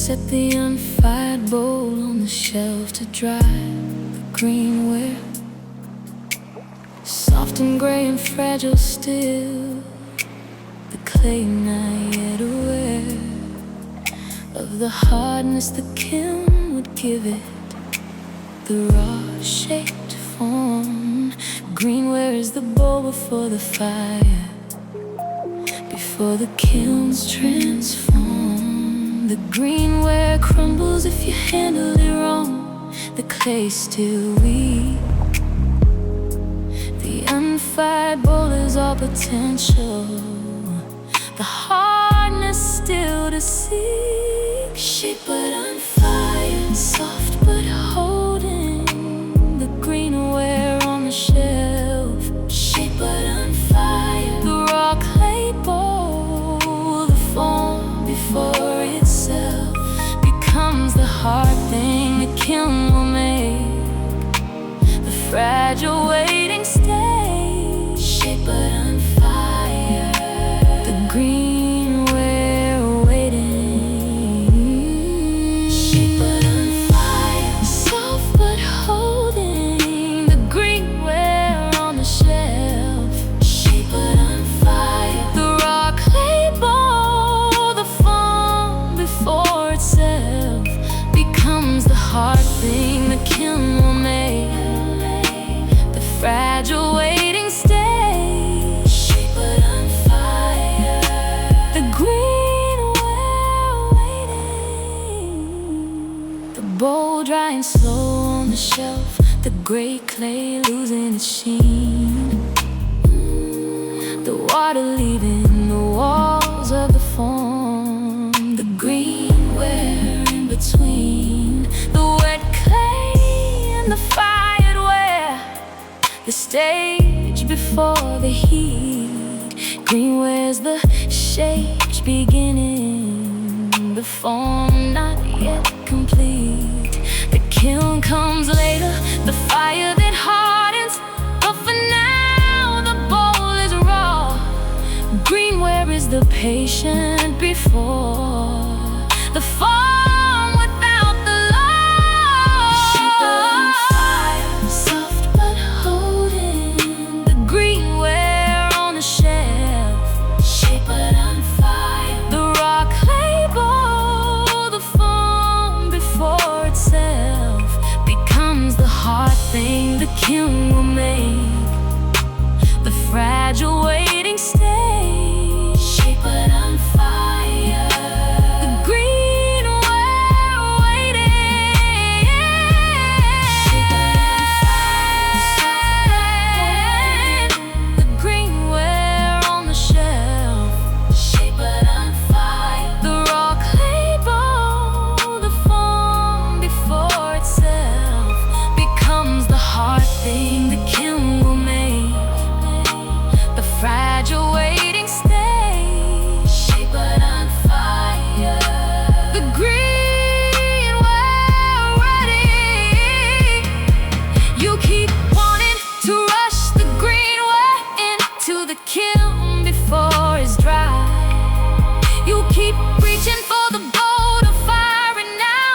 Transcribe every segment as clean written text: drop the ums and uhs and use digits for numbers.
Set the unfired bowl on the shelf to dry the greenware. Soft and gray and fragile still, the clay not yet aware of the hardness the kiln would give it, the raw shaped form. Greenware is the bowl before the fire, before the kilns transform. The greenware crumbles if you handle it wrong, the clay still weak. The unfired bowl is all potential, the hardness still to seek. Shape but unfired, soft but holding, the greenware on the shelf. Shape but unfired, the raw clay bowl, the form before itself becomes the hard thing the kiln will make, the fragile waiting stage. Shape but unfired, the greenware waiting. Shape but unfired, soft but holding, the greenware on the shelf. Shape but unfired, the raw clay bowl, the form before itself becomes the hard thing the kiln will make, the fragile waiting stage. Shape but unfired, the greenware waiting. The bowl drying slow on the shelf, the gray clay losing its sheen, the water leaving the walls of the form, the greenware in between, the wet clay and the fired ware, the stage before the heat. Greenware's the shaped beginning, the form not yet complete. The kiln comes later, the fire that hardens, but for now the bowl is raw. Greenware is the patient before the form without the law. Shape but unfired, soft but holding, the greenware on the shelf. Shape but unfired, the raw clay bowl, the form before itself becomes the hard thing the kiln will make, the fragile waiting stage. Shape but unfired, the greenware waiting. Shape but unfired, the greenware on the shelf. Shape but unfired, the raw clay bowl, the form before itself becomes the hard thing the kiln will make, the fragile waiting stage. Shape but unfired, the greenware waiting. You keep wanting to rush the greenware into the kiln before it's dry. You keep reaching for the bowl to fire it now,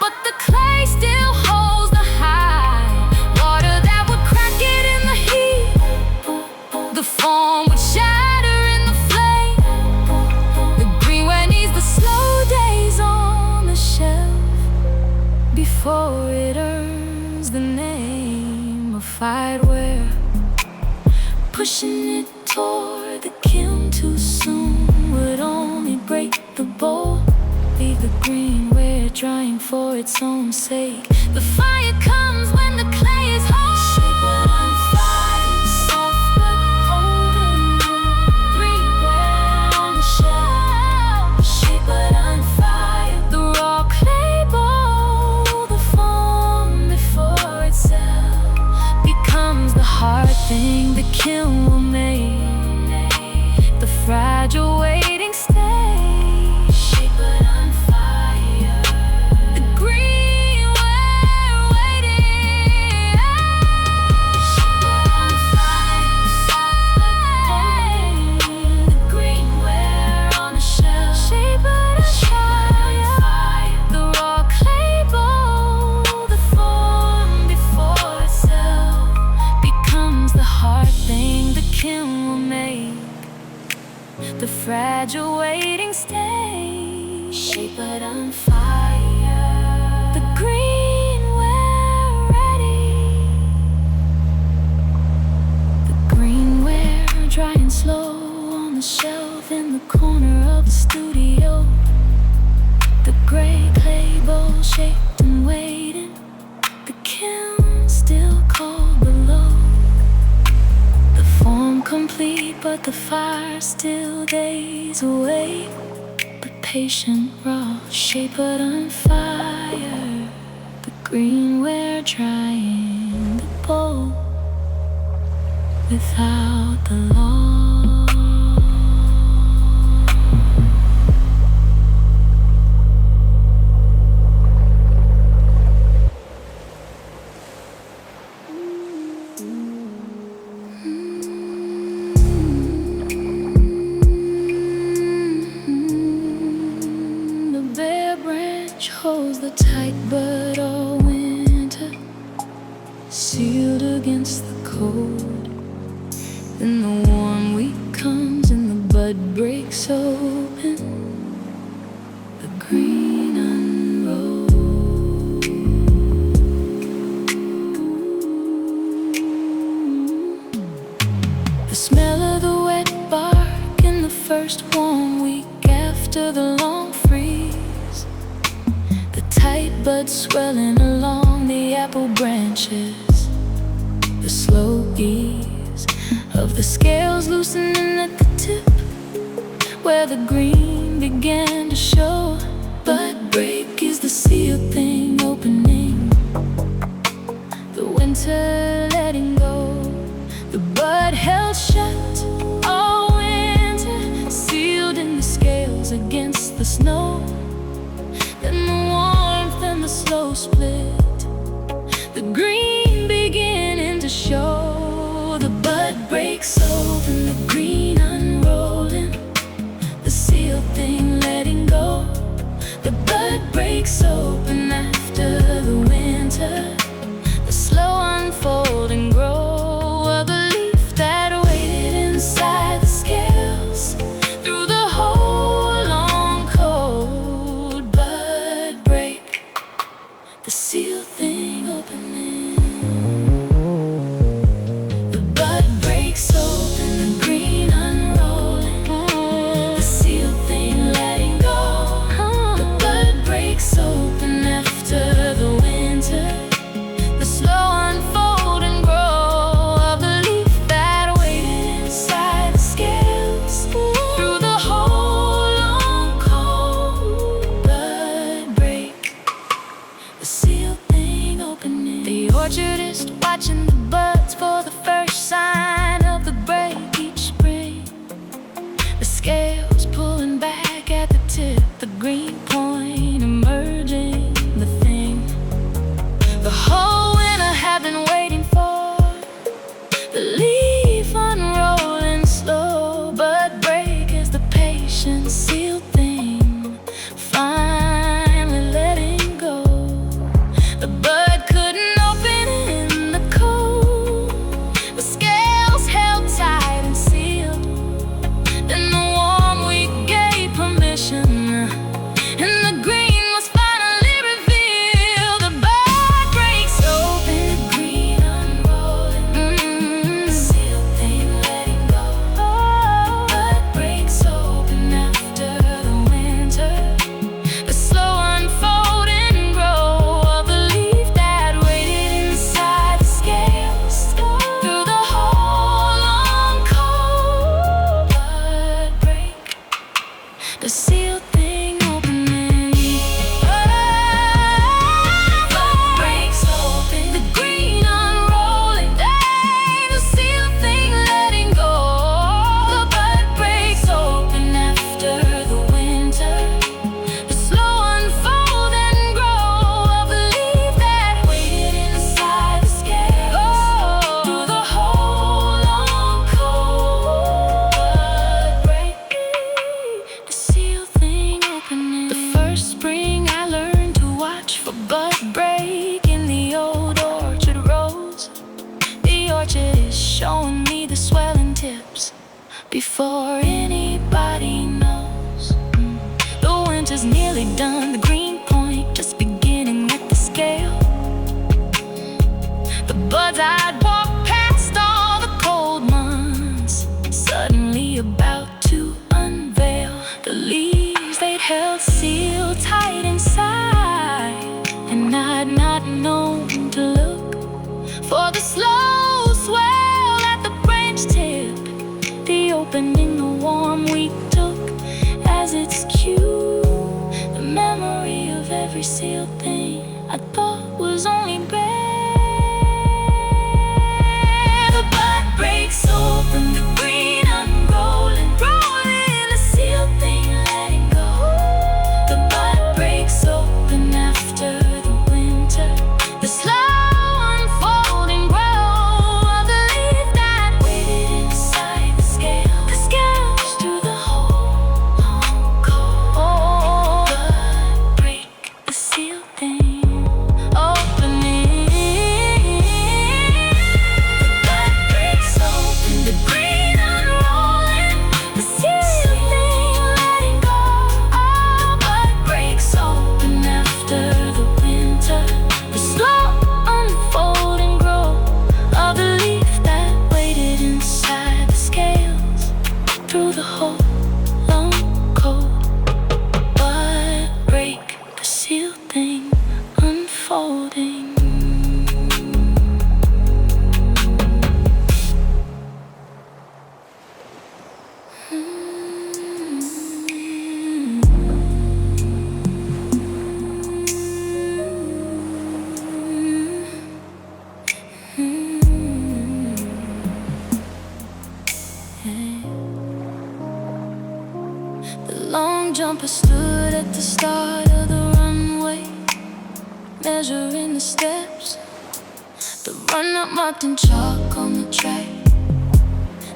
but the clay still holds the high water that would crack it in the heat. The form would shatter in the flame. The greenware needs the slow days on the shelf before it earns the name of fireware. Pushing it toward the kiln too soon would only break the bowl, leave the greenware drying for its own sake. The fire comes when the clay is hard. Shape but unfired, soft but holding, greenware on the shelf. Shape but unfired, the raw clay bowl, the form before itself becomes the hard thing the kiln will make, the fragile waiting stage. Shape but unfired, the greenware waiting. the fragile waiting stage, shaped on fire. The Greenware ready. The Greenware dry and slow on the shelf in the corner of the studio. The gray clay bowl shaped and waiting. The kiln still cold below. The form complete, but the fire still days away. But patient raw, shaped on fire. The Greenware drying the bowl without the law. Holds the tight bud all winter, sealed against the cold. Then the warm week comes and the bud breaks open. The green unrolls. The smell of the wet bark in the first warm week after the long freeze. Tight bud swelling along the apple branches. The slow ease of the scales loosening at the tip, where the green began to show. Bud break is the sealed thing opening. The winter letting go. The bud held shut all winter, sealed in the scales against the snow. Then the warmth and the slow split, the green beginning to show. The bud breaks open, the green unrolling, the sealed thing letting go. before anybody knows. The winter's nearly done, the green point just beginning at the scale. The buds I'd walk past all the cold months, suddenly about to unveil. The leaves they'd held sealed tight inside, and I'd not known to look for the slow swell at the branch tip, the opening, the warm we took as its cue. The memory of every sealed thing I thought was only bare. The bud breaks open, the green unrolling, rolling, the sealed thing letting go. The bud breaks open after the winter, the slow unfolding grow of the leaf that waited inside the scales through the whole long cold. Bud break, the sealed thing opening. The bud breaks open, the green unrolling, the sealed thing letting go. Oh, bud breaks open after the winter, the slow unfolding grow of the leaf that waited inside the scales through the whole long cold. Bud break, the sealed thing unfolding. The long jumper stood at the start of the runway, measuring the steps. The run-up marked in chalk on the track,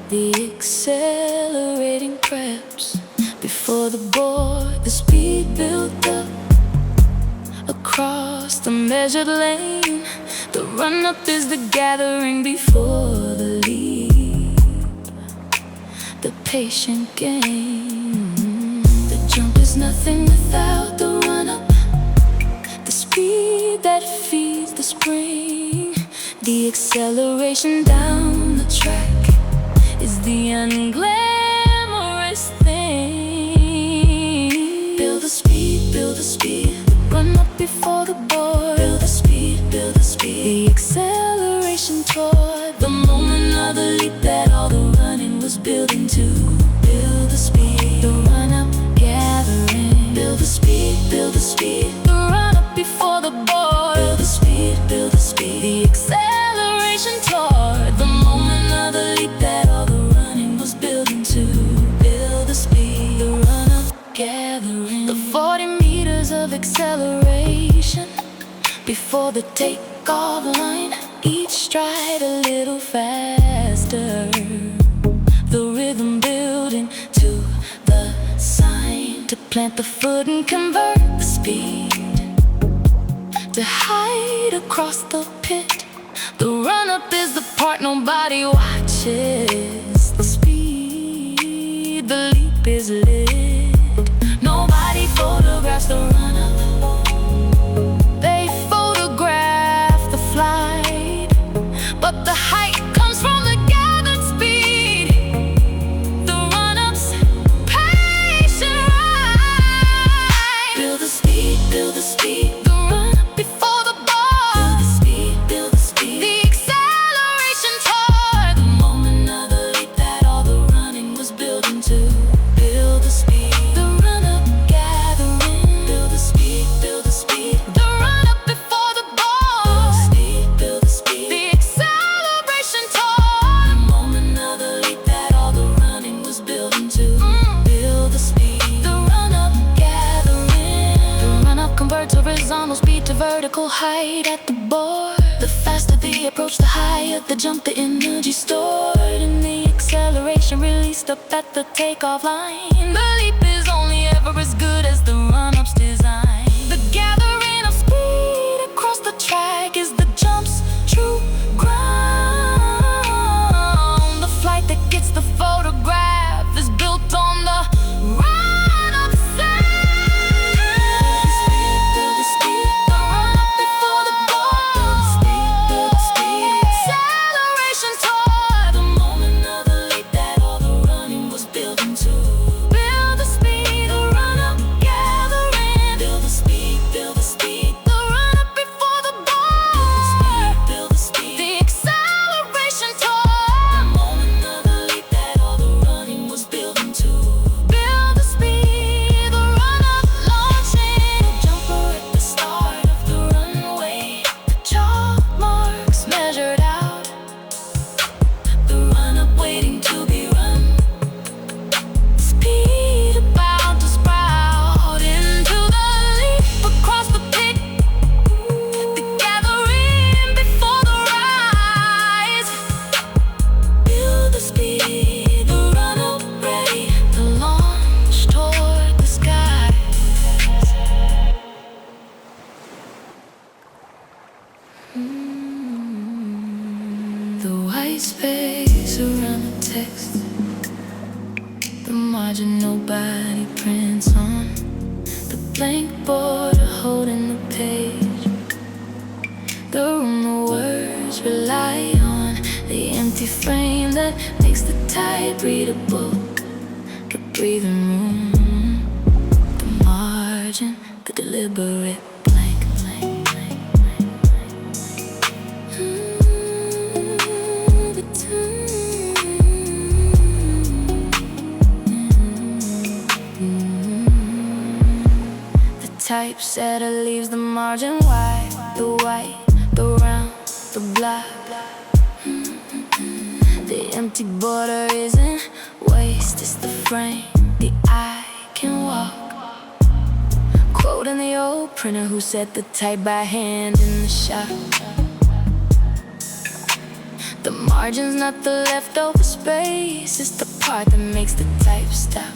the accelerating preps. Before the board, the speed built up across the measured lane. The run-up is the gathering before the leap, the patient game. The jump is nothing without the run-up, the speed that feeds the spring. The acceleration down the track is the unglamorous thing. Build the speed, run up before the board. Build the speed, the acceleration toward the moment of the leap that all the running was building to. Build the speed, the run up gathering. Build the speed, the run up before the board. Build the speed, the acceleration toward the moment of the leap that all the running was building to. Build the speed, the run up gathering. The 40 meters of acceleration before the takeoff line, each stride a little faster. The rhythm building to the sign, to plant the foot and convert the speed, to hide across the pit. The run-up is the part nobody watches. The speed, the leap is lit. Nobody photographs the run-up, they photograph the flight. But the height comes from the gathered speed, the run-up's patient ride. Build the speed, the run-up before the bar. Build the speed, the acceleration toward the moment of the leap that all the running was building to. Build the speed, the run-up gathering. Build the speed, the run-up before the bar. Build the speed, the acceleration toward the moment of the leap that all the running was building to. Build the speed, the run-up gathering. The run-up converts horizontal speed to vertical height at the board. The faster the approach, the higher the jump, the energy stored in the acceleration released up at the takeoff line. The leap is only ever as good as the run-up's design. The gathering of speed across the track is the jump's true ground. The flight that gets the photograph is built margin nobody prints on, the blank border holding the page, the room the words rely on, the empty frame that makes the type readable, the breathing room, the margin, the deliberate blank, blank, blank, blank, blank. The typesetter leaves the margin wide, the white, the round, the black. The empty border isn't waste, it's the frame the eye can walk. Quoting the old printer who set the type by hand in the shop. The margin's not the leftover space, it's the part that makes the type stop.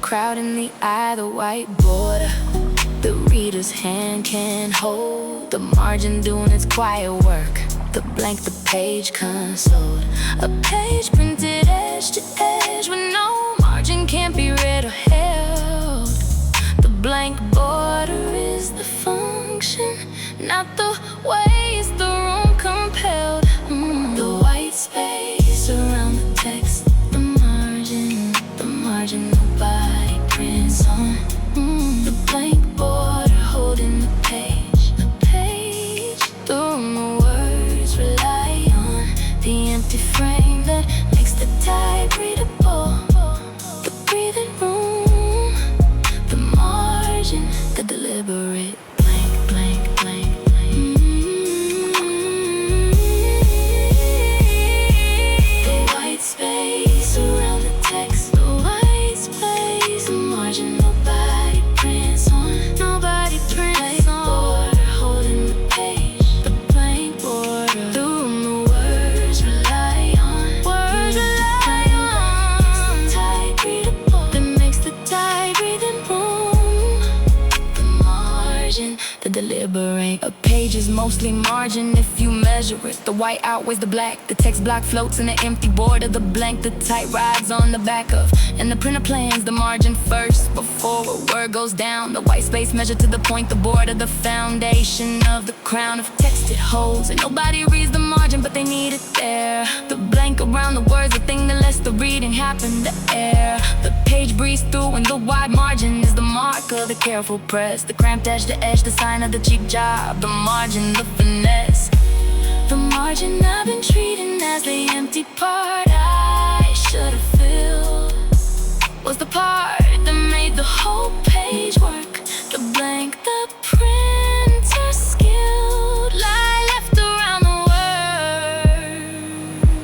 Crowding the eye, the white border the reader's hand can hold. The margin doing its quiet work, the blank, the page consoled. A page printed edge to edge with no margin can't be read or held. The blank border is the function, not the ways the room compelled. The white space around the text, the margin nobody prints on. The blank border holding the page, the room the words rely on, the empty frame that makes the type readable, the breathing room, the margin, the deliberate blank, blank, blank, blank. The white space around the text, the white space, the margin nobody prints on, nobody prints on. Border holding the page, the blank border, the room the words rely on, words rely on. The type readable that makes the type breathing room, the margin, the deliberate. A page is mostly margin if you measure it. The white outweighs the black, the text block floats in the empty border, the blank the type rides on the back of, and the printer plans the margin first before a word goes down. The white space measured to the point, the border, the foundation of the crown of text it holds, and nobody reads the margin but they need it there. The blank around the words, the thing that lets the reading happen, the air. The page breathes through and the wide margin is the mark of the careful press, the cramped edge to edge, the sign of the cheap job, the margin, the finesse. The margin I've been treating as the empty part I should've filled, was the part that made the whole page work, the blank the printer skilled, lie left around the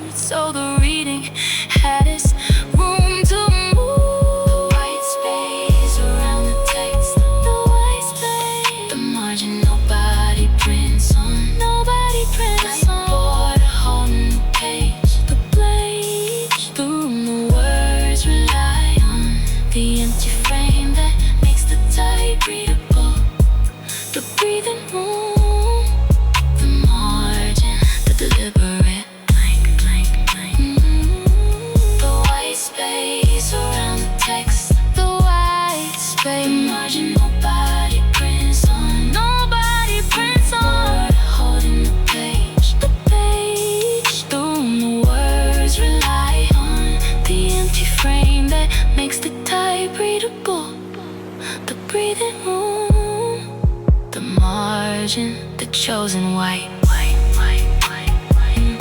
words, so the reading had its room to move. The white space around the text, the white space, the margin nobody prints on, nobody prints on. Border holding the page, the page, the room the words rely on, the empty frame that makes the type readable, the breathing room, the margin, the deliberate blank, blank, blank. The white space around the text, the white space, the margin nobody prints on, nobody prints on. Border holding the page, the room the words rely on, the empty frame that makes the type readable, the breathing room, the margin, the chosen white, white, white, white, white.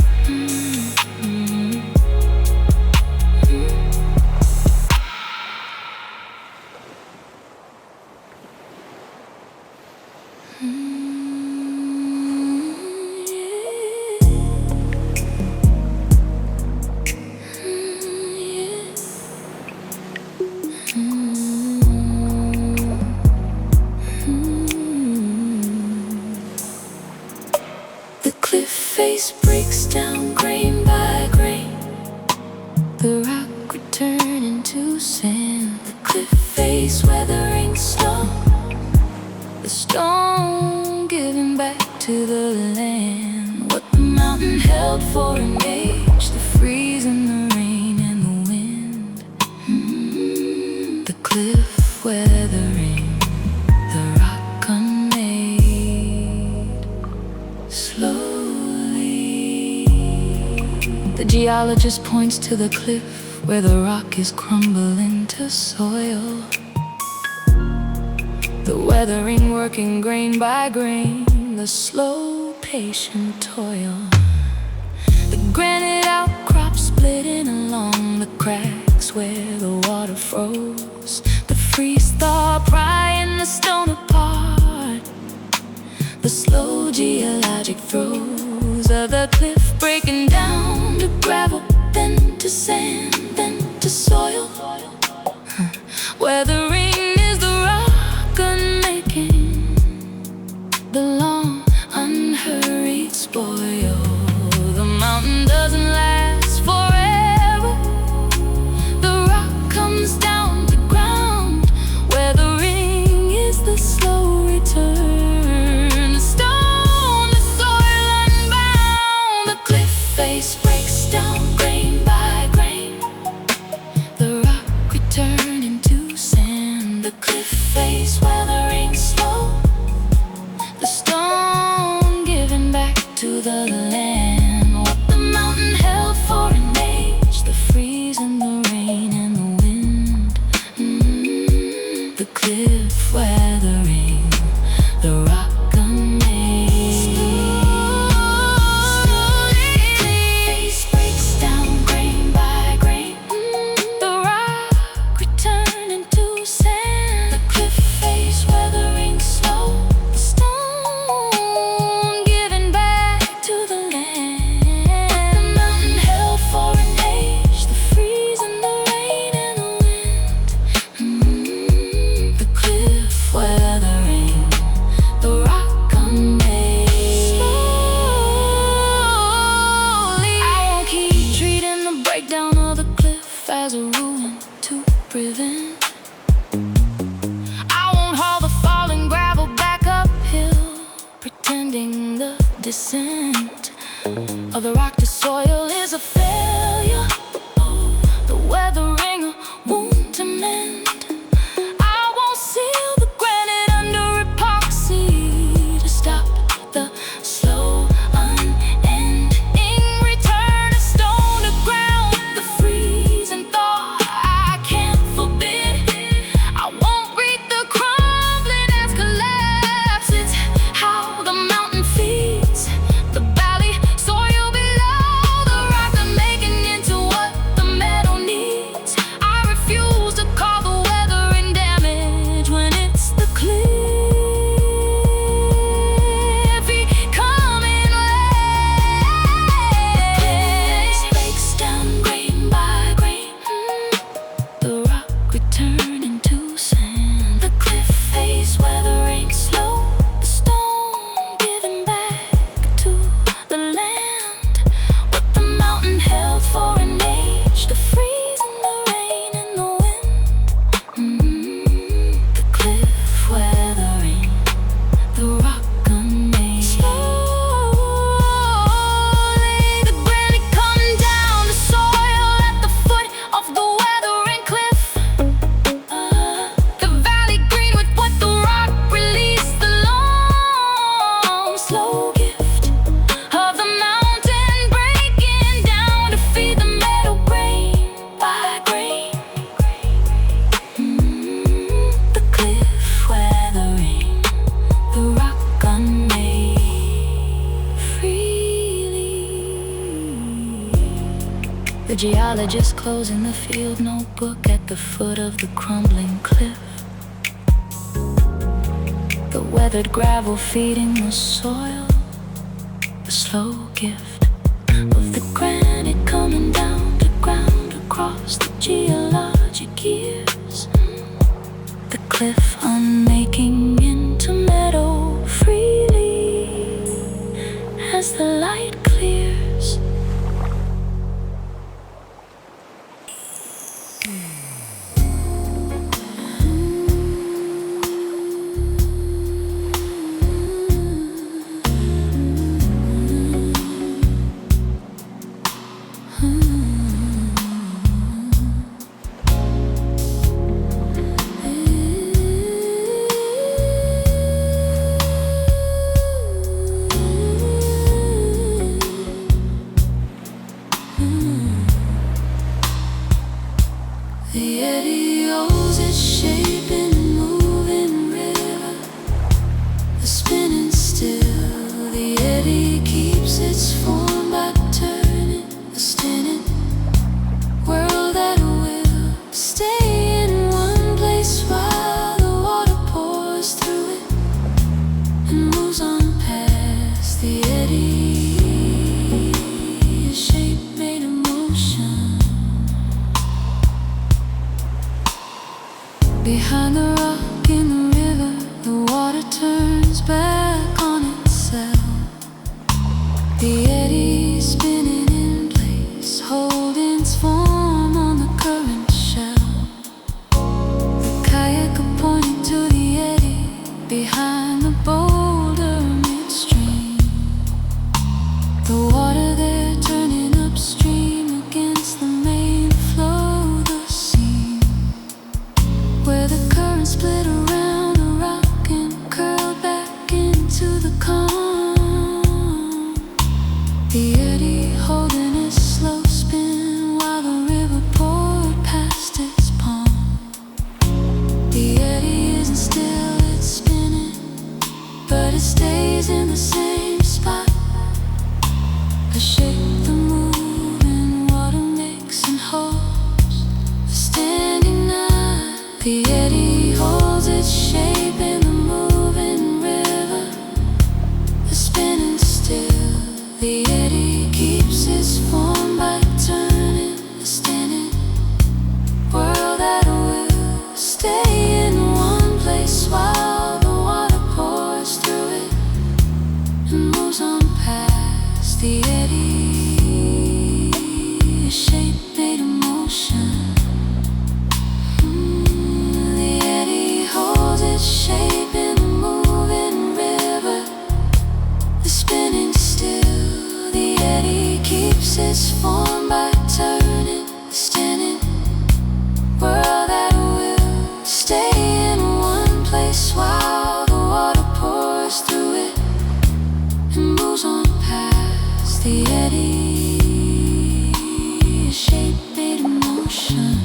The cliff face breaks down grain by grain, the rock would turn into sand. The cliff face weathering stone, the stone giving back to the land. What the mountain held for an age, the freeze and the rain and the wind. geologist points to the cliff where the rock is crumbling to soil. The weathering working grain by grain, the slow patient toil. The granite outcrop splitting along the cracks where the water froze. The freeze-thaw prying the stone apart. The slow geologic throes of the cliff breaking down to gravel, then to sand, then to soil. Where the ring is the rock unmaking, the long unhurried spoil. The mountain doesn't last forever. The rock comes down to ground where the ring is the slow return. The stone, the soil unbound. The cliff face breaks down grain by grain. The rock returning to sand. The cliff face where the ring's slow. The stone giving back to the land. What the mountain held for an age, the freeze and the rain and the wind. The cliff weathering, the rock unmade. Face breaks down grain by grain. The rock returning to sand. The cliff face weathering slow. The stone giving back to the land. The mountain held for an age, the freeze and the rain and the wind. The cliff weathering, the rock unmade. Slowly, I won't keep treating the breakdown of the cliff as a ruin to prevent. I won't haul the falling gravel back uphill, pretending the descent of the rock to soil is a failure. The weathering a wound to mend. I won't seal the granite under epoxy to stop the slow unending return of stone to ground. The freeze and thaw I can't forbid. I won't read the crumbling as collapse. It's how the mountain feeds the valley soil below. The rock I'm making into what the meadow needs. I refuse to call the weathering damage when it's the cliff becoming land. Breaks down grain by grain. The rock returning to sand. The cliff face weathering slow. The stone giving back to the land. What the mountain held for an age, the freeze and the rain and the wind. The cliff weathering, the rock unmade. Slowly, the granite coming down to soil at the foot of the weathering cliff. The valley green with what the rock released. The long, slow gift of the mountain breaking down to feed the meadow grain by grain. The cliff weathering, the rock unmade freely. The geologist closing the field notebook at the foot of the crumbling cliff. The weathered gravel feeding the soil. The slow gift of the granite coming down to ground across the geologic years. The cliff unmaking into meadow freely as the light clears. holds its shape in a moving river, the spinning still. The eddy keeps its form by turning, the spinning world that will stay in one place while the water pours through it and moves on past. The eddy, a shape made of motion. Behind the rock in the river, the water turns back on itself. The eddy spinning in place, holding its form on the current shell. The kayak pointing to the eddy behind the boulder midstream. The water there turning upstream against the main flow, the seam where the current split around a rock and curled back into the calm. The eddy holding a slow spin while the river poured past its palm. The eddy isn't still, it's spinning, but it stays in the same spot. A shape the moving water makes and holds, standing nigh. The eddy holds its shape in the moving river, the spinning still. The eddy keeps its form by turning, the spinning world that will stay in one place while the water pours through it and moves on past. The eddy, a shape made of motion. The eddy holds its shape in the moving river, the spinning still. The eddy keeps its form by turning, the spinning world that will stay in one place while the water pours through it and moves on past. The eddy, a shape made of motion.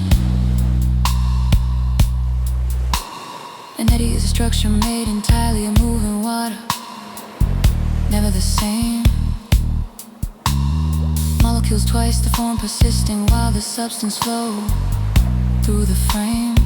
An eddy is a structure made entirely of moving water, never the same. Molecules twice the form persisting while the substance flows through the frame.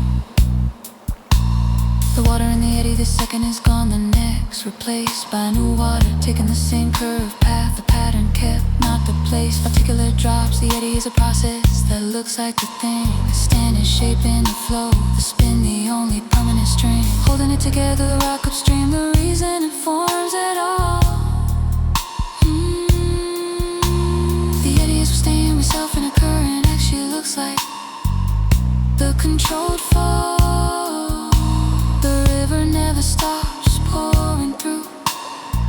The water in the eddy this second is gone, the next replaced by new water, taking the same curved path, the pattern kept, not the place. Particular drops, the eddy is a process that looks like the thing, the standing shape in the flow, the spin the only permanent string, holding it together, the rock upstream, the reason it forms at all. The eddy is staying with self in a current, actually looks like the controlled fall. The river never stops pouring through,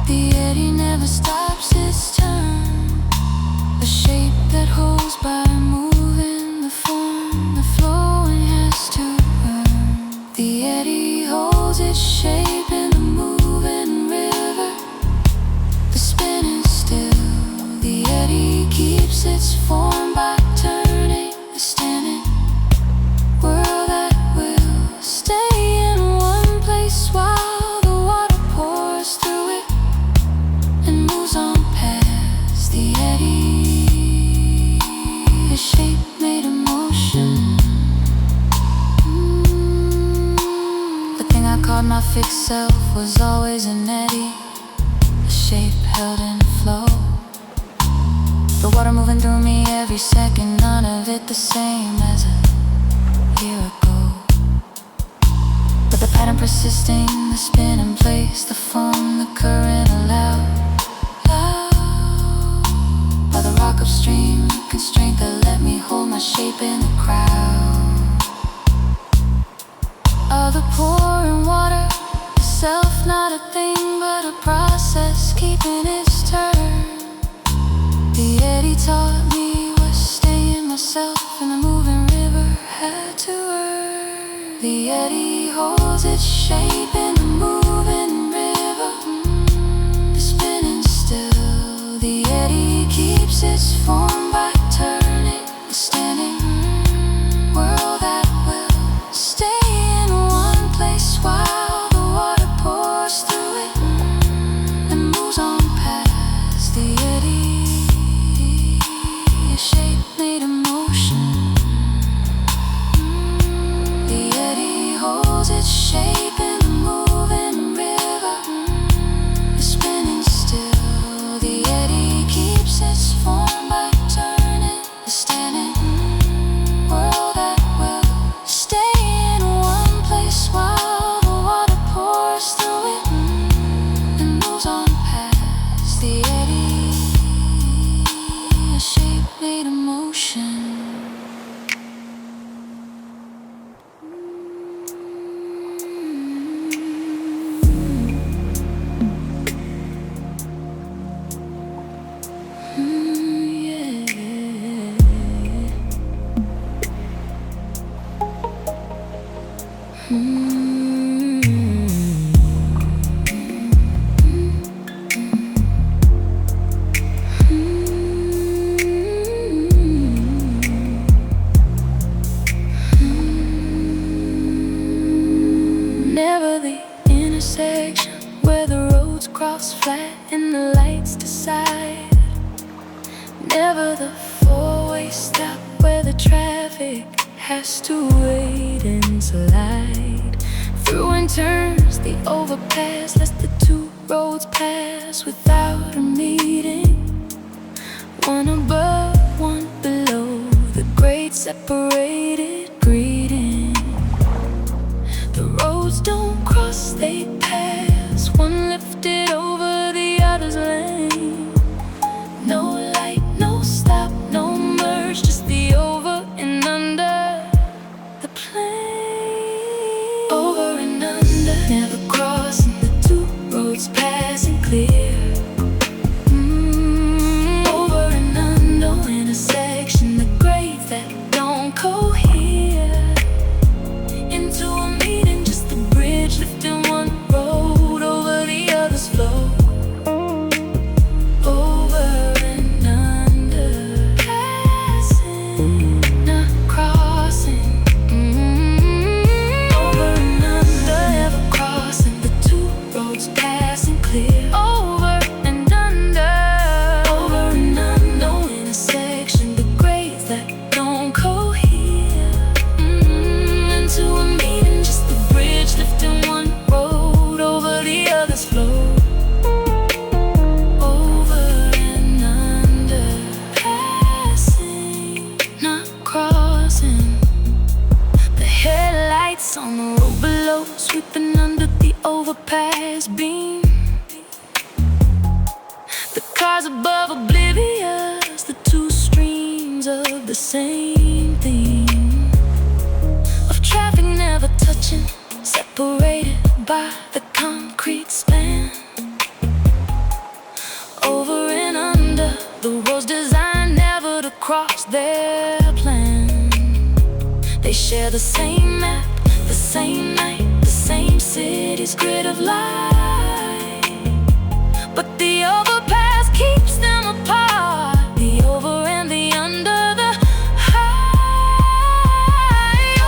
the eddy never stops its turn. A shape that holds by moving the form, the flowing has to earn. The eddy holds its shape in the moving river, the spinning still. The eddy keeps its form by turning, the standing world that will stay in one place while the water pours through it and moves on past. The eddy, a shape made of motion. The thing I called my fixed self was always an eddy, a shape held in flow. The water moving through me every second, none of it the same as a year ago. But the pattern persisting, the spin in place, the form, the current allowed. By the rock upstream, constraint that let me hold my shape in the crowd. Of the pouring water, the self not a thing but a process, keeping its turn. The eddy taught me what staying myself in the moving river had to earn. The eddy holds its shape in the moving river, the spinning still. The eddy keeps its form by turning, the standing world that will shape in a moving river, the spinning still. The eddy keeps its form by turning, the standing world that will stay in one place while the water pours through it and moves on past. The eddy, a shape made of motion. Never the intersection where the roads cross flat and the lights decide. Never the four-way stop where the traffic has to wait and slide. Through and turns, the overpass lets the two roads pass without a meeting. One above, one below, the great separated greeting. The roads don't cross, they pass, one lifted over the other's lane. No light, no stop, no merge, just the over and under the plane. Over and under, never crossing, the two roads passing clear. Over and under, intersection, the grades that don't cohere. Into a meeting, just a bridge lifting one road over the other's flow. Over and under, passing, not crossing. Over and under, never crossing, the two roads passing clear. Over and under, no intersection, the grades that don't cohere. Into a meeting, just a bridge lifting one road over the other's flow. Over and under, passing, not crossing. The headlights on the road below, sweeping under the overpass beam. The cars above oblivious, the two streams of the same theme. Of traffic never touching, separated by the concrete span. Over and under, the roads designed never to cross their plan. They share the same map, the same night, the same city's grid of light. But the overpass keeps them apart. The over and the under, the high.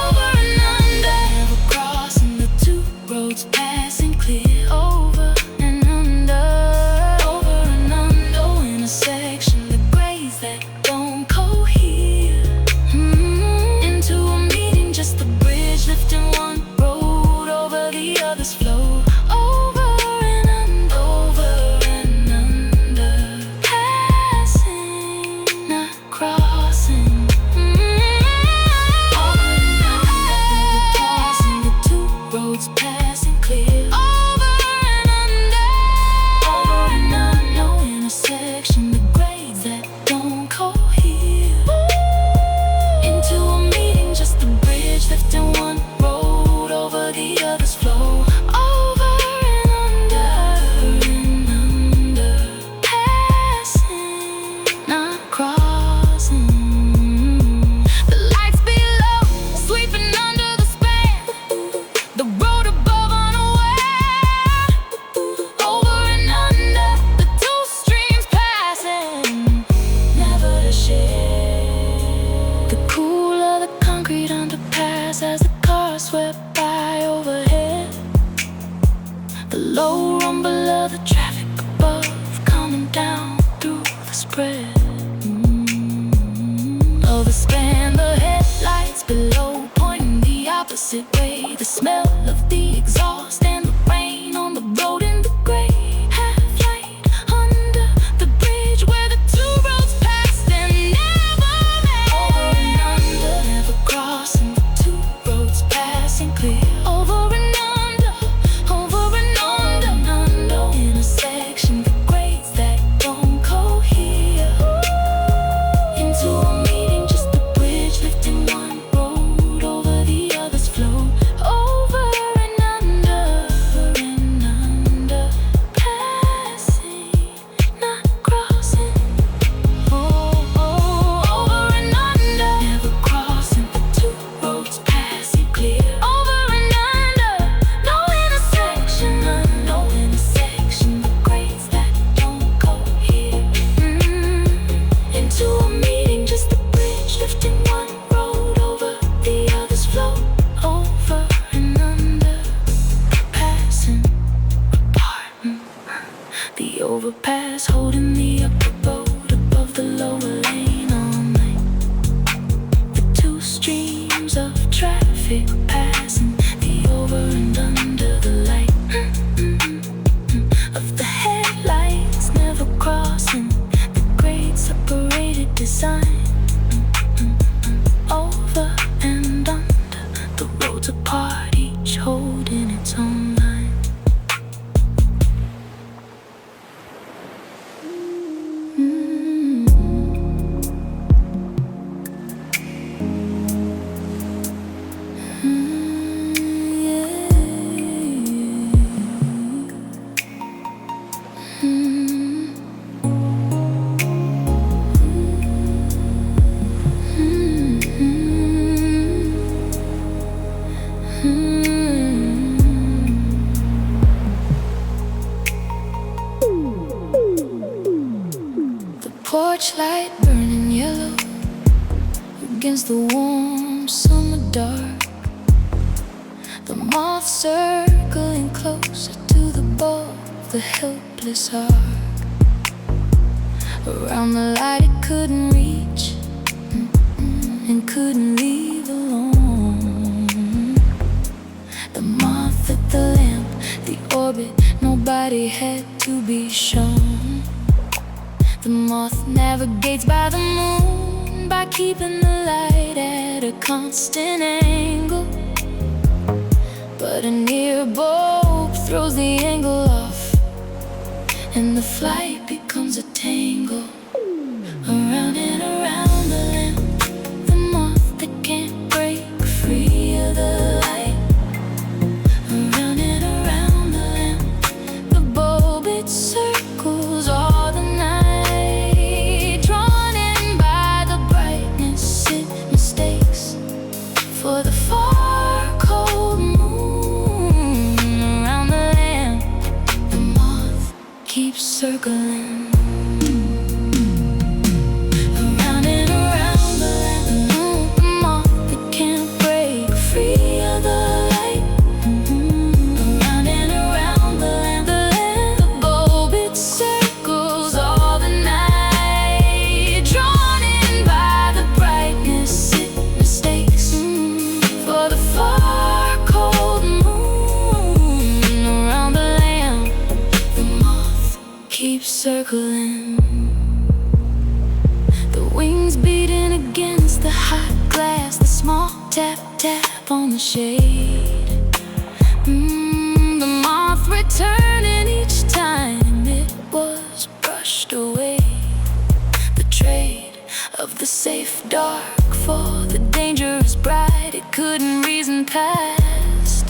Over and under, never crossing, the two roads passing clear. Over and under, no intersection, the grades that don't cohere. Into a meeting, just a bridge lifting one road over the other's flow. Over and under, passing, not crossing. Over and under, crossing, the two roads passing clear. Over and under, no intersection, the grades that don't cohere. Into a meeting, just a bridge lifting one road over the other's flow. Over and under, passing, not crossing. The lights below, sweeping under the span. The road above unaware. Over and under, the two streams passing, never to share. The cool of the concrete underpass as the cars swept by overhead. The low rumble of the traffic above coming down through the spread. Overspan the headlights below, pointing the opposite way. The smell of the exhaust and the rain on the road in the gray. Half light under the bridge where the two roads passed and never met. Over and under, never crossing, the two roads passing clear. Over and under, over and under, no intersection, the grades that don't cohere. Into a meeting, just a bridge lifting one road over the other's flow. Over and under, passing, not crossing. Over and under, never crossing, the two roads passing clear. Over and under, no intersection, the grades that don't cohere. Into a meeting, just a bridge lifting one road over the other's flow. Over and under, passing apart. The overpass holding the upper boat above the lower lane all night. The two streams of traffic passing, the over and under the light of the headlights never crossing, the grade separated design. Over and under, the roads apart, each holding its own line. Porch light burning yellow against the warm summer dark. The moth circling closer to the ball of the helpless heart. Around the light it couldn't reach and couldn't leave alone. The moth at the lamp, the orbit nobody had to be shown. The moth navigates by the moon, by keeping the light at a constant angle. But a near bulb throws the angle off, and the flight becomes a tangle. Around and around the lamp, the moth that can't break free of the light. Around and around the lamp, the bulb it circles all the night. For the far cold moon, around the lamp, the moth keeps circling. Around and around the lamp, the moth that can't break free of the light. Around and around the lamp, the bulb it circles all the night. Drawn in by the brightness it mistakes for the far cold moon. Around the lamp, the moth keeps circling. The wings beating against the hot glass, the small tap tap on the shade. The moth returning each time it was brushed away. The trade of the safe dark for the dangerous bright it couldn't reason past.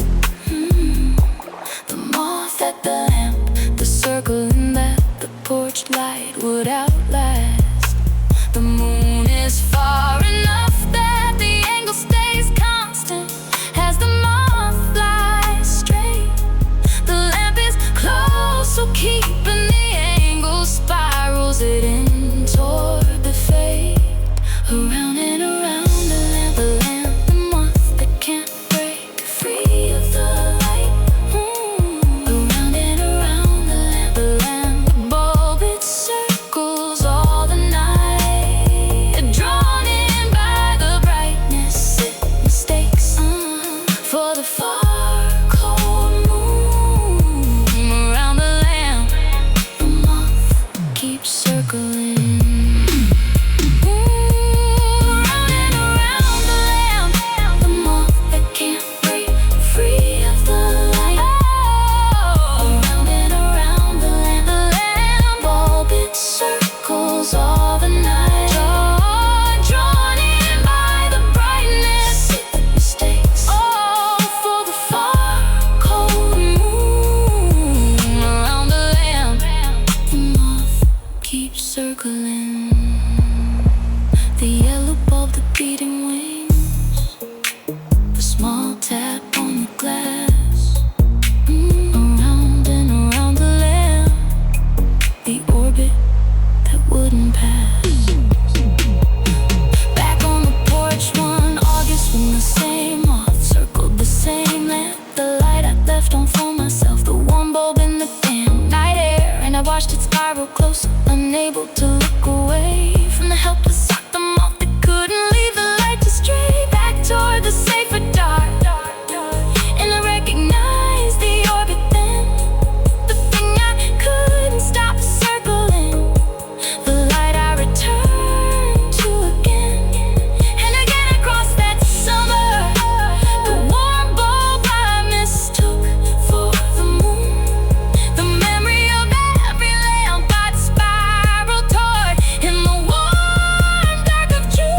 The moth at the lamp, the circling that the porch light would outlast. The moon is far enough that the angle stays constant as the moth flies straight. The lamp is close, so keeping the angle spirals it in toward the fade. Around and around the lamp, the moth that can't break free of the light. Around and around the lamp, the bulb it circles all the watched it spiral closer, unable to look away from the helpless sight, the moth that couldn't leave the light to stray back toward the safer dark. And I recognized the orbit then, the thing I couldn't stop circling, the light I returned to again and again across that summer. The warm bulb I mistook for the moon, the memory of every lamp I'd spiral toward in the warm dark of June.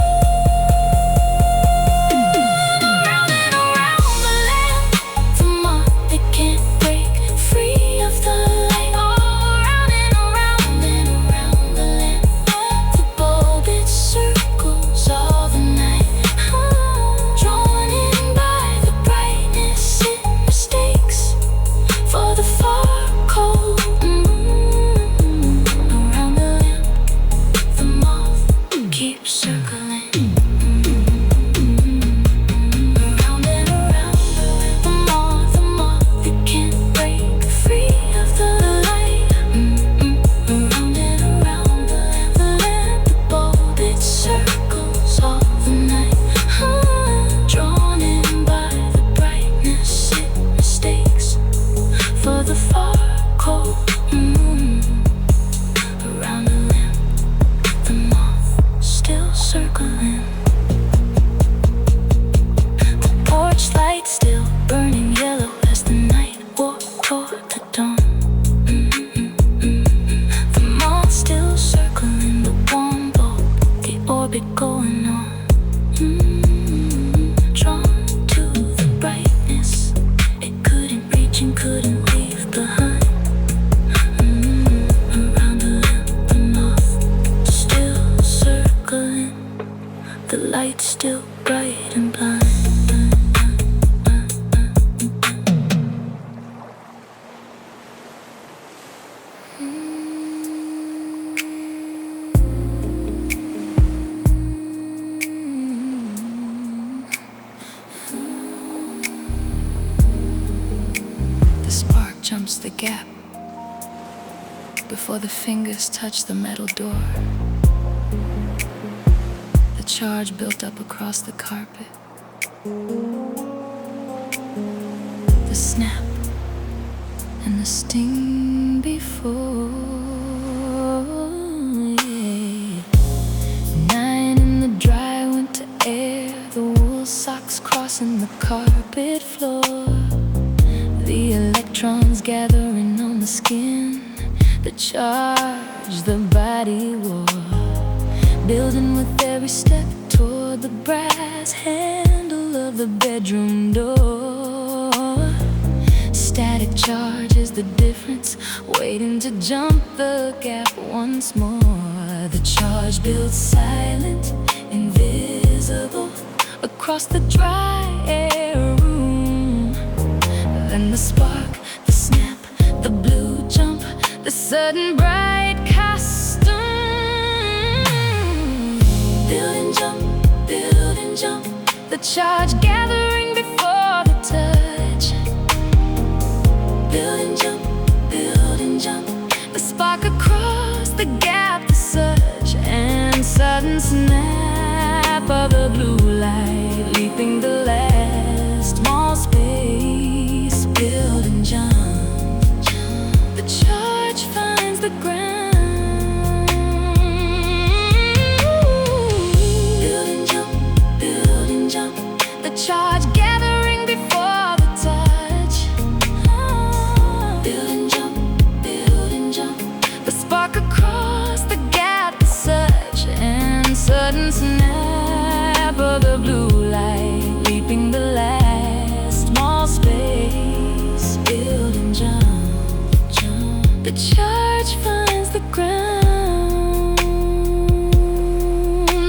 Around and around the lamp, the moth that can't break free of the light. Oh, around and around the lamp, the bulb it circles all the night. Drawn in by the brightness it mistakes for the far cold moon. Around the lamp, the moth keeps circling. Around and around the moth that can't break free of the light. Around and around the lamp, the bulb it circles all the night. Drawn in by the brightness it mistakes for the far cold moon. Around the lamp, the moth still circling. The porch light still burning yellow as the night walked toward the dawn. The moth still circling the warm bulb, the orbit going on. Drawn to the brightness it couldn't reach and couldn't leave behind. Around the lamp, the moth still circling, the light still bright and blind. The spark jumps the gap before the fingers touch the metal door. The charge built up across the carpet. The snap and the sting before. Yeah. 9 in the dry winter air, the wool socks crossing the carpet floor. The electrons gathering on the skin, the charge the body wore. Building with every step toward the brass handle of the bedroom door. Static charge is the difference, waiting to jump the gap once more. The charge builds silent, invisible, across the dry air room. Then the spark, the snap, the blue jump, the sudden bright costume. Build and jump, the charge gathering before the touch. Build and jump, the spark across the gap, the surge and sudden snap of the blue light, leaping the last small space. Build and jump, the charge finds the ground. The charge gathering before the touch. Build and jump, the spark across the gap, the surge and sudden snap of the blue light, leaping the last small space. Build and jump, the charge finds the ground.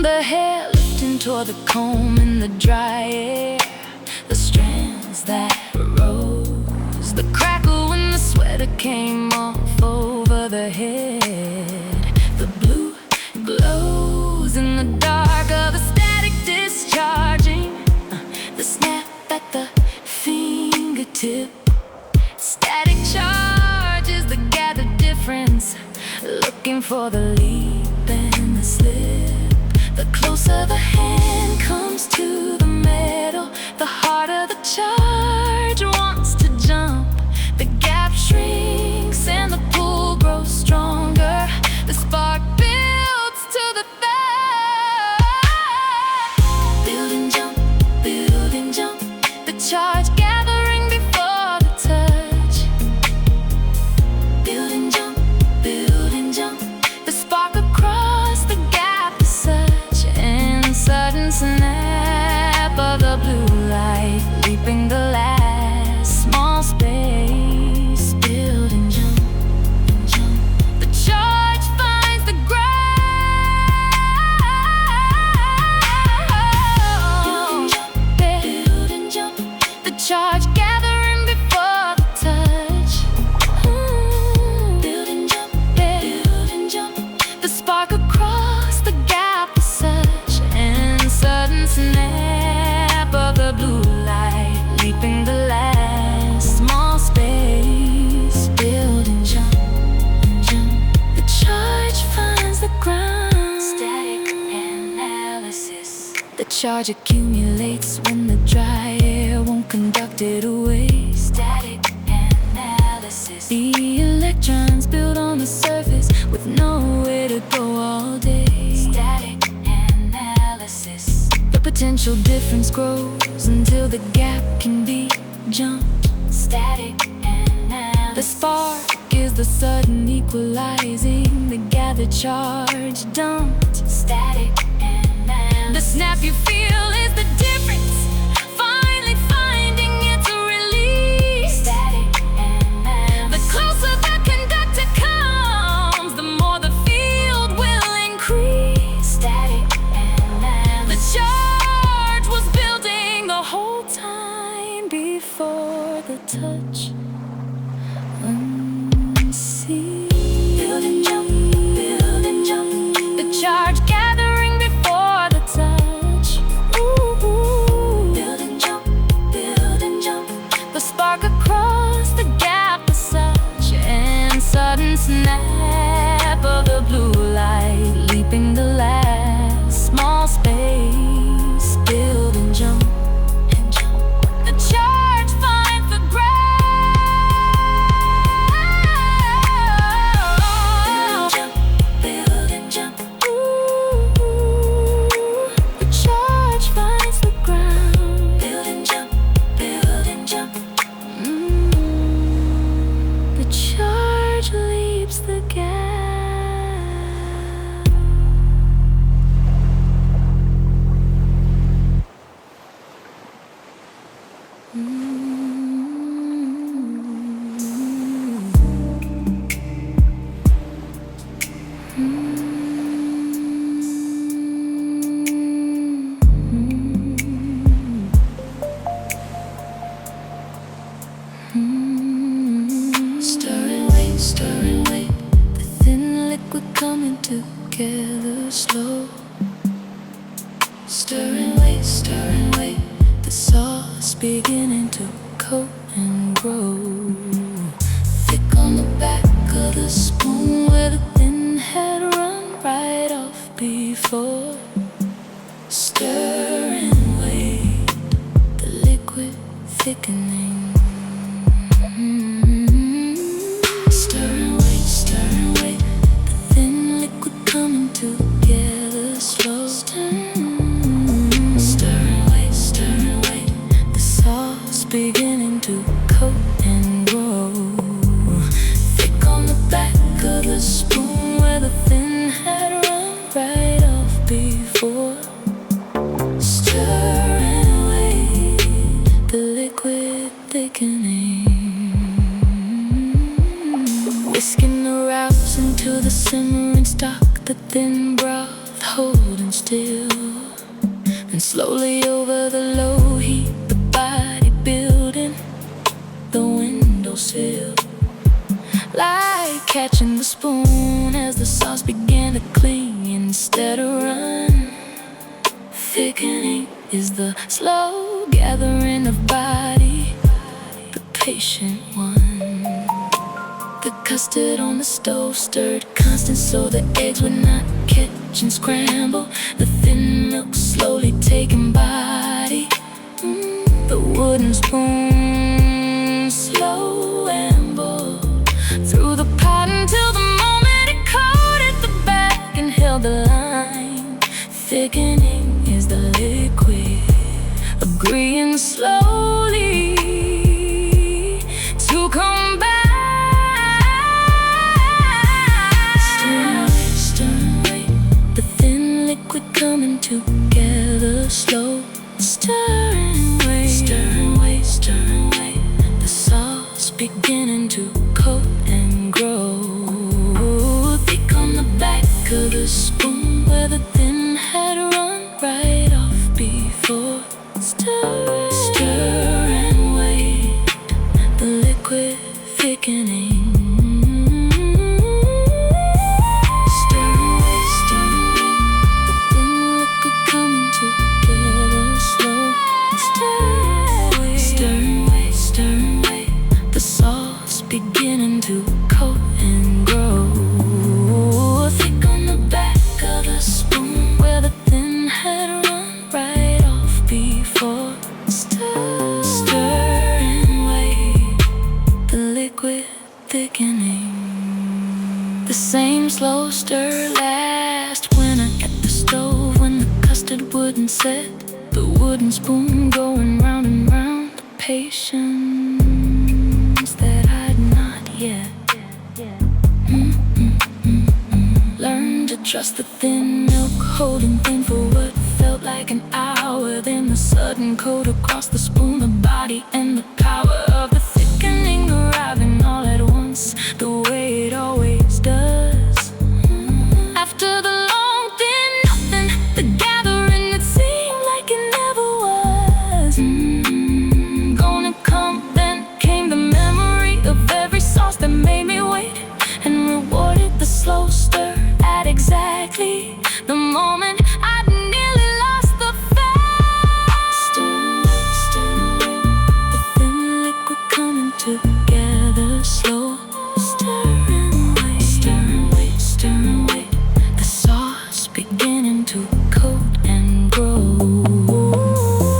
The hair lifting toward the comb in the dry air, the strands that rose, the crackle when the sweater came off over the head. The blue glows in the dark of the static discharging, the snap at the fingertip. Static charges that gather difference. looking for the leap and the slip. The closer the hand comes to the metal, the harder the charge wants to jump. The gap shrinks and the pull grows stronger. The spark builds to the third. Build and jump, build and jump. The charge gathering before the touch. Build and jump, build and jump. The spark across the gap is such an sudden snap of the blue light, leaping the last small space. Build and jump, and jump. The charge finds the ground. Build and jump, the charge gathering before the touch. Build and jump, build and jump. The spark across the gap is such an sudden snap of the blue light, leaping the last small space. Build and jump, and jump. The charge finds the ground. Static analysis. The charge accumulates when the dry air won't conduct it away. Static analysis. The electrons build on the surface with nowhere to go all day. Static analysis. The potential difference grows until the gap can be jumped. Static analysis. The spark is the sudden equalizing the gathered charge dumped. Static analysis. The snap you feel is the difference, finally finding its release. Static analysis. The closer the conductor comes, the more the field will increase. Static analysis. The charge was building the whole time before the touch. Unseen. Build and jump, build and jump. The charge gathering before the touch. Build and jump, build and jump. The spark across the gap is such an sudden snap of the blue light, leaping the last small space. Build and jump, and jump. The charge finds the ground. Build and jump, build and jump. The charge finds the ground. Build and jump, build and jump. The charge leaps the gap. Stir and wait, the thin liquid coming together slow. Stir and wait, the sauce beginning to coat and grow. Thick on the back of the spoon where the thin had run right off before. Stir and wait, the liquid thickening. Stir and wait, the thin liquid coming together slow. Stir and wait, the sauce beginning to coat and grow. Thick on the back of the spoon where the thin had run right off before. Stir and wait, the liquid thickening. Whisking the rouse into the simmering stock, the thin broth holding still. And slowly over the low heat, the body building the windowsill. Like catching the spoon as the sauce began to cling instead of run. Thickening is the slow gathering of body, the patient one. The custard on the stove, stirred constant so the eggs would not catch and scramble. The thin milk slowly taking body. The wooden spoon slow amble through the pot until the moment it coated the back and held the line. Thickening is the liquid, agreeing slowly to come back. Coming together slow, stir and wait, stir and wait, stir and wait. The sauce beginning to coat and grow thick on the back of the spoon where the thin had run right off before. Stir, stir and wait, the liquid thickening. Beginning to coat and grow thick on the back of the spoon where the thin had run right off before. Stir, stir and wait, the liquid thickening. The same slow stir last winter at the stove when the custard wouldn't set. The wooden spoon going round and round, the patience that I'd not yet learned to trust the thin milk, holding thin for what felt like an hour. Then the sudden coat across the spoon, the body and the power of the thickening arriving all at once, the way it always does. After the long thin nothing, the gathering, it seemed like it never was. Gonna come, then came the memory of every sauce that made me wait and rewarded the slow stir at exactly the moment I'd nearly lost the fast. Stir, the thin liquid coming together slow. Stir and wait, stir and wait, stir and wait. The sauce beginning to coat and grow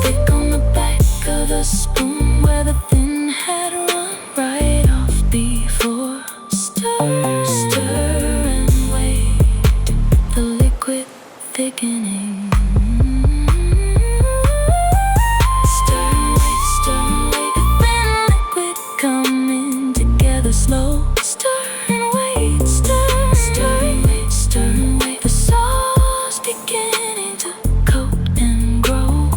thick on the back of the spoon where the thin had run right off before. Stir, stir and wait, the liquid thickening. Stir and wait, the thin liquid coming together slow. Stir and wait, stir, stir and wait, stir and wait. The sauce beginning to coat and grow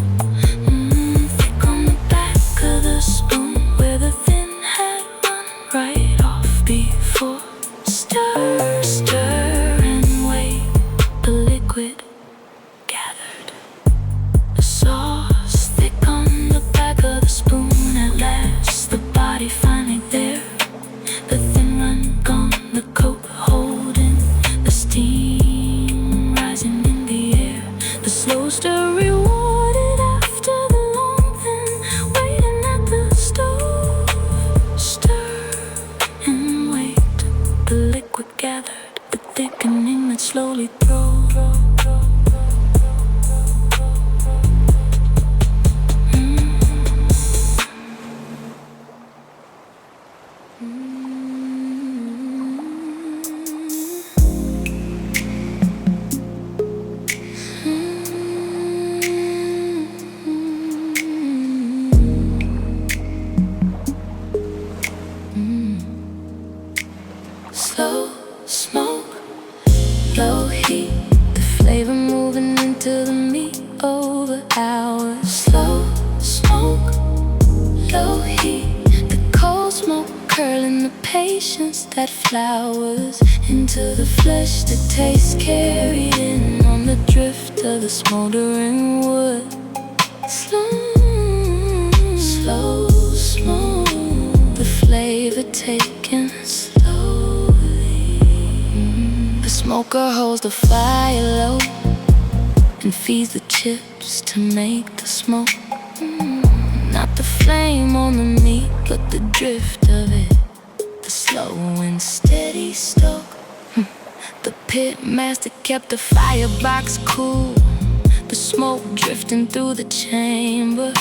thick on the back of the spoon where the thin had run right off before. Stir, stir and wait, the liquid gathered. The sauce thick on the back of the spoon at last. The body finally there, the thin run gone, the coat holding, the steam rising in the air. The slow stir rewarded after the long thin waiting at the stove. Stir and wait, the liquid gathered, the thickening that slowly throws. Slow smoke, low heat, the flavor moving into the meat over hours. Slow smoke, low heat, the cold smoke curling the patience that flowers into the flesh. The taste carried in on the drift of the smoldering wood. Slow, slow smoke, the flavor taken slowly. The smoker holds the fire low and feeds the chips to make the smoke. Not the flame on the meat, but the drift of it. The slow and steady stoke. The pit master kept the firebox cool, the smoke drifting through the chamber,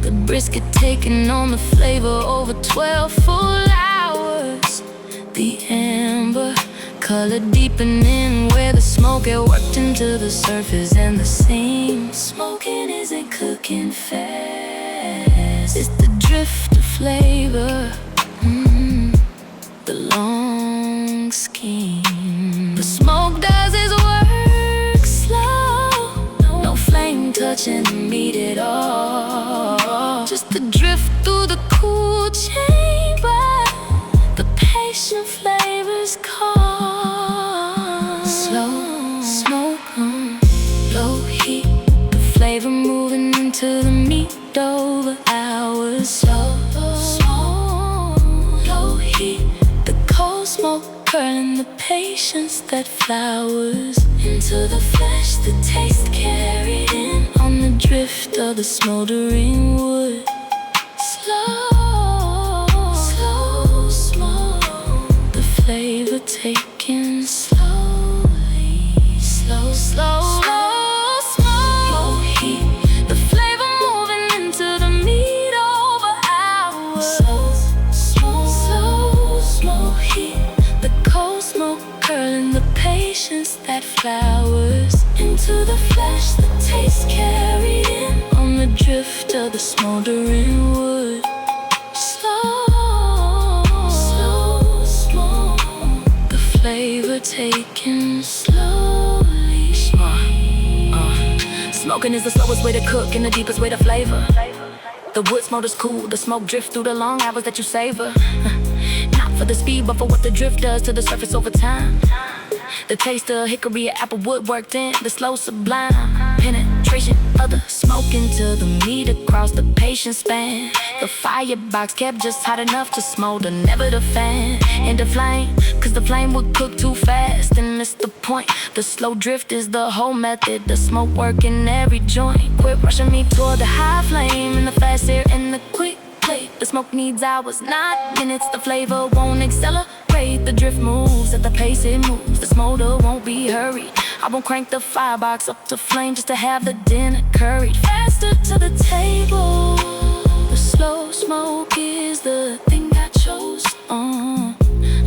the brisket taking on the flavor over 12 full hours. The amber color deepening where the smoke had worked into the surface, and the same smoking isn't cooking fast. It's the drift of flavor, the long scheme. The smoke does its work slow, no flame touching the meat at all. Just the drift through the cool chamber, the patient flavors call. Slow smoke, low heat, the flavor moving into the meat over hours. Slow smoke, low heat, the cold smoke curling the patience that flowers into the flesh, the taste carried in on the drift of the smoldering wood. Slow, slow smoke, the flavor taken slowly. Slow, slow, slow smoke, low heat, the flavor moving into the meat over hours. Slow, slow smoke heat, the cold smoke curling the patience that flowers into the flesh, the taste carried in on the drift of the smoldering wood. Slow, slow smoke, the flavor taken slowly. Smoking is the slowest way to cook and the deepest way to flavor. The wood smoke is cool, the smoke drift through the long hours that you savor. Not for the speed, but for what the drift does to the surface over time. The taste of hickory and apple wood worked in, the slow sublime penetration of the smoke into the meat across the patient span. The firebox kept just hot enough to smolder, never the fan. And the flame, cause the flame would cook too fast, and that's the point. The slow drift is the whole method, the smoke working every joint. Quit rushing me toward the high flame, and the fast air and the quick plate. The smoke needs hours, not minutes. The flavor won't accelerate, the drift moves at the pace it moves. The smolder won't be hurried. I won't crank the firebox up to flame just to have the dinner curried. Faster to the table, the slow smoke is the thing I chose.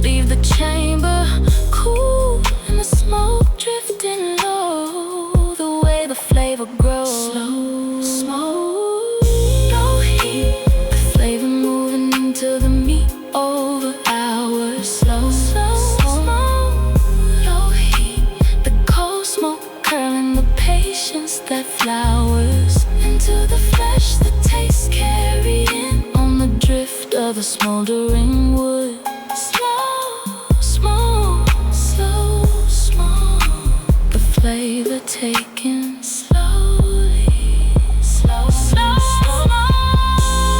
Leave the chamber cool and the smoke drifting low, the way the flavor grows. Slow smoke, low heat, the flavor moving into the meat over hours. Slow smoke, low heat, the cold smoke curling the patience that flowers into the flesh, the taste carried in on the drift of the smoldering wood. Slow smoke, the flavor taken slowly. Slow smoke,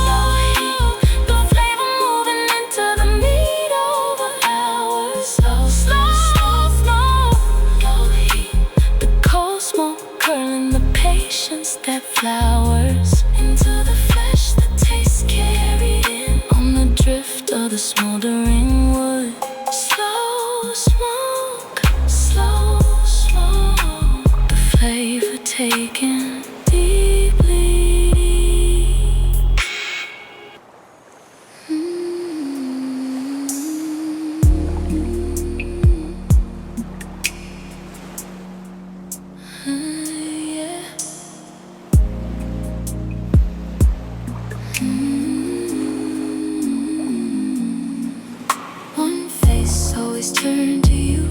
low heat, the flavor moving into the meat over hours. Slow smoke, low heat, the cold smoke curling the patience that flowers into the flesh, the taste carried in on the drift of the smoldering wood. Slow smoke, the flavor taken deeply. Yeah. One face always turned to you,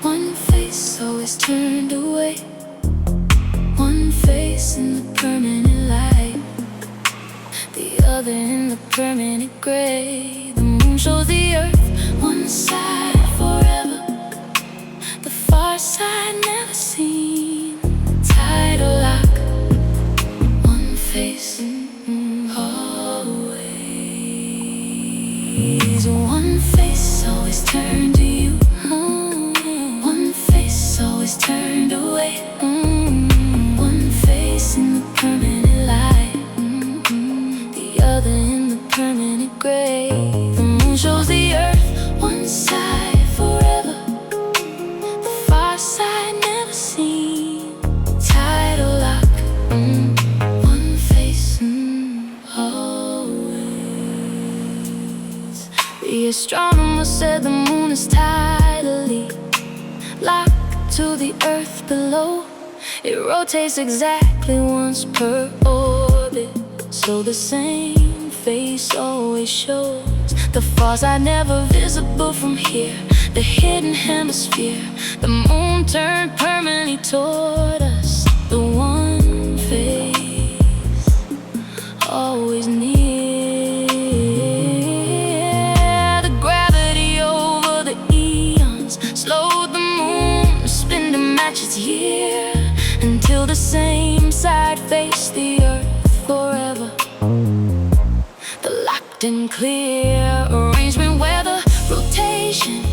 one face always turned away. One face in the permanent light, the other in the permanent gray. The moon shows the earth, one side forever, the far side never seen. Tidal lock, one face always. One face always turned to you, one face always turned away. One face in the permanent light, the other in the permanent gray. The The astronomer said the moon is tidally locked to the earth below. It rotates exactly once per orbit, so the same face always shows. The far side never visible from here, the hidden hemisphere. The moon turned permanently toward us, the one face always near. The gravity over the eons slowed the moon to spin to match its year, until the same side faced the earth forever. The locked and clear arrangement where the rotation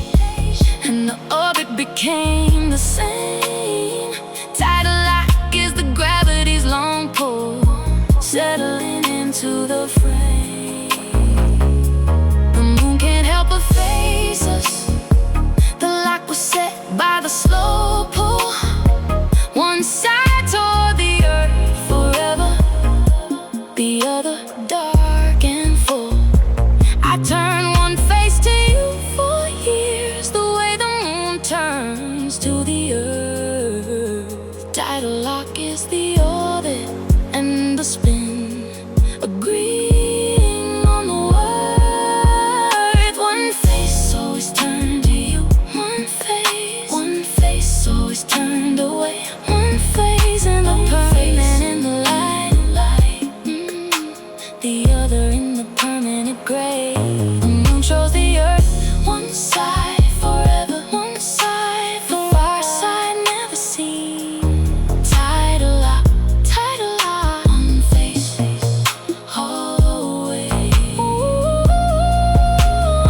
and the orbit became the same. Tidal lock is the gravity's long pull, settling into the frame. The moon can't help but face us. The lock was set by the slow pull, one side toward the earth forever, the other dark and full. I turn one face to you for years, the way the moon turns to the earth. Tidal lock is the orbit and the spin, agreeing on the word. One face always turned to you, one face always turned away. One face in the permanent in the light, the other in the permanent gray. The moon shows the earth, one side forever, one side, the far side never seen. Tidal lock, one face, always.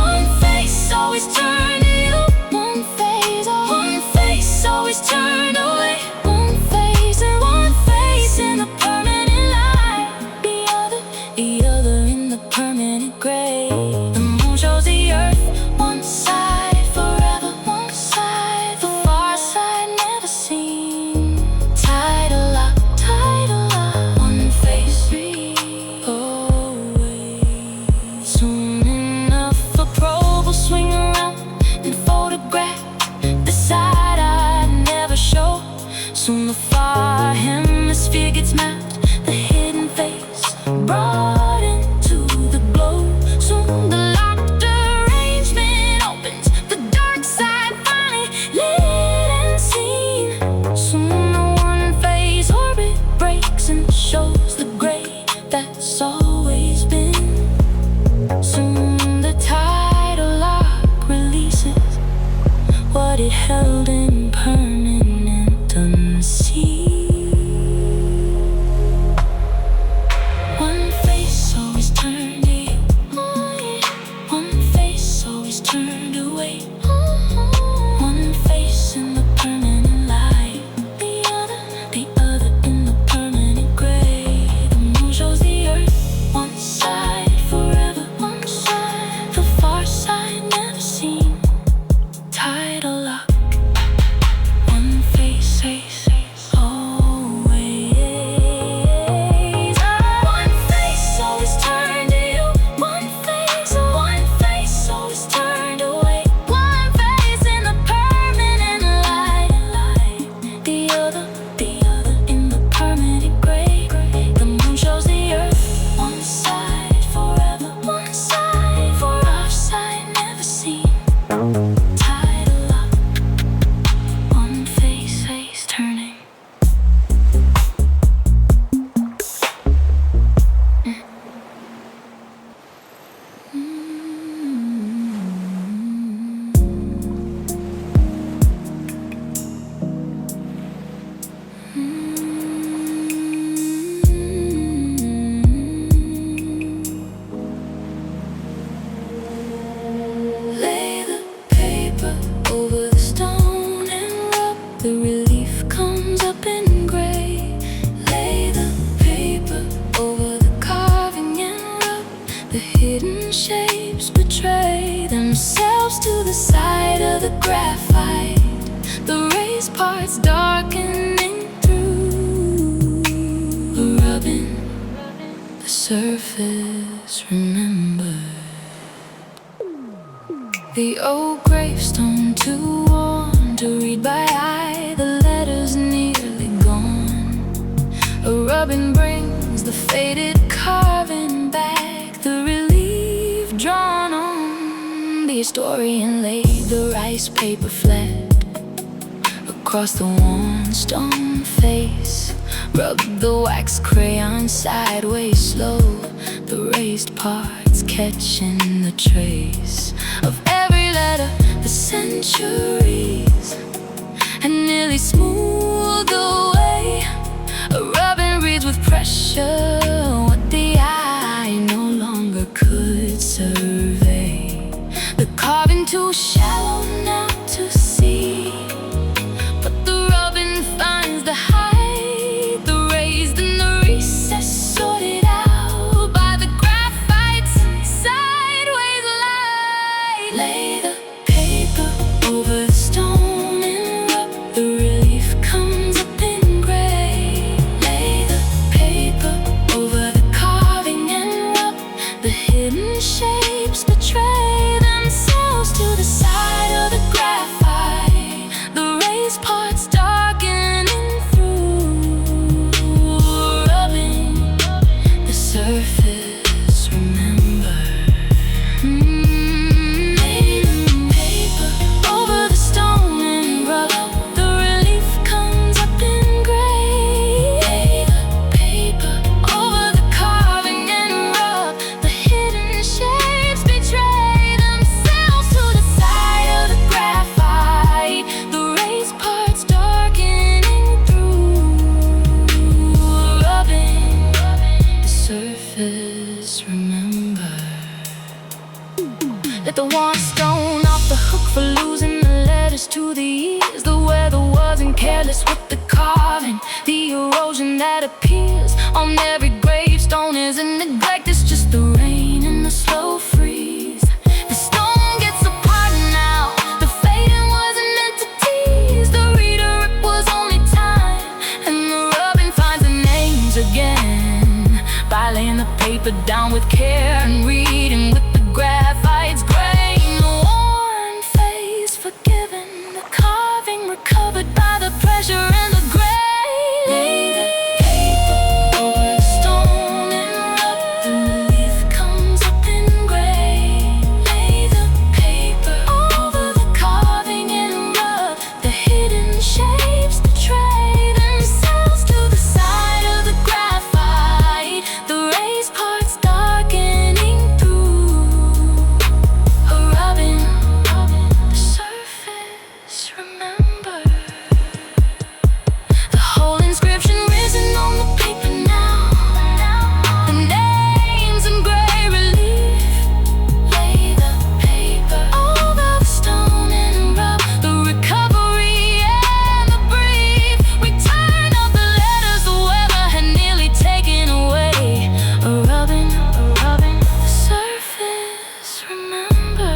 One face always turned to you, one face always turned away. One face in the permanent light, the other in the permanent gray. The moon shows the earth, one side forever, one side, the far side never seen. Tidal lock, one face, always. Soon enough a probe will swing around and photograph the side I'd never show. Soon the far hemisphere gets mapped, the hidden face brought into the glow. Soon the locked arrangement opens, the dark side finally lit and seen. Soon the one phase orbit breaks and shows the gray that's always been. Soon the tidal lock releases what it held in permanent unseen. One face always turned to you, one face always turned away. One face in the permanent light, the other in the permanent gray. The moon shows the earth, one side forever, one side, the far side never seen. Tidal lock, one face, always. One face always turned to you, one face always turned away. One face in the permanent light, the other in the permanent gray. The moon shows the earth, one side forever, one side, for our side never seen. Tidal lock, one face turning. Lay the paper over the stone and rub, the relief comes up in gray. Lay the paper over the carving and rub, the hidden shapes betray themselves to the side of the graphite. The raised parts darkening through, rubbing the surface remembered. The old gravestone too worn to read by eye, the letters nearly gone. A rubbing brings the faded carving back, the relief drawn on. The historian laid the rice paper flat across the worn stone face, rubbed the wax crayon sideways slow, the raised parts catching the trace of every letter, the centuries, and nearly smoothed away. A rubbing reads with pressure what the eye no longer could survey. The carving too shallow now to see, but the rubbing finds the height, the raised and the recess sorted out by the graphite's sideways light. Lay the paper over the stone and rub, the relief comes up in gray. Lay the paper over the carving and rub, the hidden shapes betray themselves to the side of the graphite, the raised parts darkening through, rubbing the surface, remember. Lay the paper over the stone and rub, the relief comes up in gray. Lay the paper over the carving and rub, the hidden shapes betray themselves to the side of the graphite, the raised parts darkening through, rubbing the surface, remember. Let the worn stone off the hook for losing the letters to the ears. The weather wasn't careless with the carving, the erosion that appears on every gravestone isn't neglect, it's just the rain and the slow freeze. The stone gets apart now, the fading wasn't meant to tease the reader, it was only time, and the rubbing finds the names again by laying the paper down with care and reading with the graphite's grain. The worn face forgiven, the carving recovered by the pressure and the gray. Lay the paper over the stone and rub, the relief comes up in gray. Lay the paper over the carving and rub, the hidden shapes betray themselves to the side of the graphite, the raised parts darkening through, rubbing the surface, remember. The whole inscription risen on the paper now, the names in gray relief. Lay the paper over the stone and rub, the recovery and the brief return of the letters the weather had nearly taken away. Rubbing the surface, remember.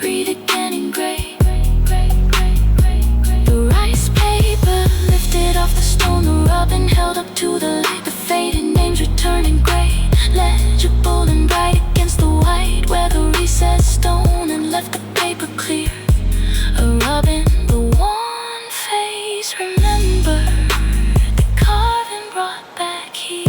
Read again in gray. The rice paper lifted off the stone, the rubbing held up to the light, the faded names returning gray, legible and bright against the white where the recessed stone and left the paper clear. Rubbing the worn face, remember. The carving brought back here.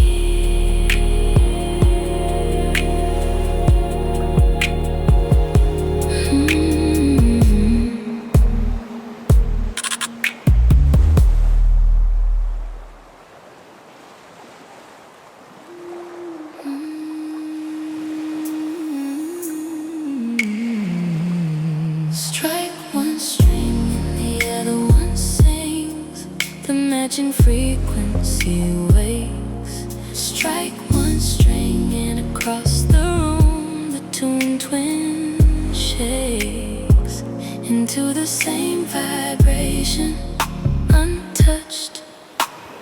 Strike one string and the other one sings, the matching frequency wakes. Strike one string and across the room the tune twin shakes into the same vibration, untouched,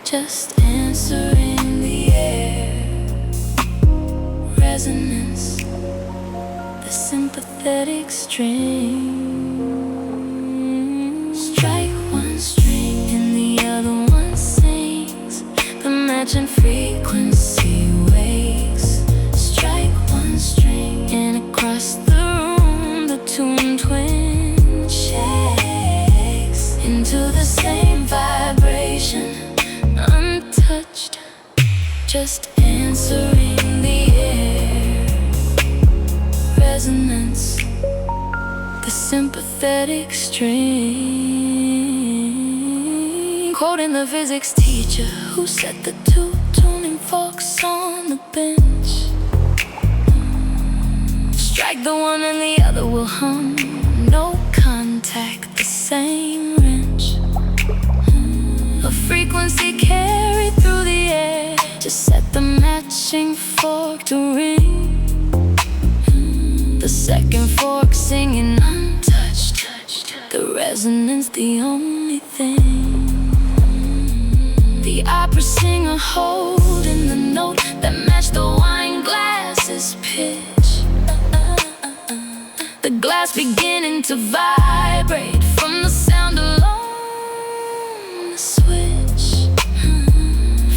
just answering the air. Resonance, the sympathetic string. Strike one string and the other one sings, the matching frequency wakes. Strike one string and across the room sympathetic string. Quoting the physics teacher who set the two tuning forks on the bench. Strike the one and the other will hum. No contact, the same wrench. A frequency carried through the air to set the matching fork to ring. The second fork singing untouched. The resonance the only thing. The opera singer holding the note that matched the wine glass's pitch. The glass beginning to vibrate from the sound alone. The switch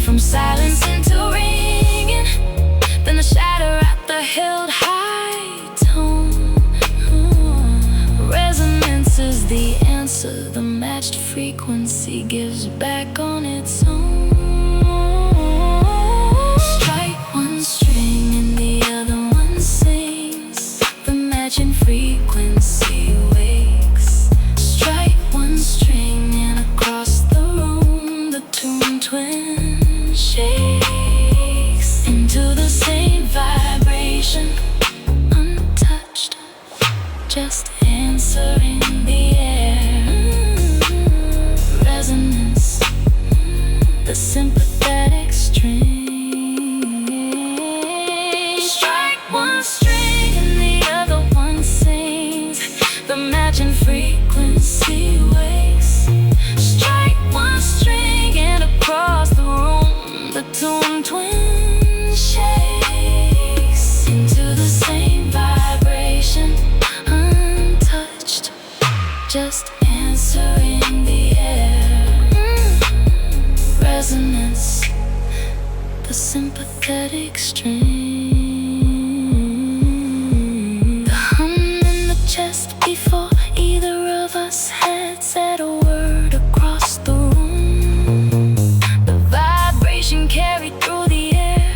from silence into ringing, then the shatter at the held high tone. Resonance is the answer. The matched frequency gives back on its own. Strike one string and the other one sings. The matching frequency wakes. Strike one string and across the room the tune twin shakes into the same vibration, untouched, just answering the air. Resonance, the sympathetic string. Strike one string and the other one sings. The matching frequency wakes. Strike one string and across the room the tune twin shakes into the same vibration, untouched, just answering the air. Resonance, the sympathetic string. The hum in the chest before either of us had said a word across the room. The vibration carried through the air.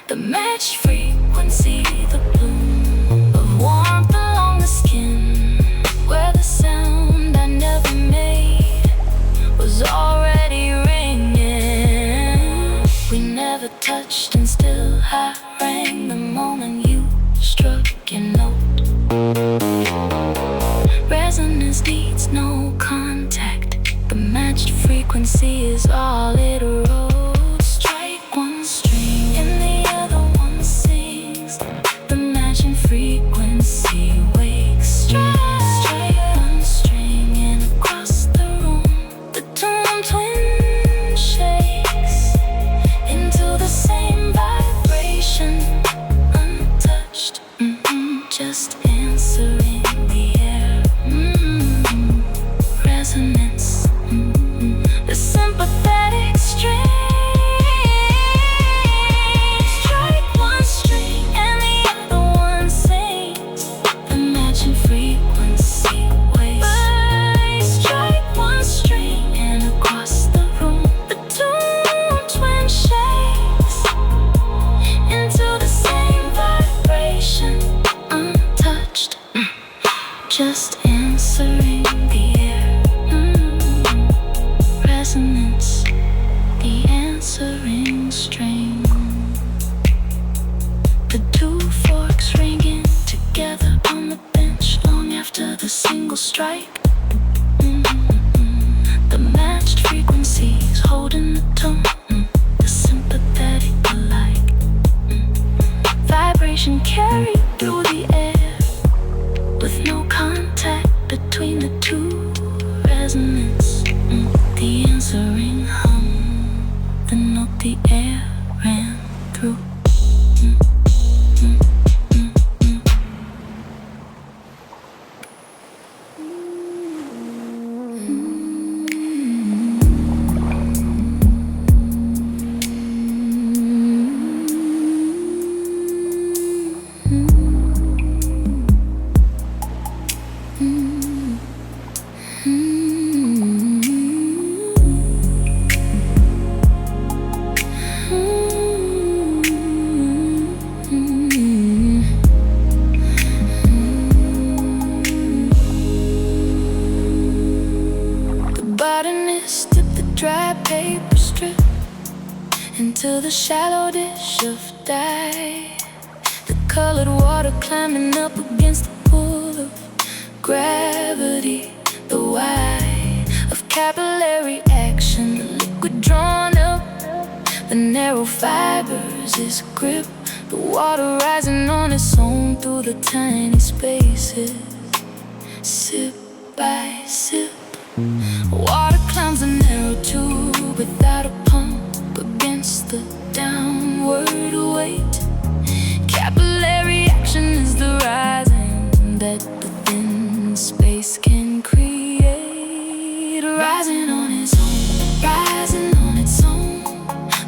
The match frequency, the bloom of warmth along the skin, where the sound I never made was already ringing. We never touched and still I rang the moment you struck your note. Resonance needs no contact. The matched frequency is all it wrote. Strike one string and the other one sings. The matching frequency wakes. Strike one string and across the room the tone twin shakes into the same vibration, untouched, just answering the air. Resonance, the sympathetic string. Strike one string and the other one sings. The matching frequency wakes. Strike one string and across the room the tune twin shakes into the same vibration, untouched, just answering the air. Resonance, the answering string. The two forks ringing together on the bench long after the single strike. The matched frequencies holding the tone, the sympathetic alike. Vibration carried through the air with no contact between the two. Resonance, the answering hum, the note the air ran through. to the shallow dish of dye. The colored water climbing up against the pull of gravity. The why of capillary action, the liquid drawn up, the narrow fibers, its grip. The water rising on its own through the tiny spaces, sip by sip. Water climbs a narrow tube without a pump against the downward weight. Capillary action is the rising that the thin space can create. Rising on its own, rising on its own.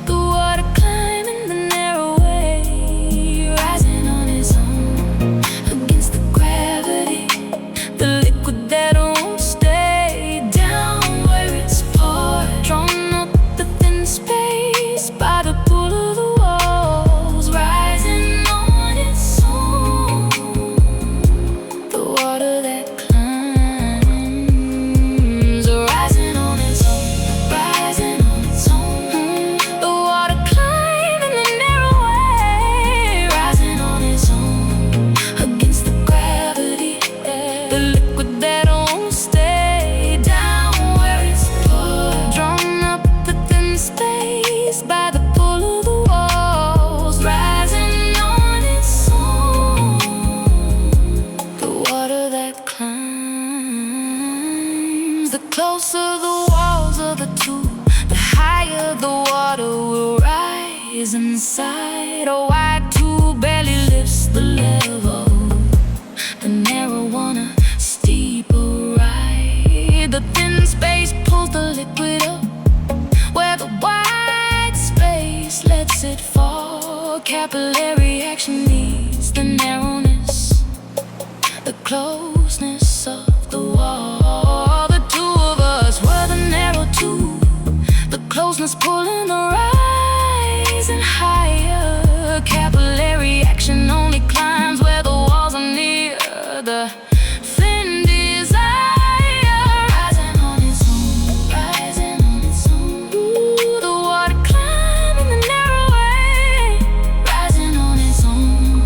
The water climbing the narrow way, rising on its own against the gravity. The liquid that won't stay down where it's poured, drawn up the thin space by the pull of the walls, rising on its own. The water that climbs, rising on its own, rising on its own. The water climbing the narrow way, rising on its own against the gravity. The liquid that won't stay down where it's poured, drawn up the thin space by the pull of the walls, rising on its own. The water that climbs. The closer the walls of the tube, the higher the water will rise inside. A wide tube barely lifts the level, the narrow one a steeper ride. The thin space pulls the liquid up where the wide space lets it fall. Capillary action needs the narrowness, the closeness of the wall. The two of us were the narrow tube, the closeness pulling the rising higher. Capillary action only climbs where the walls are near the thin desire. Rising on its own, rising on its own. Ooh, the water climbing the narrow way, rising on its own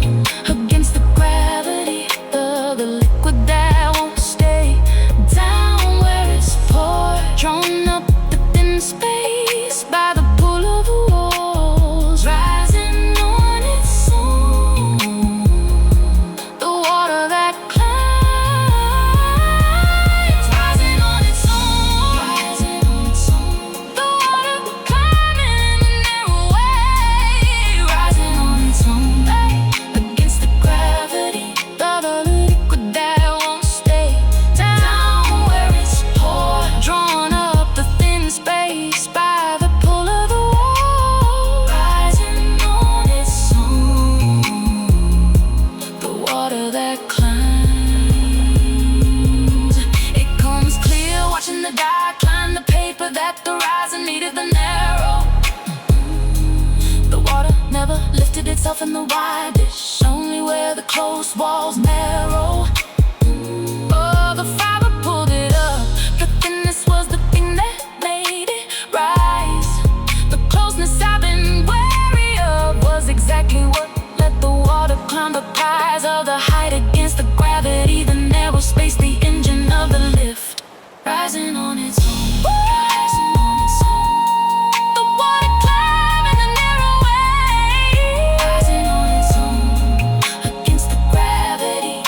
against the gravity. The liquid that won't stay down where it's poured, drawn up the thin space by the pull of the walls, rising on its own. The water that climbs, rising on its own, rising on its own. The water climbing the narrow way, rising on its own against the gravity. The liquid that won't stay down where it's poured, drawn up the thin space by the pull of the wall, rising on its own. The water that climbs. It comes clear watching the dye climb the paper that the rising needed the narrow. The water never lifted itself in the wide dish, only where the close walls narrow. Oh, the fiber pulled it up. The thinness was the thing that made it rise. The closeness I've been wary of was exactly what let the water climb the prize of the height against the gravity. The narrow space, the engine of the lift, rising on its own, rising on its own. The water climbing the narrow way, rising on its own against the gravity.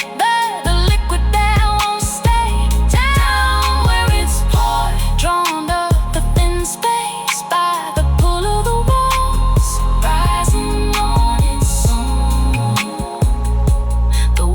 The liquid that won't stay down where it's poured, drawn up the thin space by the pull of the walls, rising on its own. The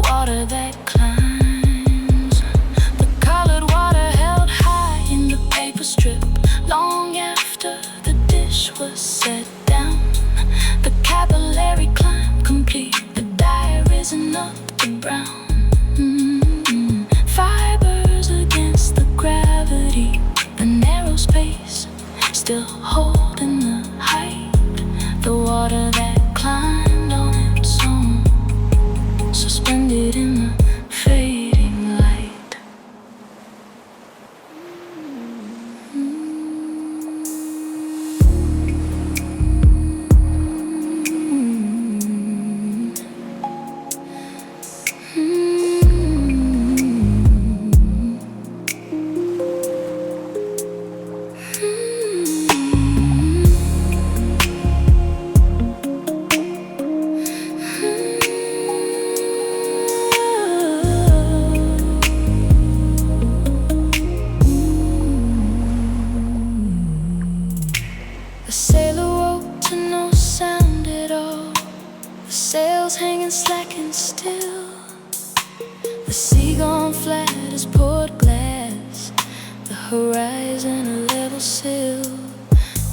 sails hanging slack and still. The sea gone flat as poured glass, the horizon a level sill.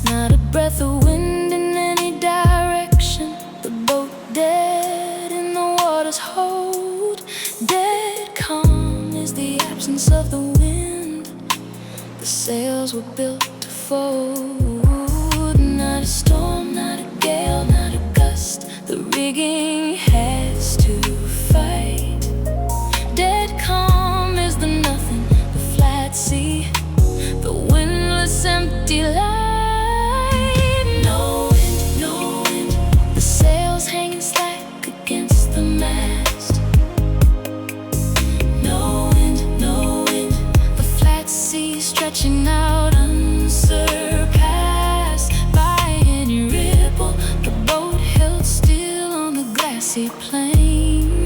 Not a breath of wind in any direction, the boat dead in the water's hold. Dead calm is the absence of the wind, the sails were built to fold. Not a storm, not a gale, not a gust, the rigging has to fight. Dead calm is the nothing, the flat sea, the windless empty light. No wind, no wind, the sails hanging slack against the mast. No wind, no wind, the flat sea stretching out unsurpassed by any ripple, the boat held still on the glassy plain.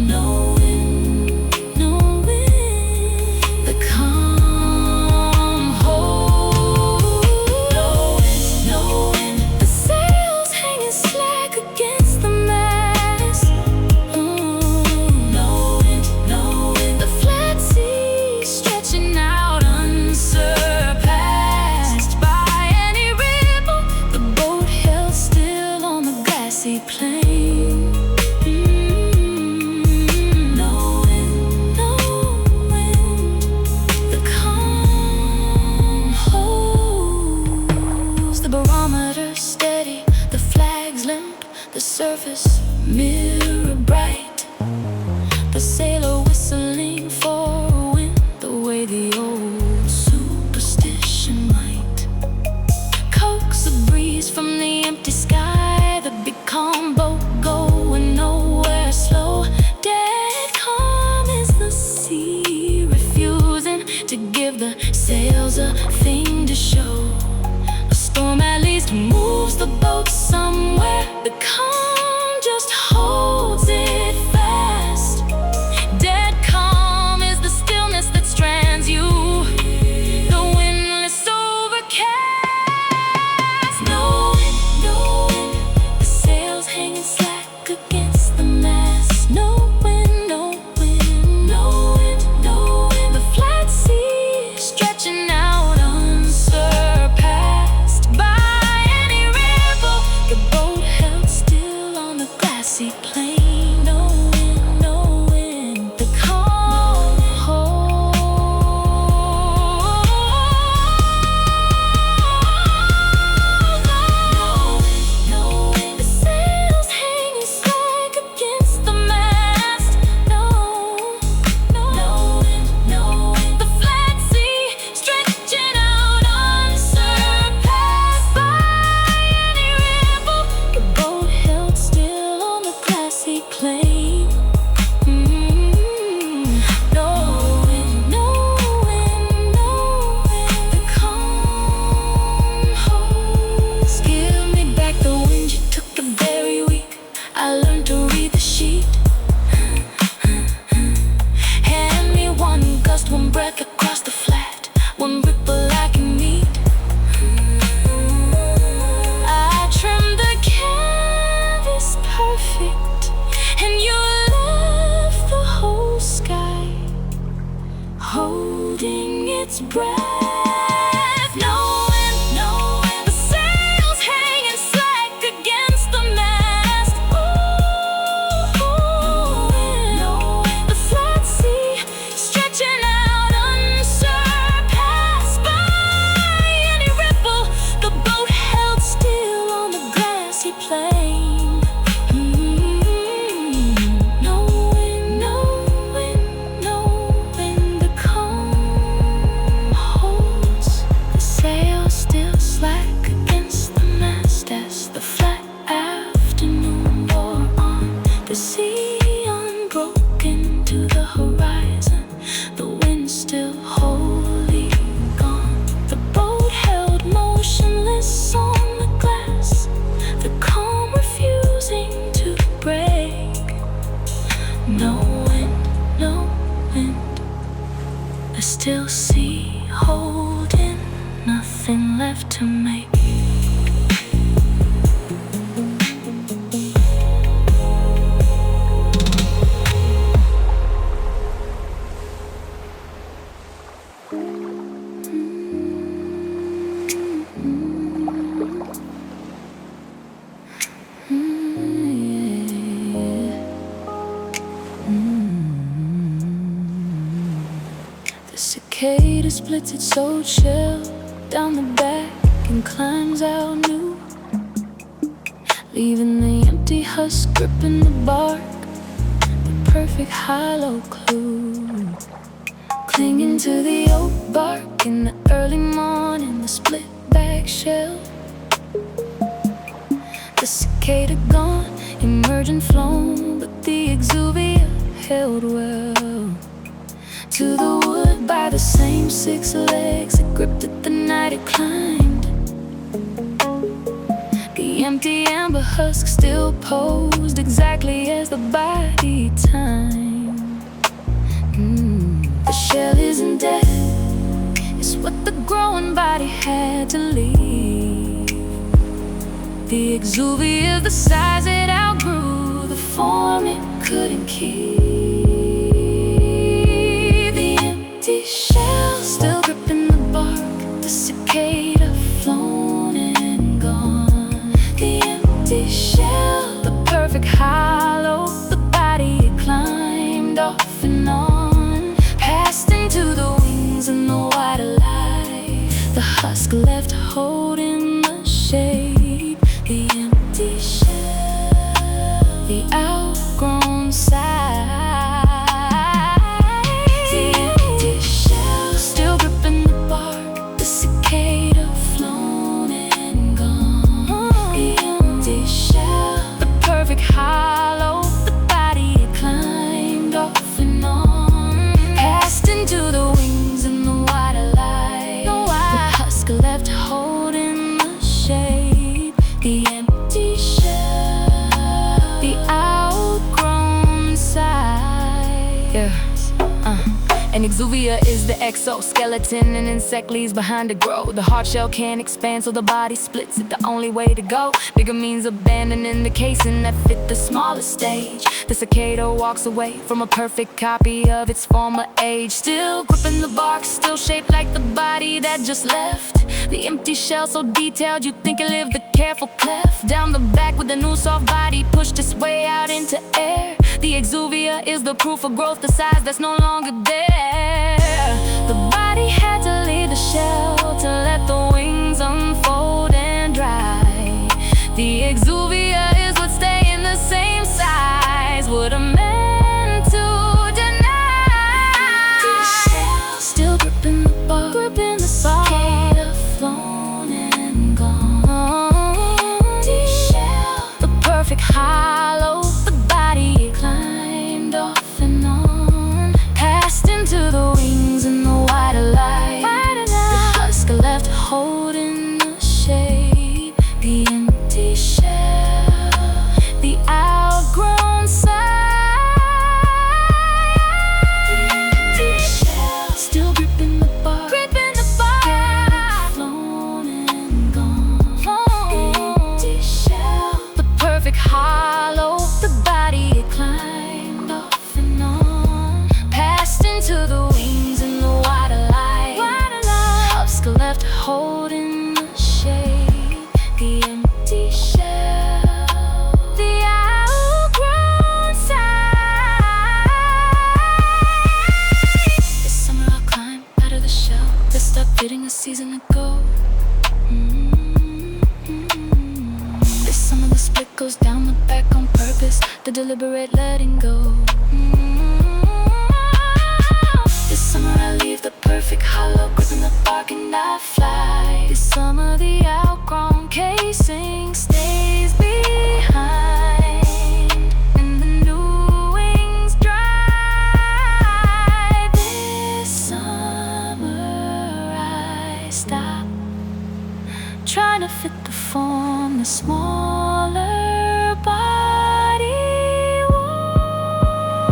No wind, no wind, the calm hold. No wind, no wind, the sails hanging slack against the mast. No wind, no wind, the flat sea stretching out unsurpassed by any ripple, the boat held still on the glassy plain. No wind, no wind, the calm holds. The barometer steady, the flags limp, the surface mirror bright. The sailor whistling for a wind, the way the old superstition might coax a breeze from the empty sky. The big calm boat going nowhere slow. Dead calm is the sea, refusing to give the sails a thing to show. A storm at least moves the boat somewhere. The calm just holds it fast. Dead calm is the stillness that strands you, the windless overcast. No wind, no wind, the sails hanging slack against the mast. No wind, no wind, no wind, no wind, the flat sea stretching out unsurpassed by any ripple, the boat held still on the glassy plain. No wind, no wind, the calm hold. No wind, the sails hanging slack against the mast. No wind, no wind, the flat sea stretching out unsurpassed by any ripple, the boat held still on the glassy plain. No wind, no wind, no wind, the calm holds. Give me back the wind you took the very week I learned to read the sheet. Hand me one gust, one breath across the flat, one ripple I can meet. I trimmed the canvas perfect, and you left the whole sky holding its breath. No wind, no wind, the sails hanging slack against the mast. No wind, no wind, the flat sea stretching out unsurpassed by any ripple, the boat held still on the glassy plain. No wind, no wind, no wind, the calm holds. The sails still slack against the mast as the flat afternoon wore on. The sea unbroken to the horizon, the wind still wholly gone. The boat held motionless on the glass, the calm refusing to break. No wind, no wind, a still sea holding nothing left to make. cicada splits its old shell down the back and climbs out new, leaving the empty husk gripping the bark, the perfect hollow clue. Clinging to the oak bark in the early morning, the split back shell. The cicada gone, emerging flown, but the Exuvia held well to the wood by the same 6 legs it gripped it the night it climbed. The empty amber husk still posed exactly as the body timed. The shell isn't dead, it's what the growing body had to leave. The Exuvia is the size it outgrew, the form it couldn't keep. The empty shell still gripping the bark, the cicada flown and gone. The empty shell, the perfect hollow, the body it climbed off and on, passed into the wings and the white light. The husk left holding the shape, the empty shell, the outgrown side. The empty shell still gripping the bark, the cicada flown and gone. The empty shell, the perfect hollow, the body it climbed off and on, passed into the wings and the white light. The husk left holding the shape, the empty shell, the outgrown side. Yeah. An Exuvia is the exoskeleton, an insect leaves behind to grow. The hard shell can't expand, so the body splits it, the only way to go. Bigger means abandoning the casing that fit the smallest stage. The cicada walks away from a perfect copy of its former age, still gripping the bark, still shaped like the body that just left. The empty shell so detailed you'd think it lived a careful cleft down the back, with the new soft body pushed its way out into air. The Exuvia is the proof of growth, the size that's no longer there. The body had to leave the shell to let the wings unfold and dry. The Exuvia is what's staying the same size, what a man to deny. The shell still gripping the bark, gripping the cicada flown and gone. The shell, the perfect hollow, the body it climbed off and on, passed into the wings and the white light. The husk left holding the shape, the empty shell, the outgrown side. The empty shell still gripping the bark, flown and gone. The empty shell, the perfect hollow, the body it climbed off and on, passed into the wings and the white light. Husk left holding the shape, the empty shell, the outgrown side. This summer I'll climb out of the shell, dressed up fitting a season ago. This summer the split goes down the back on purpose, the deliberate letting go. This summer I leave the perfect hollow, gripping the bark and I fly. This summer the outgrown casing stays behind, and the new wings dry. This summer I stop trying to fit the form the smaller body wants.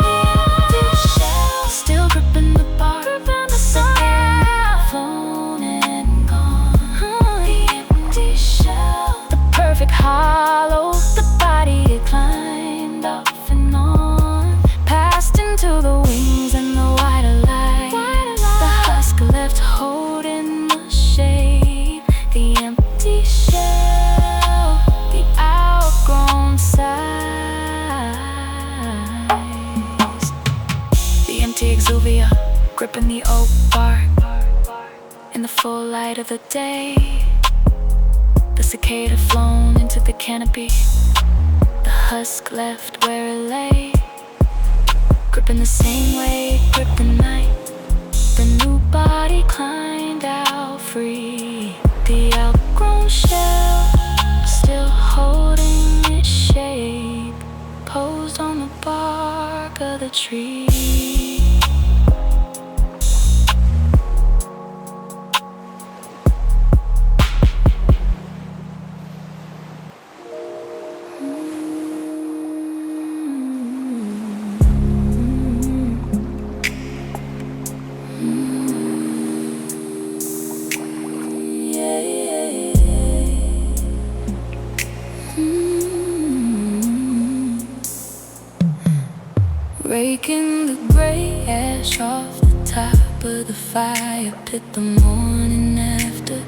The empty shell still gripping the bark, the cicada flown and gone. The empty shell, the perfect hollow, the body it climbed off and on, passed into the wings and the white light. The husk left holding the shape, the empty shell, the outgrown size. The empty Exuvia gripping the full light of the day. The cicada flown into the canopy, the husk left where it lay, gripping the same way it gripped the night. The new body climbed out free, the outgrown shell still holding its shape, posed on the bark of the tree. Raking the gray ash off the top of the fire pit the morning after.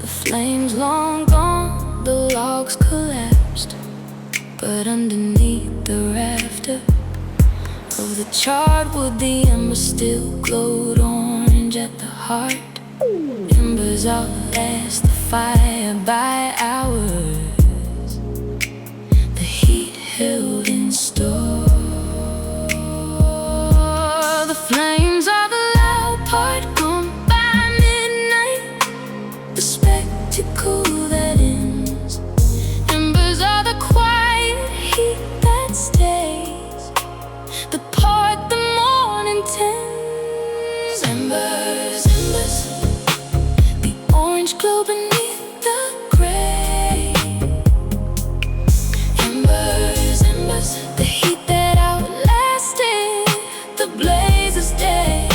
The flames long gone, the logs collapsed, but underneath the rafter of the charred wood, the embers still glowed orange at the heart. Embers outlast the fire by hours, the heat held in store. The flames are the loud part, gone by midnight, the spectacle that ends. Embers are the quiet heat that stays, the part the morning tends. Embers, embers, the orange glow beneath the gray. Embers, embers, the heat that outlasted the blaze's day,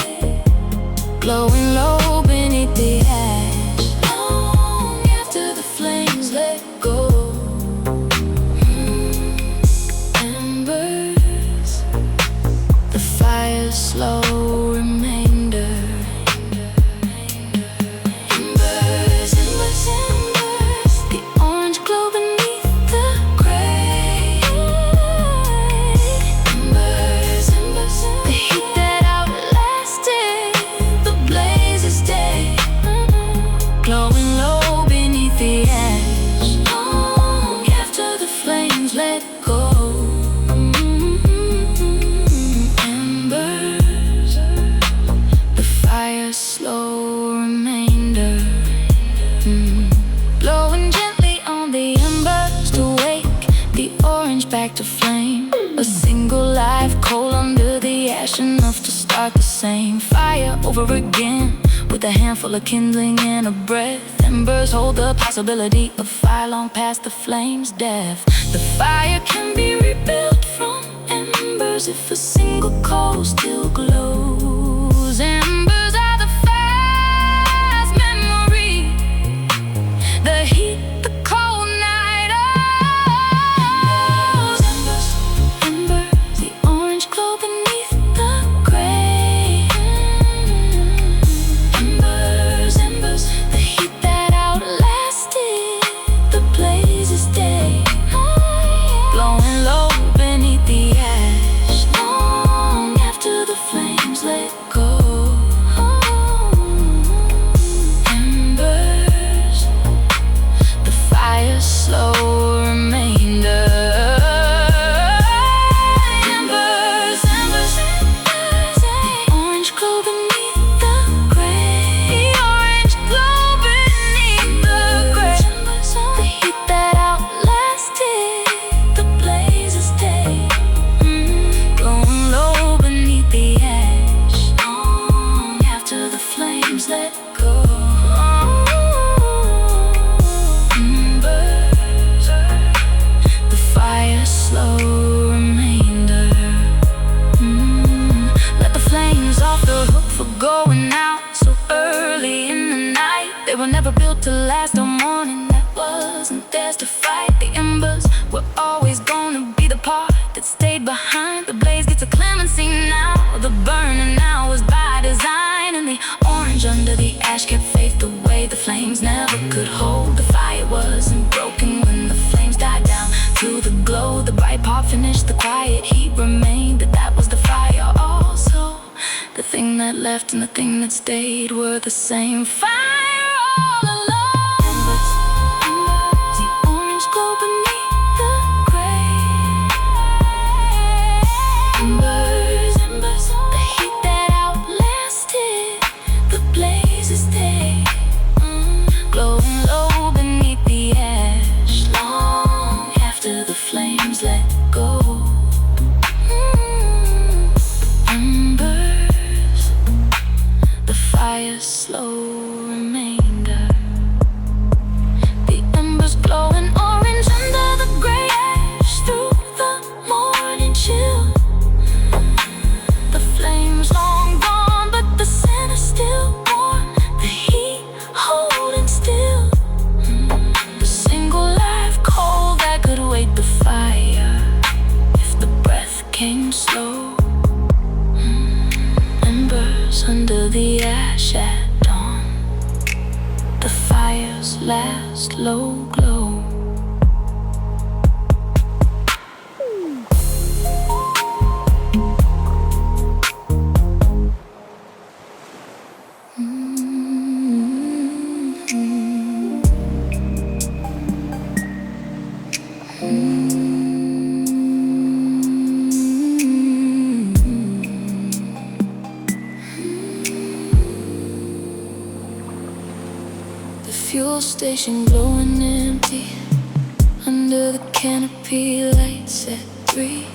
glowing low beneath the ash, long after the flames let go. Embers, the fire's slow remainder. Embers, embers, embers, the orange glow beneath the gray. Embers, embers, the heat that outlasted the blaze's day, glowing low beneath the ash, long after the flames let go. Embers, the fire's slow remainder. Blowing gently on the embers to wake the orange back to flame. A single live coal under the ash, enough to start the same fire over again, with a handful of kindling and a breath. Embers hold the possibility of fire long past the flame's death. The fire can be rebuilt from embers if a single coal still glows. Embers are the fire's memory, the heat, the cold night. Oh, embers, embers, the orange glow beneath the gray. Embers, embers, the heat that outlasted the blaze's day, glowing low beneath the ash, long after the flames let go. Embers, the fire's slow remainder. Embers, embers, the orange glow beneath the gray. The orange glow beneath the gray. The heat that outlasted the blaze's day, glowing low beneath the ash, long after the flames let go. Embers, the fire's slow remainder. Let the flames off the hook for going out so early in the night. They were never built to last all morning, that wasn't theirs to fight. The embers were always gonna be the part that stayed behind. The blaze gets a clemency now, the burning now was by design. And the orange under the ash kept faith the way the flames never could hold. The fire wasn't broken when the flames died down to the glow. The bright part finished, the quiet heat remained, but that was the fire also, the thing that left and the thing that stayed were the same. Fire all along. Embers, embers, the orange glow beneath the gray. Embers, embers, the heat that outlasted the blazes day. Glowing low beneath the ash, long after the flames let go. Embers, the fire's slow remainder. The embers glowing orange under the gray ash through the morning chill. The flames long gone, but the scent is still warm. The heat holding still. The single live coal that could wait the fire if the breath came slow. Embers under the ash at dawn. The fire's last low glow. The fuel station glowing empty under the canopy lights at 3.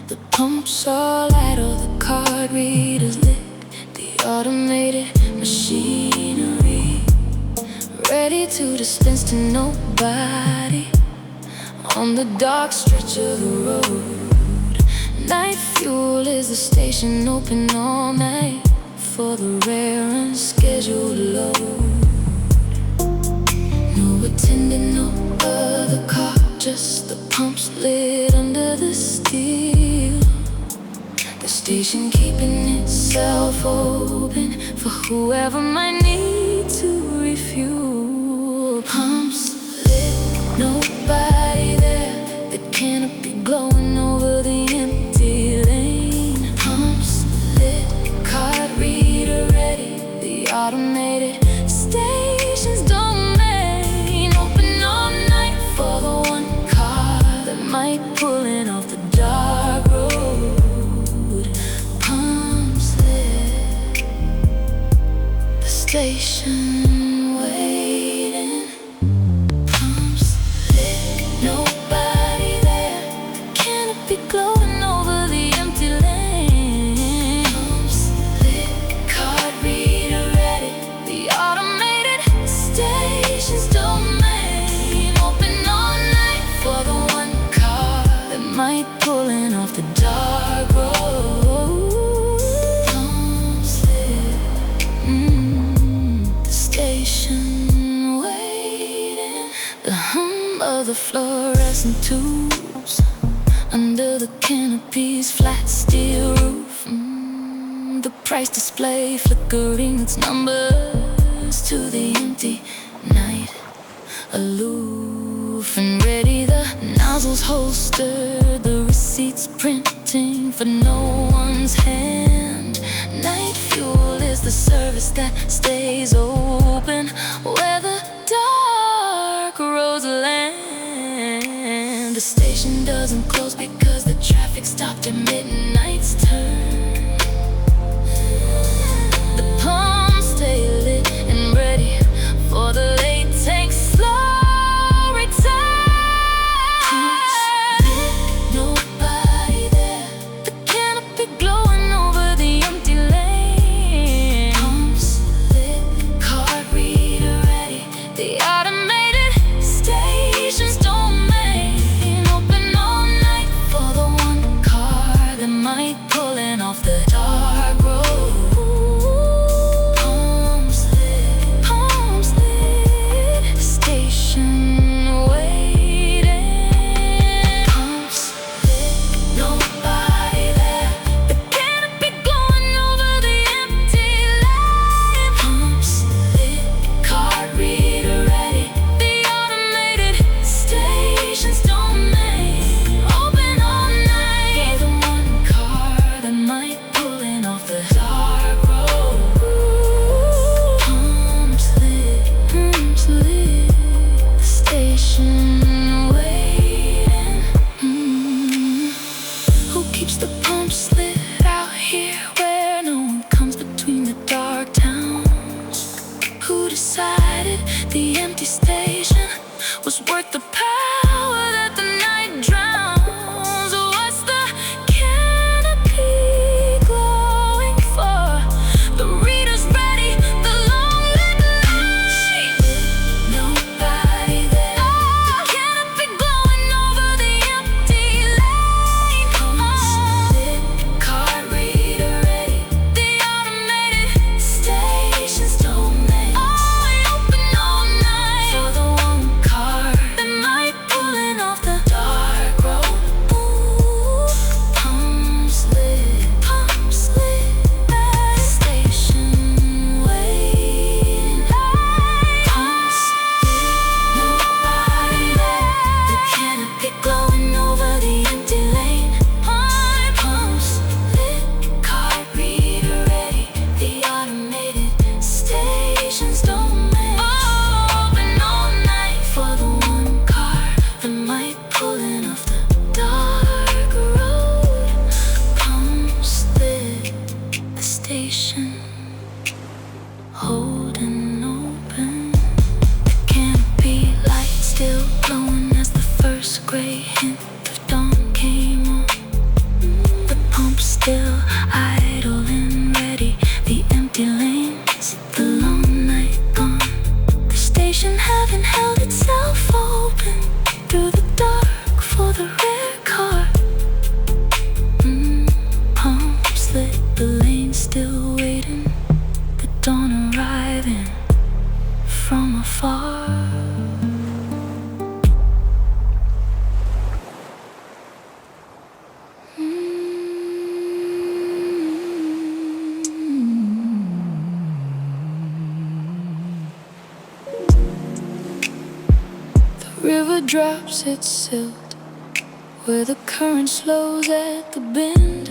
The pumps all idle, the card readers lit. The automated machinery ready to dispense to nobody on the dark stretch of the road. Night fuel is the station open all night for the rare unscheduled load. No attendant, no other car, just the pumps lit under the steel. The station keeping itself open for whoever might need to refuel. Pumps lit, nobody there. The canopy glowing over the empty lane. Pumps lit, card reader ready. The automated station's domain open all night for the one car that might pull in off the dark road. Pumps lit, the station waiting. Pumps lit, nobody there. Canopy glowing over the empty lane. Pumps lit, card reader ready. The automated station's domain open all night for the one car that might pull in off the dark road. Pumps lit, the station waiting. The hum of the fluorescent tubes under the canopy's flat steel roof. The price display flickering its numbers to the empty night. Aloof and ready, the nozzles holstered, the receipts printing for no one's hand. Night fuel is the service that stays open where the dark roads land. The station doesn't close because the traffic stopped at midnight's turn. The pumps stay lit and ready for the late tank slow return. Pumps lit, nobody there. The canopy glowing over the empty lane. Pumps lit, card reader ready. The automated station's domain open all night for the one car that might pull in off the was worth the power that the night drowns. What's the canopy glowing for? The reader's ready, the long lit light. Nobody there. The canopy glowing over the empty lane. Lit card reader ready. The automated station's domain. Open all night for the one car that might pulling off the dark road. Pumps lit, station waiting. Pumps lit, nobody there. The canopy glowing over the empty lane. Pumps lit, card reader ready. The automated station's domain. Open all night for the one car that might pulling off the dark road. Pumps lit, the station holding open. The canopy light still glowing as the first gray hint of dawn came on. The pump still idle and ready. The empty lanes, the long night gone. The station having held itself open through the dark for the rare car. Pumps lit, the lane still waiting. The dawn arriving from afar. The river drops its silt where the current slows at the bend.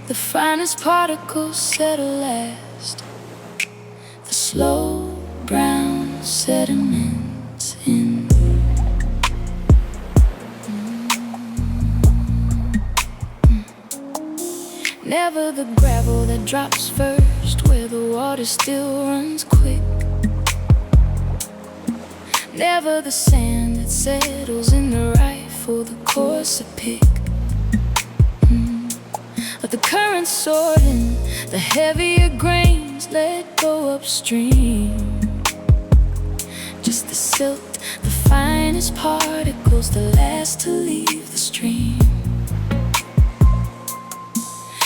The finest particles settle last. The slow brown sediments in. Never the gravel that drops first, where the water still runs quick. Never the sand that settles in the right for the course of pick. But the current sorting, the heavier grains let go upstream. Just the silt, the finest particles, the last to leave the stream.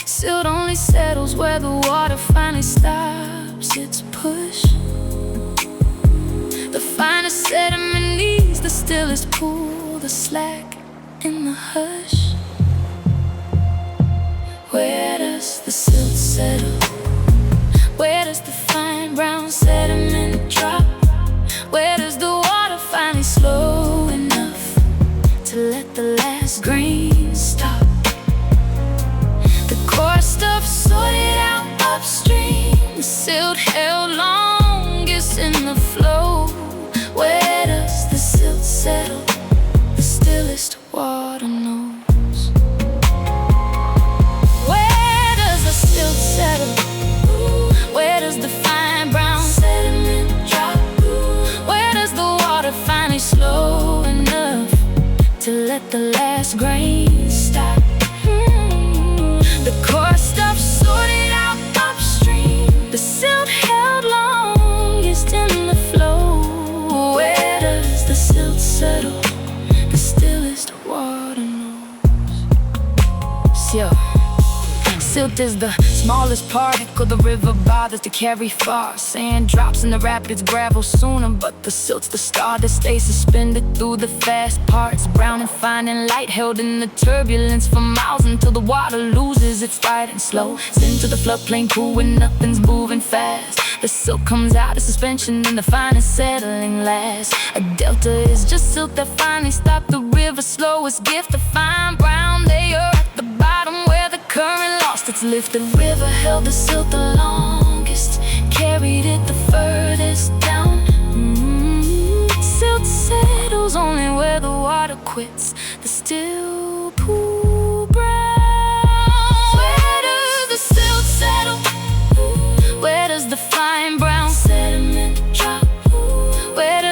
Silt only settles where the water finally stops its push. The finest sediment needs the stillest pool, the slack in the hush. Where does the silt settle? Where does the fine brown sediment drop? Where does the water finally slow enough to let the last grain stop? The coarse stuff sorted out upstream, the silt held longest in the flow. Where does the silt settle? The stillest water knows. Where does the silt settle? Where does the fine brown sediment drop? Where does the water finally slow enough to let the last grain stop? The coarse stuff sorted out upstream, the silt held longest in the flow. Where does the silt settle? The stillest water knows. Silt is the smallest particle the river bothers to carry far. Sand drops in the rapids, gravel sooner, but the silt's the star that stays suspended through the fast parts. Brown and fine and light, held in the turbulence for miles until the water loses its fight and slow. Sent to the floodplain pool when nothing's moving fast. The silt comes out of suspension and the finest settling last. A delta is just silt that finally stopped the river's slowest gift. The fine brown layer at the bottom where the current lost its lift. The river held the silt the longest, carried it the furthest down. Silt settles only where the water quits the still pool brown. Where does the silt settle? Where does the fine brown sediment drop? Where does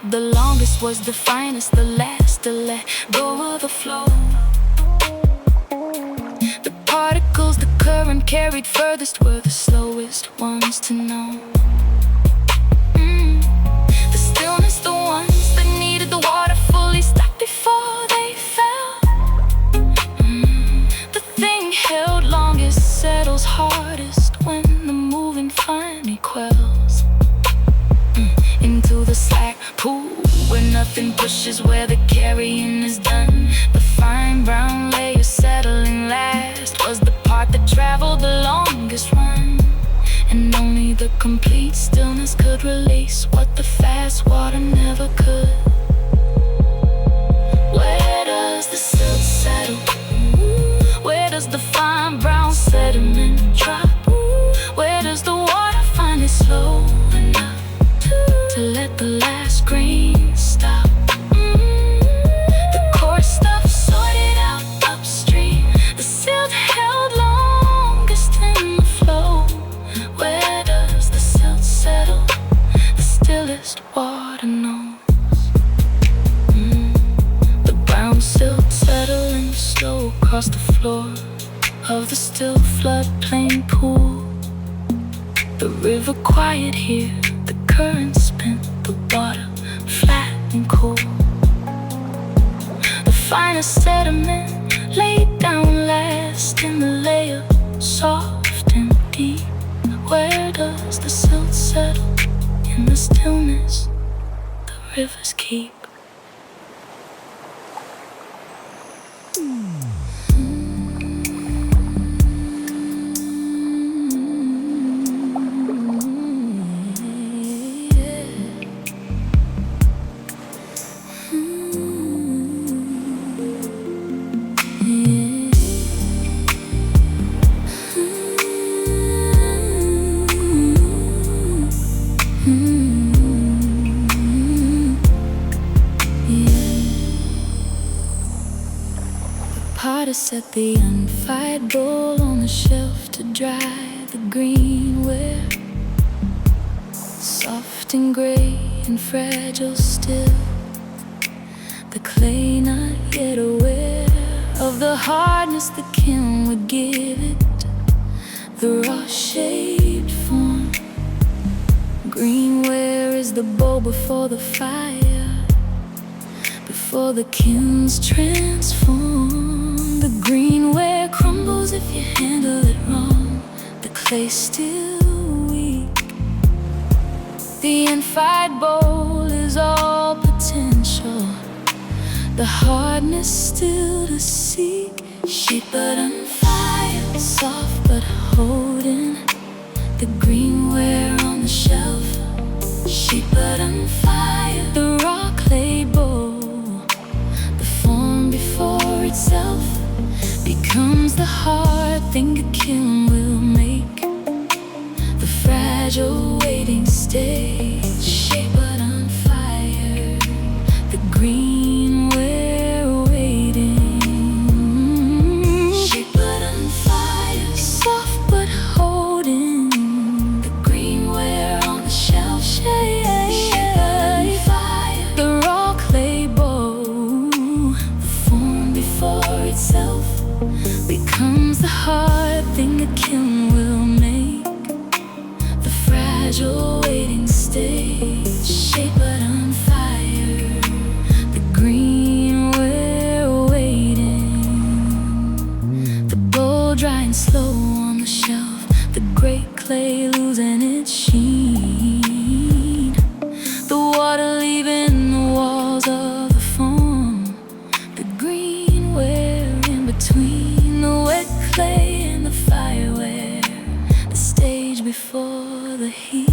the longest was the finest, the last to let go of the flow. The particles the current carried furthest were the slowest ones to know. The stillness, the ones that needed the water fully stopped before they fell. The thing held longest settles hardest when the moving finally quells. Into the slack pool where nothing pushes, where the carrying is done. The fine brown layer settling last was the part that traveled the longest run. And only the complete stillness could release what the fast water never could. Where does the silt settle? Where does the fine brown sediment drop? Where does the water finally slow enough to let the last grain stop? The coarse stuff sorted out upstream. The silt held longest in the flow. Where does the silt settle? The stillest water knows. The brown silt settling slow across the floor of the still floodplain pool. The river quiet here, the current spent, the water flat and cool. The finest sediment laid down last in the layer, soft and deep. Where does the silt settle? In the stillness the rivers keep. Set the unfired bowl on the shelf to dry the greenware. Soft and gray and fragile still, the clay not yet aware of the hardness the kiln would give it, the raw-shaped form. Greenware is the bowl before the fire, before the kilns transform. The greenware crumbles if you handle it wrong. The clay's still weak. The unfired bowl is all potential. The hardness still to seek. Shape but unfired, soft but holding. The greenware on the shelf. Shape but unfired. The raw clay bowl, the form before itself, becomes the hard thing a kiln will make. The fragile waiting stage, shape but on fire. The greenware waiting, shape but on fire. Soft but holding. The greenware on the shelf, shape but on fire. The raw clay bowl, the form before itself, becomes the hard thing a kiln will make. The fragile waiting stage, shape but on fire. The greenware waiting. The bowl drying slow on the shelf. The great clay losing its sheen. The water leaving the walls of the form. The greenware in between. The wet clay and the fireware, the stage before the heat.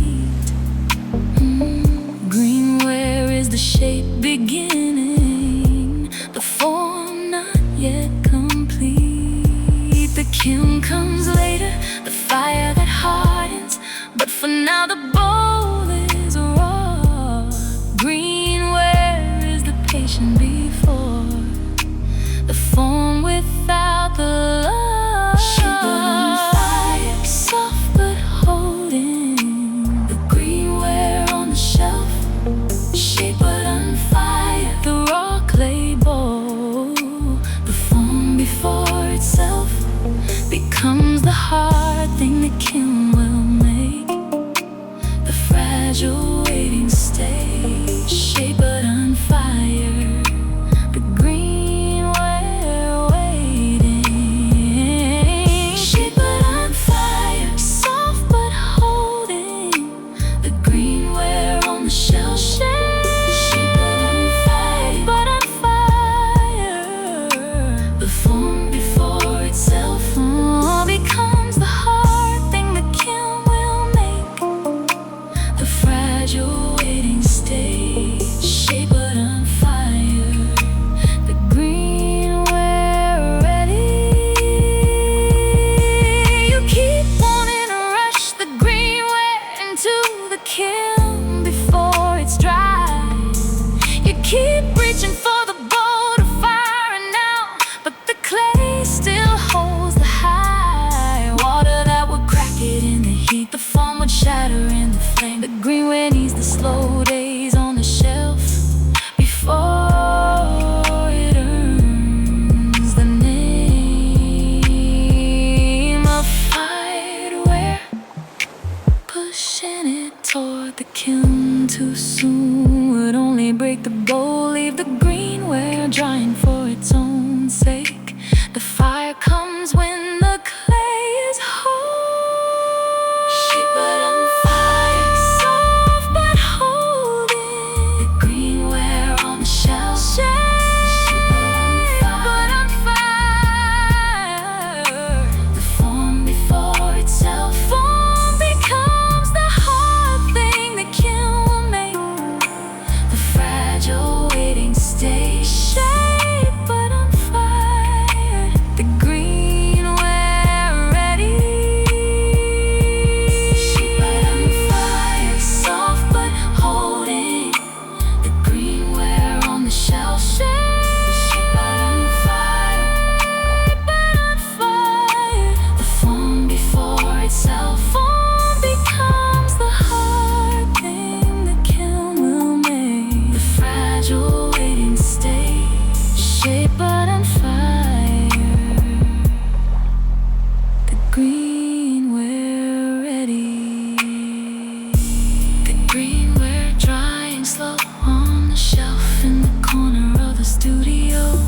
Greenware is the shape beginning, the form not yet complete. The kiln comes later, the fire that hardens, but for now the bowl is raw. Greenware is the patient before, the form without the love. Shape on fire, soft but holding. The greenware on the shelf, shape but Greenware Eddy. The greenware drying slow on the shelf in the corner of the studio.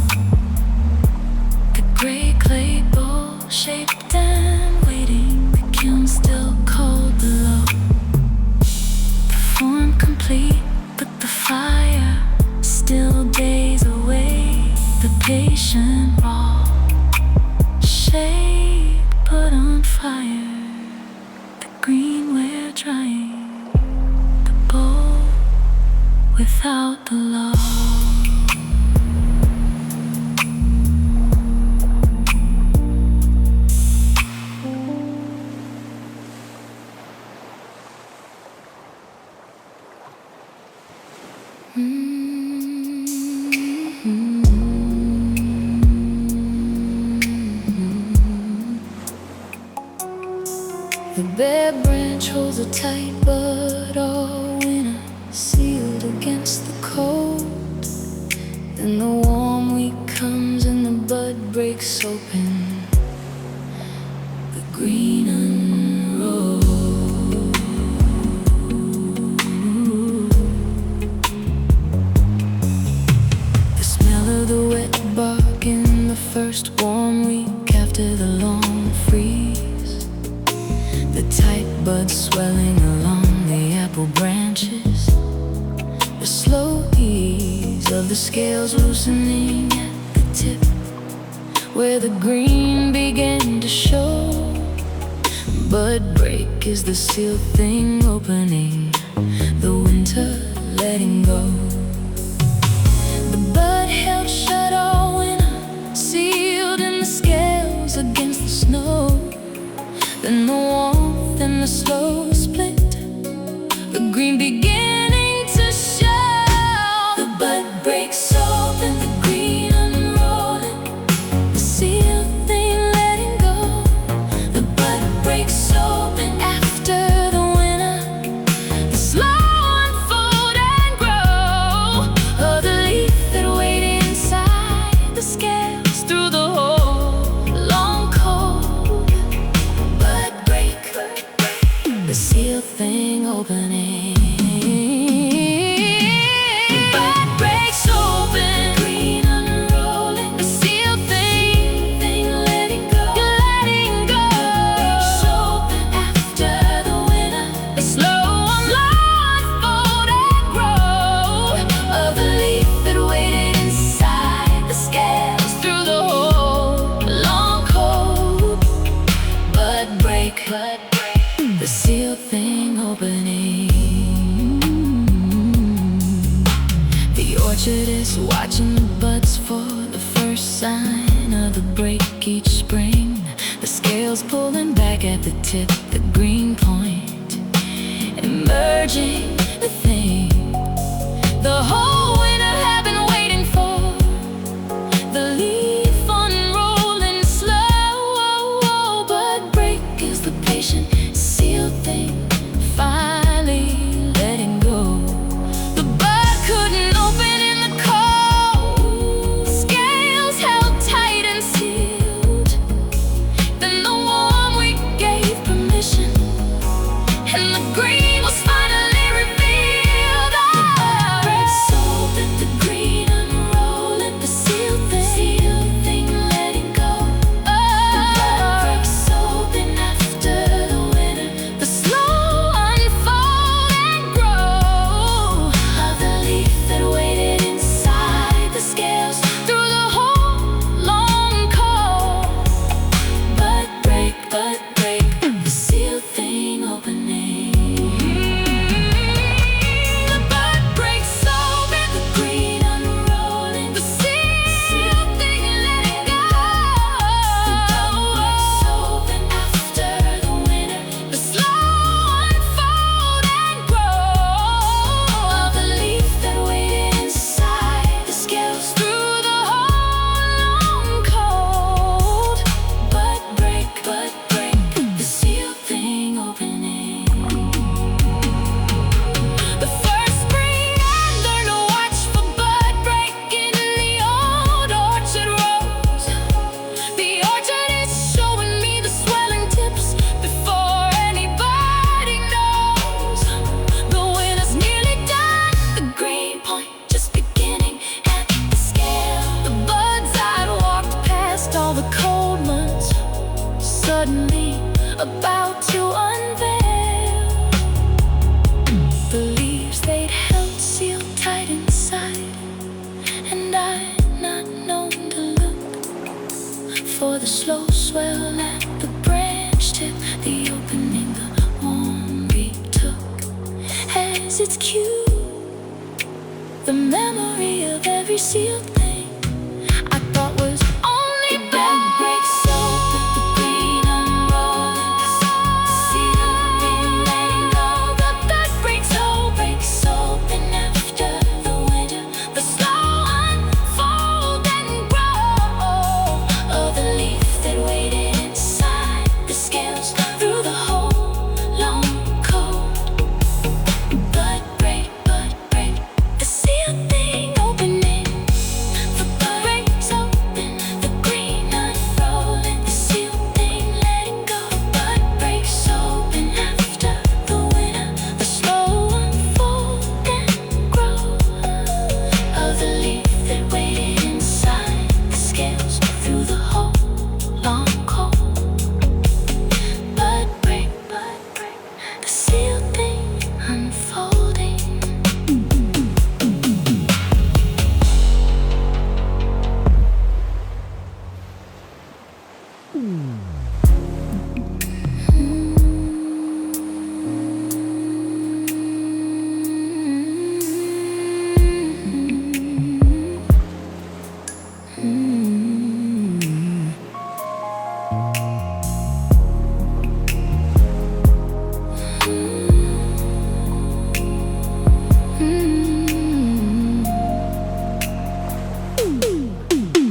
The gray clay bowl shaped and waiting, the kiln still cold below. The form complete, but the fire still days away. The patient raw shape put on fire. The greenware drying, the bowl without the law. The bare branch holds a tight bud all winter, sealed against the cold. Then the warm week comes and the bud breaks open. The green unrolls. The smell of the wet bark in the first warm week after the long freeze. The tight buds swelling along the apple branches. The slow ease of the scales loosening at the tip, where the green began to show. Bud break is the sealed thing opening, the winter letting go. The bud held shut all winter, sealed in the scales against the snow. Then the warmth and the slow split, the green beginning to show. The bud breaks open, the green unrolling, the sealed thing letting go. The bud breaks open after the winter, the slow unfold and grow of the leaf that waited inside the scales through the whole long cold. The sealed thing opening. Bud breaks open, green unrolling, the sealed thing letting go. Letting go. Breaks open after the winter, the slow unfold and grow of the leaf that waited inside the scales through the whole long cold. Bud break. The sealed thing opening. The orchard is watching the buds for the first sign of the break each spring. The scales pulling back at the tip, the green point emerging the thing the whole winter have been waiting for. The leaf unrolling slow, bud break is the patient sealed thing finally letting go. The bud couldn't open in the cold, scales held tight and sealed. Then the warm week gave permission, and the green was finally revealed. about to unveil. The leaves they'd held sealed tight inside, and I not known to look for the slow swell at the branch tip, the opening the warm beat took as its cue. The memory of every sealed thing I thought was only bad. Breaks open the green unrolling, sealing, letting go. The bud breaks open after the winter. The slow unfold and grow of the leaf that waited inside the scales through the whole long cold. Bud break, the sealed thing opening. The bud breaks open, the green unrolling, the sealed thing letting go. Bud breaks open after the winter. The slow unfold and grow of the leaf that waited inside the scales through the whole long cold. Bud break, the sealed thing unfolding.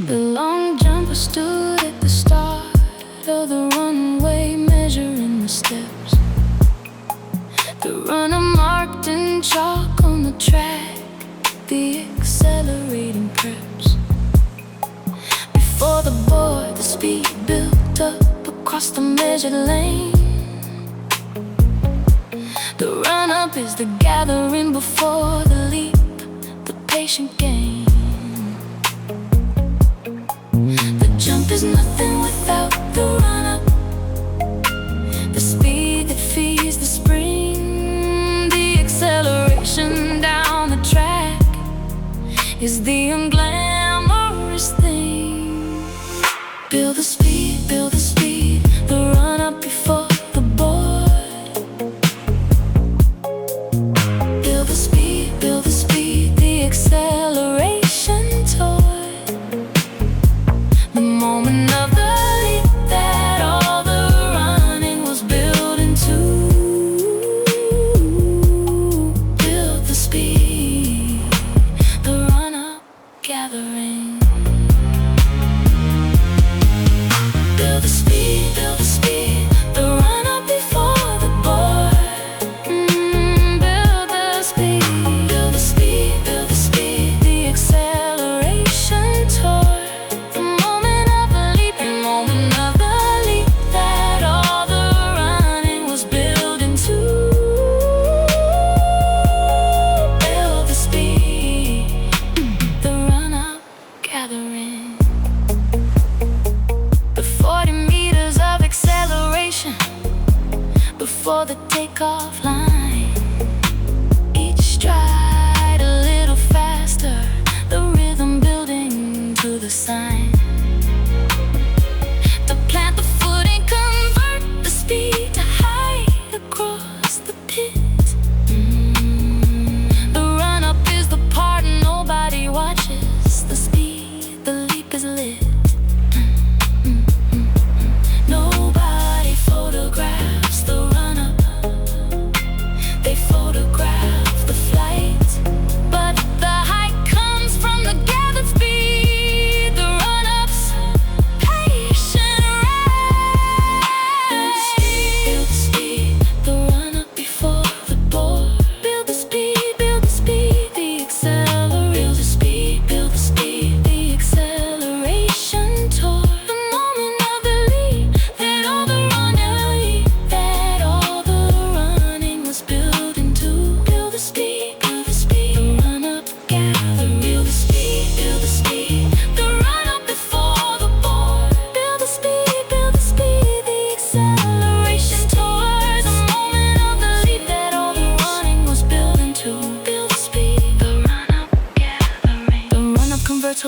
The long jumper stood at the start of the runway, measuring the steps. The runner marked in chalk on the track, the accelerating preps. Before the board, the speed built up across the measured lane. The run-up is the gathering before the leap, the patient gain. The jump is nothing without the run-up, the speed that feeds the spring. The acceleration down the track is the unglamorous thing. Build the speed, the run-up before the board. Build the speed, the acceleration toward the moment of the leap that all the running was built into. Build the speed, the run-up gathering. Build the speed, the run-up before the board. Build the speed, the acceleration toward the moment of the leap, that all the running was built into. Build the speed, the run-up gathering. The 40 meters of acceleration before the takeoff line. Each stride a little faster, the rhythm building to the sign. To plant the foot and convert the speed to height across the pit. The run-up is the part nobody watches. The speed, the leap is lit. Nobody photographs the run-up.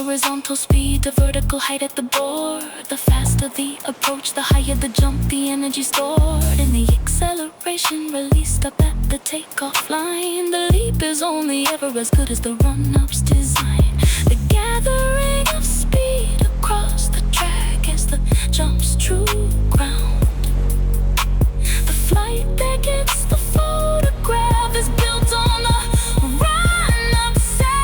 horizontal speed to vertical height at the board. The faster the approach, the higher the jump, the energy stored in the acceleration released up at the takeoff line. The leap is only ever as good as the run-up's design. The gathering of speed across the track is the jump's true ground. The flight that gets the photograph is built on the run-up sound.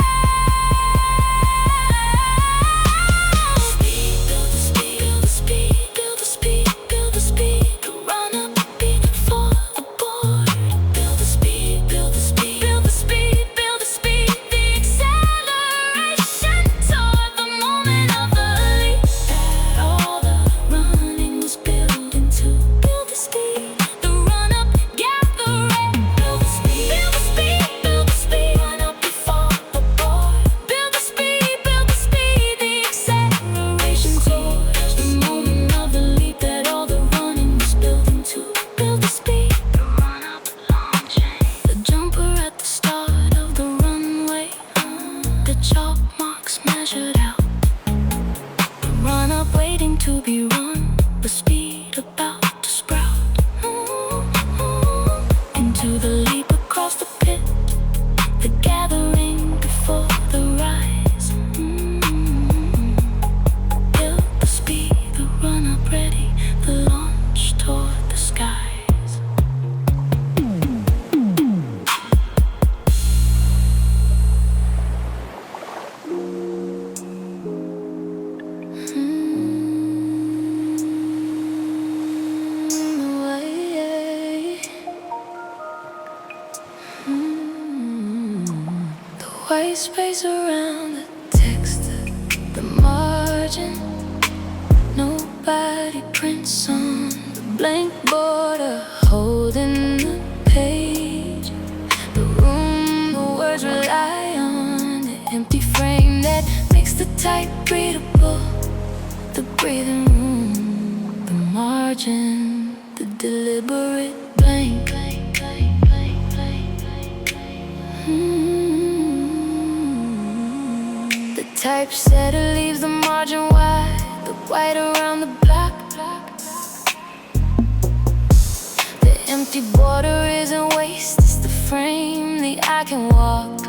Speed, build the speed, build the speed, build the speed, build the speed. The run-up beat for the board. Build the speed, build the speed, build the speed, build the speed. The acceleration toward the moment of the leap that all the running was built into. Build the speed, the run-up, gather it. Build the speed, build the speed, build the speed. Run-up before the board. Build the speed, build the speed. The acceleration toward the moment of the leap that all the running was built into. Build the speed, the run-up launching. The jumper at the start of the runway. The chalk marks measured out. The run-up waiting to be run. The speed about to sprout. Into the leap across the pit. The gathering before the rise. Build the speed, the run-up ready. The launch toward the skies. The white space around the text, the margin. Nobody prints on the blank border, holding the page. The room, the words rely on the empty frame that makes the type readable. The breathing room, the margin, the deliberate blank. The typesetter leaves the margin wide, the white around the block. The empty border isn't waste, it's the frame the eye can walk.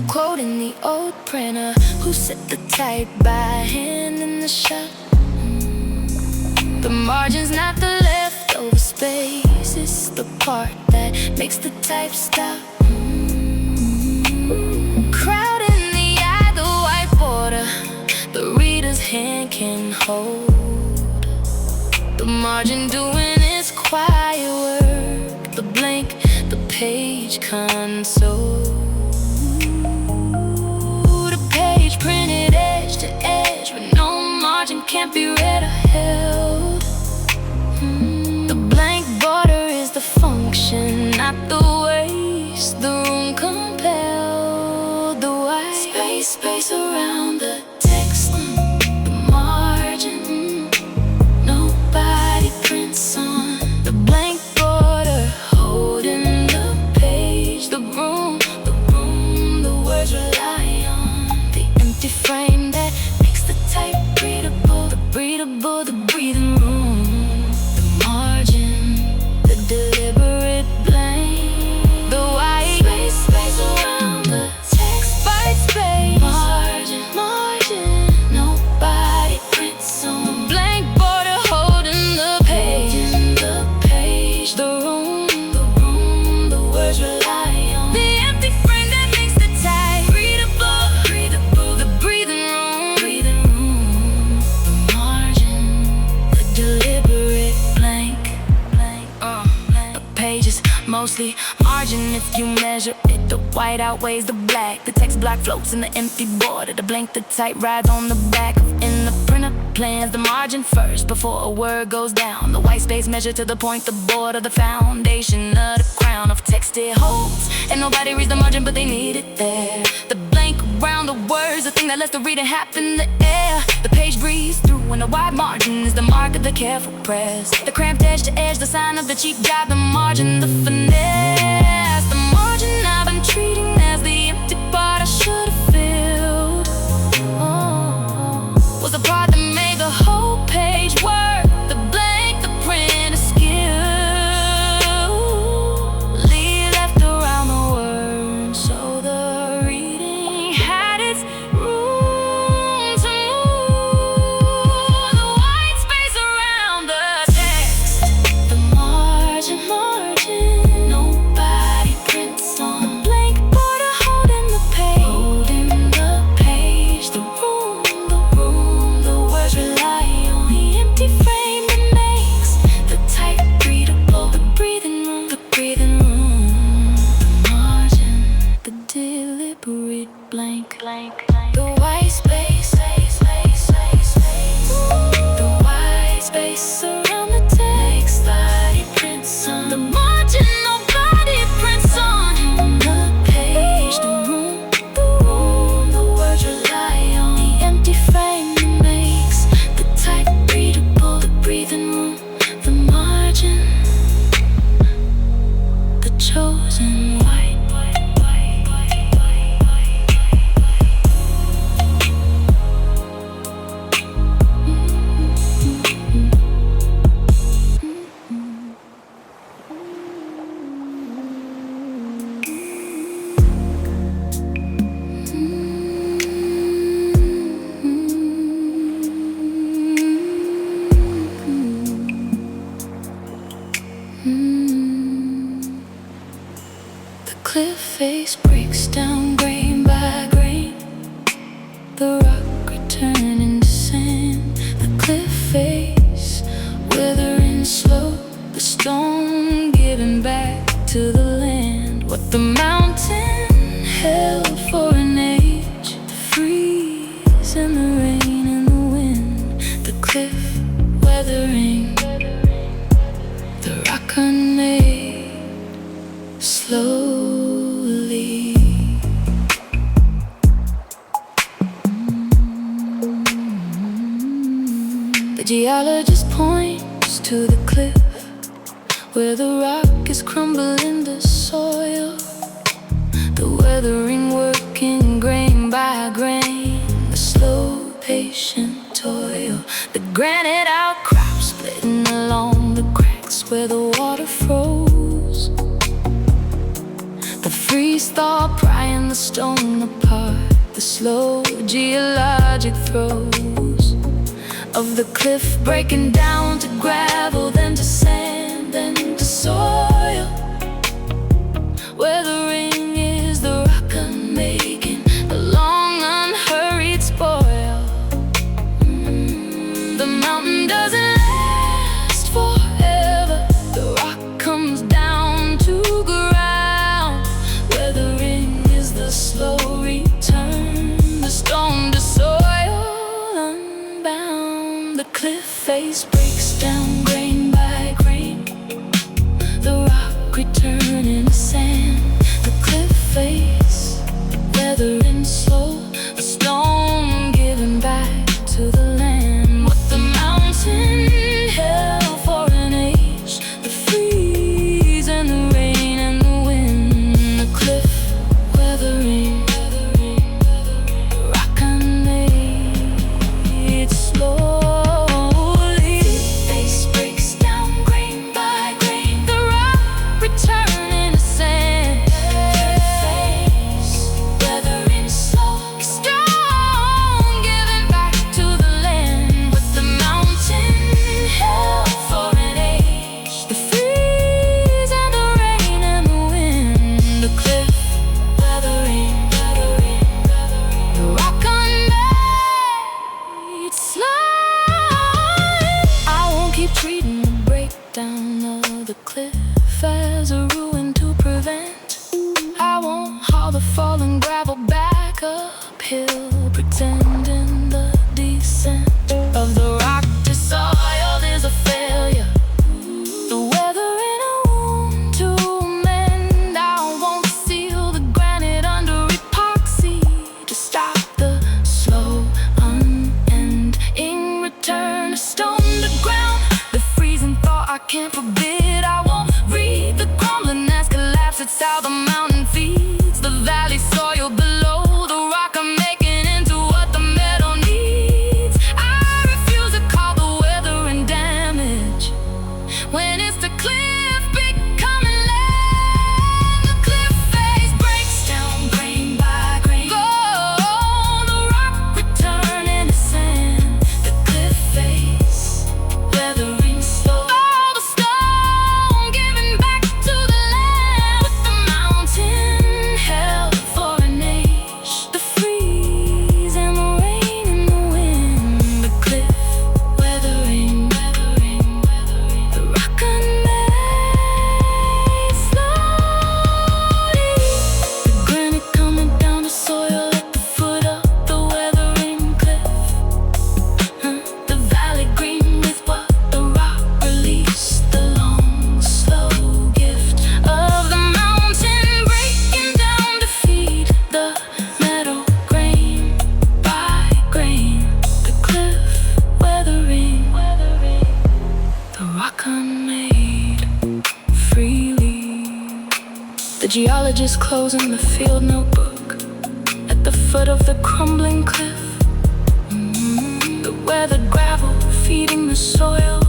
Quoting the old printer who set the type by hand in the shop. The margin's not the leftover space, it's the part that makes the type stop. Crowd in the eye, the white border, the reader's hand can hold. The margin doing its quiet work, the blank, the page console. The page printed edge to edge, but no margin can't be read or held. The blank border is the function, not the waste. The room compelled, the white space around the text, the margin. Nobody prints on the blank border, holding the page. The room, the words rely on the empty frame that makes the type readable. The breathable, the breathing room, the margin, the deliberate blank. The white space around the text, white space, margin. Nobody prints on the blank border, holding the page. The room, the words rely on the empty frame that makes the type readable. The breathing room, the margin, the deliberate blank. A page is mostly margin if you measure it. The white outweighs the black. The text block floats in the empty border. The blank, the type rides on the back. In the printer plans the margin first before a word goes down. The white space measured to the point, the border, the foundation of the crown of text it holds. And nobody reads the margin, but they need it there. The blank around the words, the thing that lets the reading happen in the air. The page breathes through, and the wide margin is the mark of the careful press. The cramped edge to edge, the sign of the cheap job. The margin, the finesse. The margin I've been treating as the empty part I should have filled. was the part that made the whole page work. The blank, the print, askew, left around the word, so the reading had its room to move. The white space around the text, the margin, nobody prints on. The blank border holding the page, the room, the words rely on the empty frame that makes the type readable. The breathing room, the margin, the deliberate blank, the white space, the white space around the text, nobody prints on. The margin, nobody prints on. The page, the room, the words rely on the empty frame that makes the type readable. The breathing room, the margin, the chosen white. The cliff face breaks down grain by grain, the rock returning to sand. The cliff face withering slow, the stone giving back to the land. What the mountain held for an age, the freeze and the rain and the wind. The cliff weathering, the rock unmade slowly. The geologist points to the cliff where the rock is crumbling the soil, the weathering working grain by grain, the slow patient toil. The granite outcrop splitting along the cracks where the water froze, the freeze-thaw prying the stone apart, the slow geologic throes of the cliff breaking down to gravel, then to sand, then to soil. Weathering is the rock unmaking, the long unhurried spoil. The mountain doesn't last forever, the rock comes down to ground. Weathering is the slow return, the stone to soil unbound. The cliff face breaks down grain by grain, the rock returning to sand. The cliff face weathering slow, the stone giving back to the land. What the mountain held for an age, the freeze and the rain and the wind. The cliff weathering, rock unmade slowly. Face breaks down grain by grain, the rock returning to sand. Face weathering slow, strong giving back to the land. What the mountain held for an age, the freeze and the rain and the wind. The cliff weathering, the rock unmade slowly. I won't keep treating the breakdown of the cliff as a ruin to prevent. I won't haul the fallen gravel back uphill, pretending the descent of the rock to soil is a failure. The weather in a wound to mend. I won't seal the granite under epoxy to stop the slow unending return. A stone to ground, the freezing thaw I can't forbid. I won't read the crumbling as collapse. It's how the mountain feeds the valley soil below. The rock I'm making into what the meadow needs. I unmade freely. The geologist closing the field notebook at the foot of the crumbling cliff. The weathered gravel feeding the soil,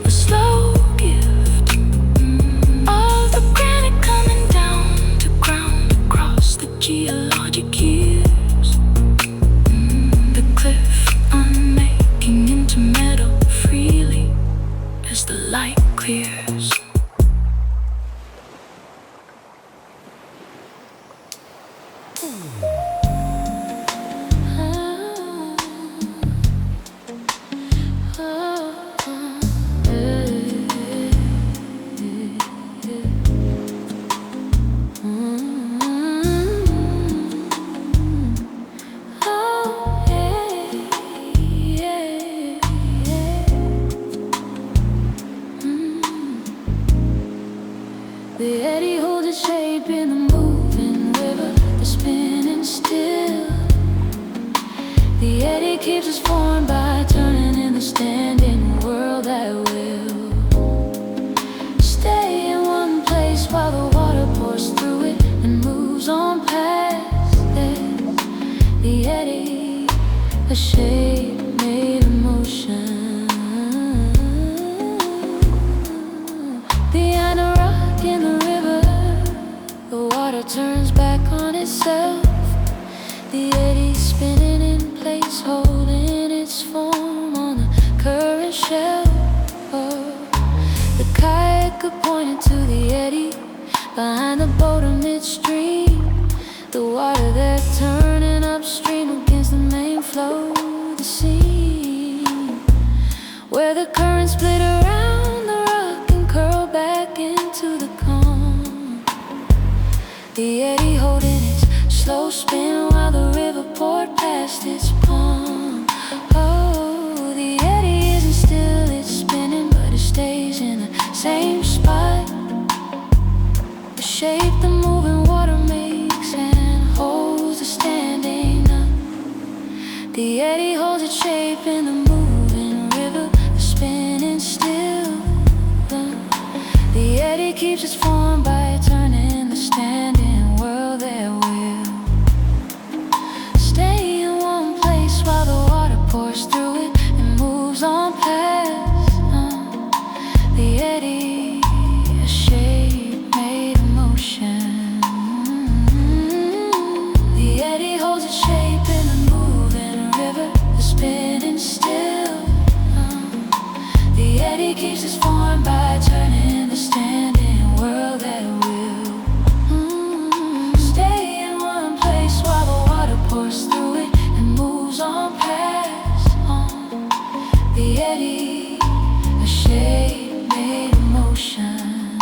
the slow gift of the granite coming down to ground across the geologic years. The cliff unmaking into meadow freely as the light clears. The eddy holds its shape in the moving river, the spinning still. The eddy keeps its form by turning in the standing world that will stay in one place while the water pours through it and moves on past it. The eddy, a shape made of motion. Behind a rock in the river, the water turns back on itself. The eddy spinning in place, holding its form on the current shelf. The kayak pointed to the eddy behind the boat in midstream. The water there turning upstream against the main flow of the sea, where the current split around the rock and curl back into the calm. The eddy holding its slow spin while the river poured past its palm. Oh, the eddy isn't still, it's spinning, but it stays in the same spot. The shape the moving water makes and holds the standing up. The eddy holds its shape in the moving river, the spinning still. The eddy keeps its form by turning the standing world that will stay in one place while the water pours through it and moves on past. The eddy, a shape made of motion. The eddy holds its shape in the moving river, the spinning still. The eddy keeps its form by turning the standing world that will stay in one place while the water pours through it and moves on past. The eddy, a shape made of motion.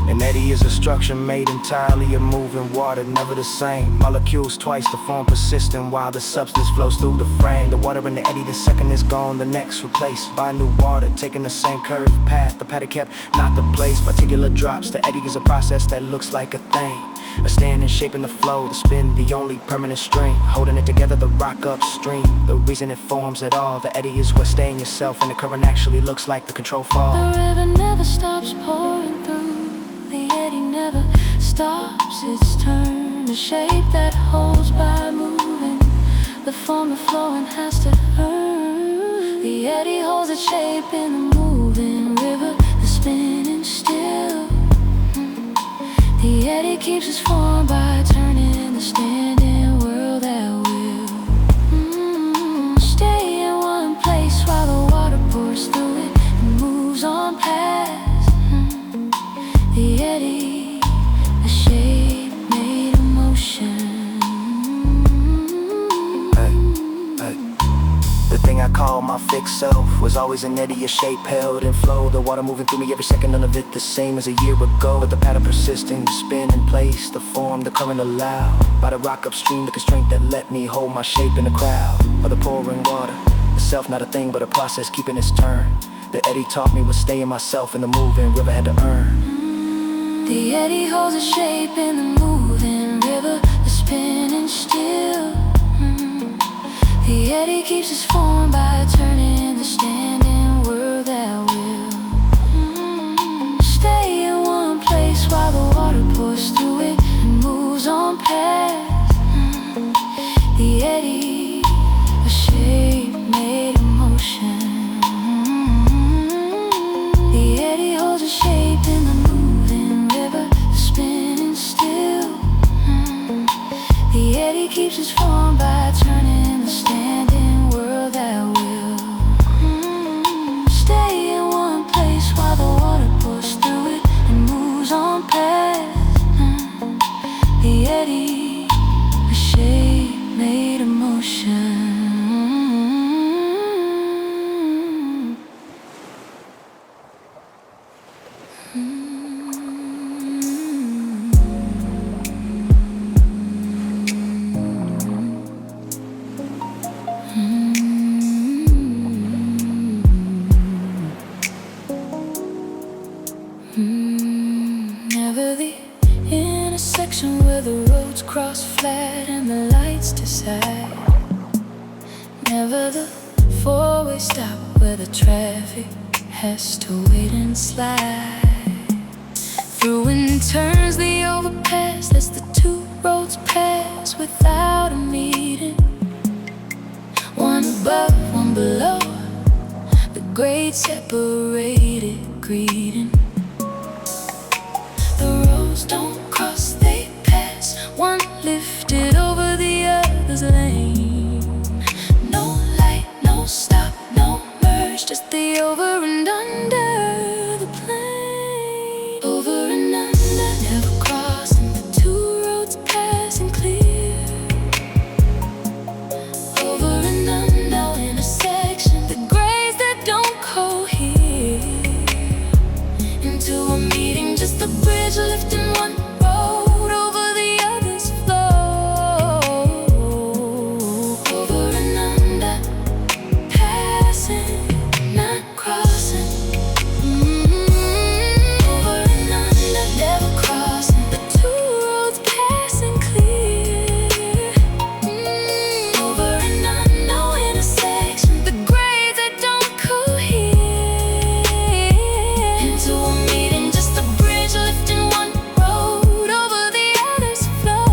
An eddy is a structure made entirely of moving water, never the same. Molecules twice the form persistent while the substance flows through the frame. The water in the eddy, the second is gone, the next replaced by new water, taking the same curved path. The pattern kept, not the place. Particular drops. The eddy is a process that looks like a thing, a stand and shape in the flow, the spin, the only permanent string holding it together, the rock upstream. The reason it forms at all, the eddy is what staying yourself, and the current actually looks like the control fall. The river never stops pouring through, the eddy never stops its turn. The shape that holds by moving, the form of flowing has to earn. The eddy holds its shape in the moving river, the spinning still. The eddy keeps its form by turning the standing world that will stay in one place while the water pours through it and moves on past. The eddy, a shape made of motion. The thing I call my fixed self was always an eddy, a shape held in flow. The water moving through me every second, none of it the same as a year ago. But the pattern persisting, the spin in place, the form, the current allowed by the rock upstream, the constraint that let me hold my shape in the crowd of the pouring water. The self not a thing but a process keeping its turn. The eddy taught me what staying myself in the moving river had to earn. The eddy holds a shape in the moving river, the spinning still. The eddy keeps us formed by turning the standing world that will stay in one place while the water pours through it and moves on past. The eddy, a shape made of motion. The eddy holds a shape in the moving river, spinning still. The eddy keeps us formed by turning the standing world that will stay in one place while the water pours through it and moves on past. The eddy, a shape made of motion. Never the intersection where the roads cross flat and the lights decide. Never the four-way stop where the traffic has to wait and slide. Through and turns the overpass as the two roads pass without a meeting. One above, one below, the great separated greeting. The roads don't cross, they pass, one lifted over the other's lane. No light, no stop, no merge, just the over and under the plane. Over and under, never crossing, the two roads passing clear. Over and under, no intersection, the grays that don't cohere into a meeting, just a bridge lifting one road over the other's flow. Over and under, passing, not crossing. Over and under, never crossing, the two roads passing clear. Over and under, no intersection, the grades that don't cohere into a meeting, just a bridge lifting one road over the other's flow.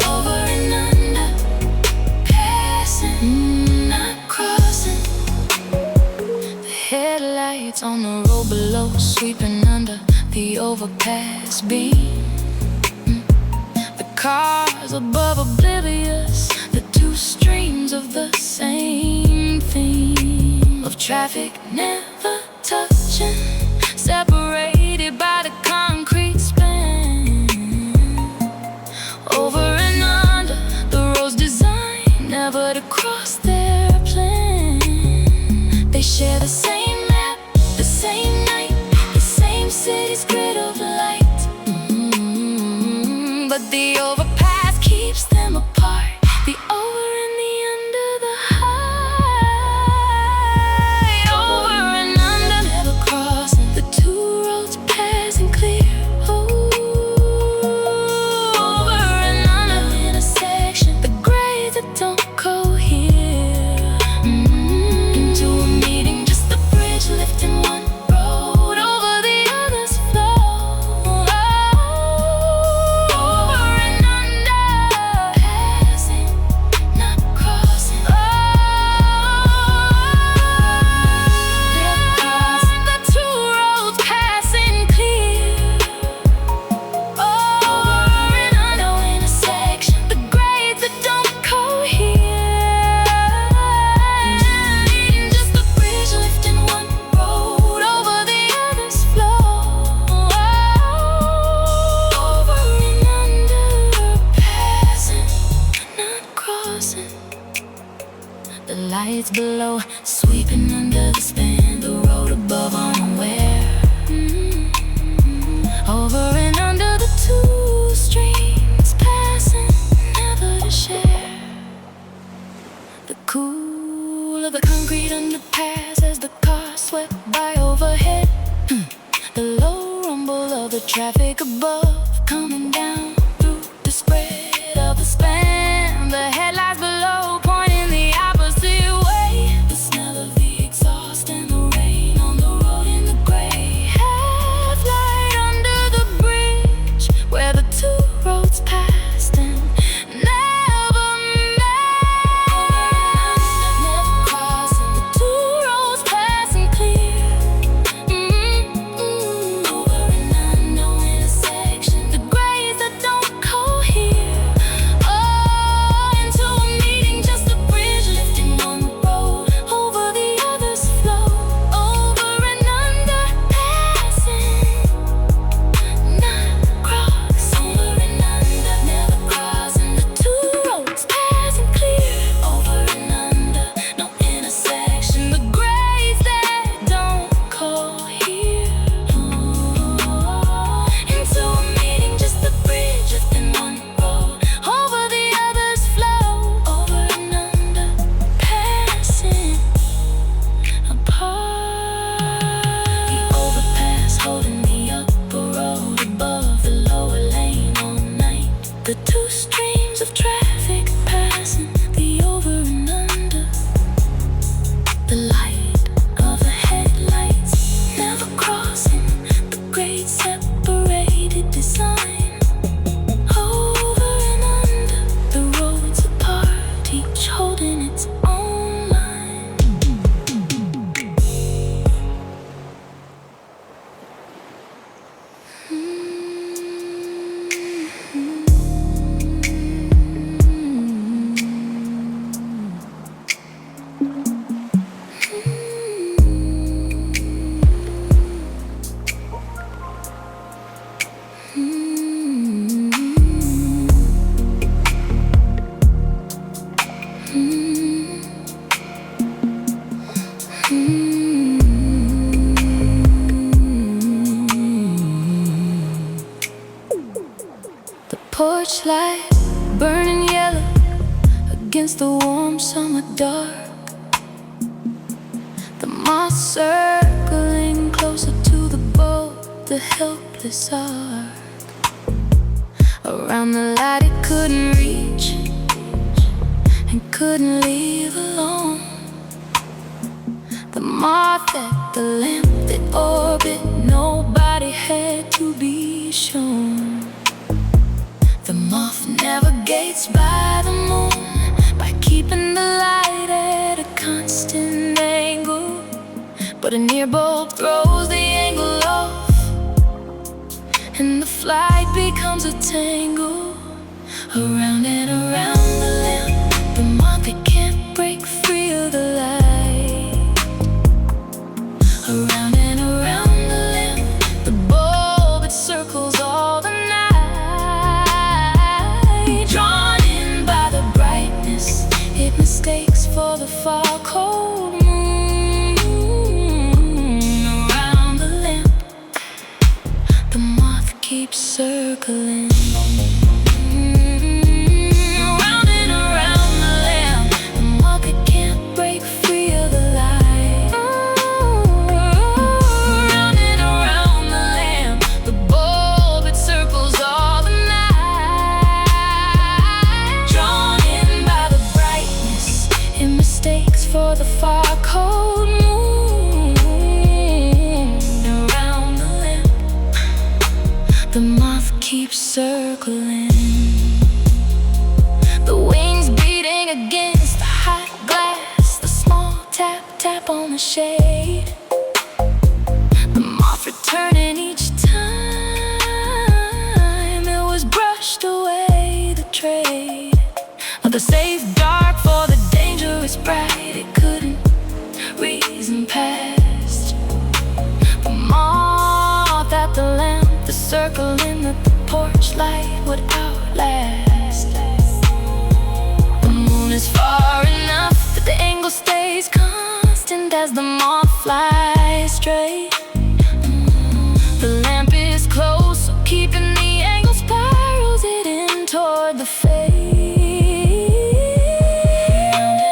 Over and under, passing, not crossing. The headlights on the road below, sweeping under the overpass beam. The cars above oblivious, the two streams of the same theme of traffic never touching, separated by the concrete span. Over and under, the roads designed never to cross their plan. They share the same map, the same night, the same city's grid of light. But the overpass keeps them apart, the over and the under, the high. Over and under, never crossing, the two roads passing clear. Over and under, intersection, the grades that don't cohere into a meeting, just the bridge lifting one road over the other's flow. Over and under, passing, not crossing. The two roads passing clear. Over and under, no intersection, the grades that don't cohere. Just a bridge lifting one road over the other's flow. Over and under, passing, not crossing. The lights below, sweeping under the span, the road above unaware. Over and under, the two streams passing, never to share. The cool of the concrete underpass as the car swept by overhead. The low rumble of the traffic above coming down through the spread of the span. The head The porch light burning yellow against the warm summer dark. The moth circling closer to the boat, the helpless ark. Around the light it couldn't reach and couldn't leave alone. The moth at the lamp that orbit, nobody had to be shown. The moth navigates by the moon, by keeping the light at a constant angle. But a near bulb throws the angle off, and the flight becomes a tangle. Around and around the lamp, the moth, it can't break free of the light. Around and around the lamp, the bulb, it circles all the night. Drawn in by the brightness, it mistakes for the far cold moon. Around the lamp, the moth keeps circling. Around and around the lamp, the moth, it can't break free of the light. Around and around the lamp, the bulb, it circles all the night. Drawn in by the brightness, it mistakes for the far cold moon. Around the lamp, the moth keeps circling. The wings beating against the hot glass, the small tap tap on the shade. The moth returning each time it was brushed away, the trade of the safe dark for the dangerous bright, it couldn't reason past. The moth at the lamp, the circling that the porch light would outlast. The moon is far enough that the angle stays constant as the moth flies straight. The lamp is close, so keeping the angle spirals it in toward the fade.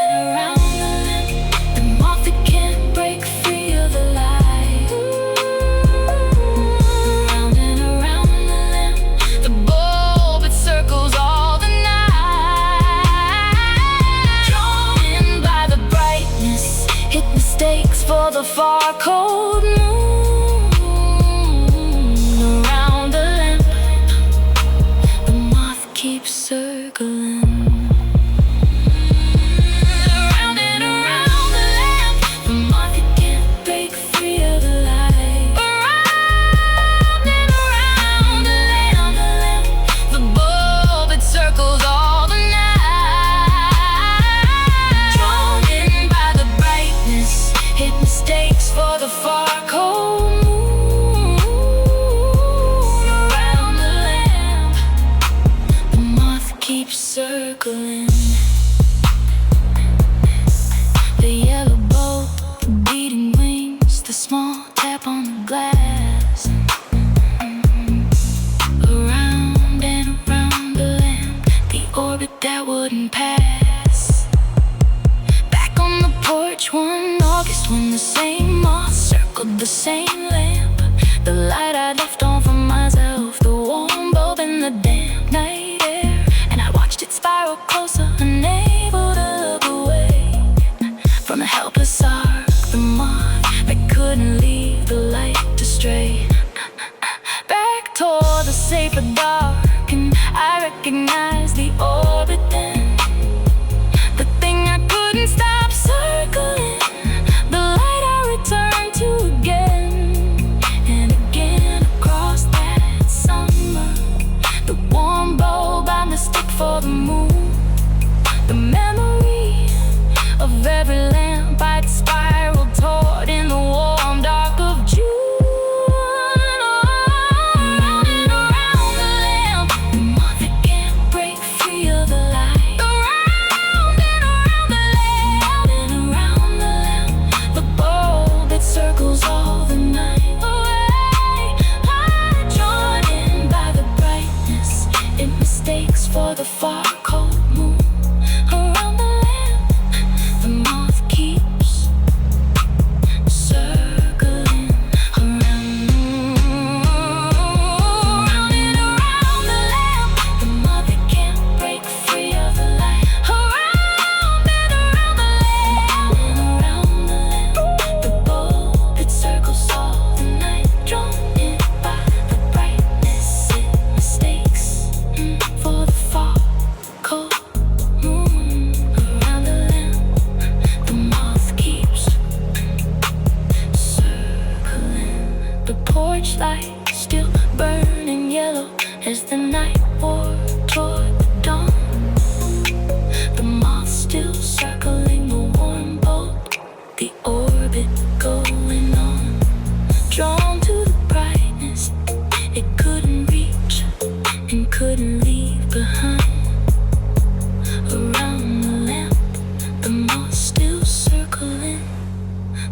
Around and around the lamp, the moth, it can't break free of the light. Around and around the lamp, the bulb, it circles all the night. Drawn in by the brightness, it mistakes for the far cold moon. Around the lamp, the moth keeps circling. Around and around the lamp, the moth, it can't break free of the light. Around and around the lamp, the bulb, it circles all the night. Drawn in by the brightness, it mistakes for the far cold moon. Around the lamp, the moth keeps circling. The yellow bulb, the beating wings, the small tap on the glass. Around and around the lamp, the orbit that wouldn't pass. Back on the porch one August when the same moth circled the same lamp. The light I left on for myself, the warm bulb in the damp night air. And I watched it spiral closer, unable to look away from the helpless ark, the moth that couldn't leave the light to stray back toward the safer dark. And I recognized the orbit then, the thing I couldn't stop circling, the light I returned to again and again across that summer. The warm bulb I mistook for the moon, the memory of every land flashlight still burning yellow as the night wore toward the dawn. The moth still circling the warm bolt, the orbit going on, drawn to the brightness it couldn't reach and couldn't leave behind. Around the lamp, the moth still circling,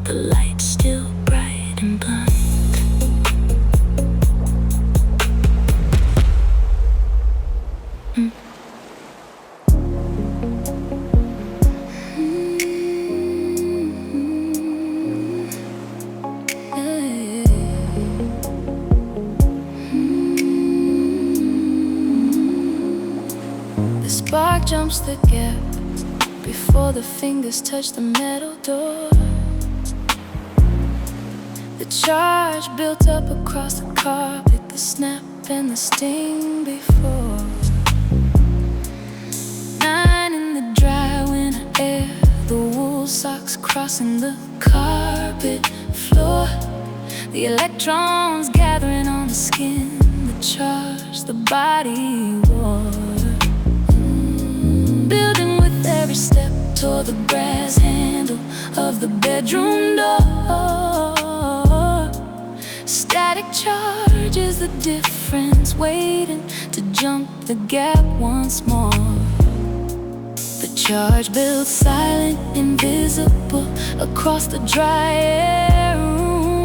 the light still bright and blind. The spark jumps the gap before the fingers touch the metal door. The charge built up across the carpet, the snap and the sting before. 9 in the dry winter air, the wool socks crossing the carpet floor. The electrons gathering on the skin, the charge the body wore. Building with every step toward the brass handle of the bedroom door. Static charge is the difference, waiting to jump the gap once more. The charge builds silent, invisible across the dry air room.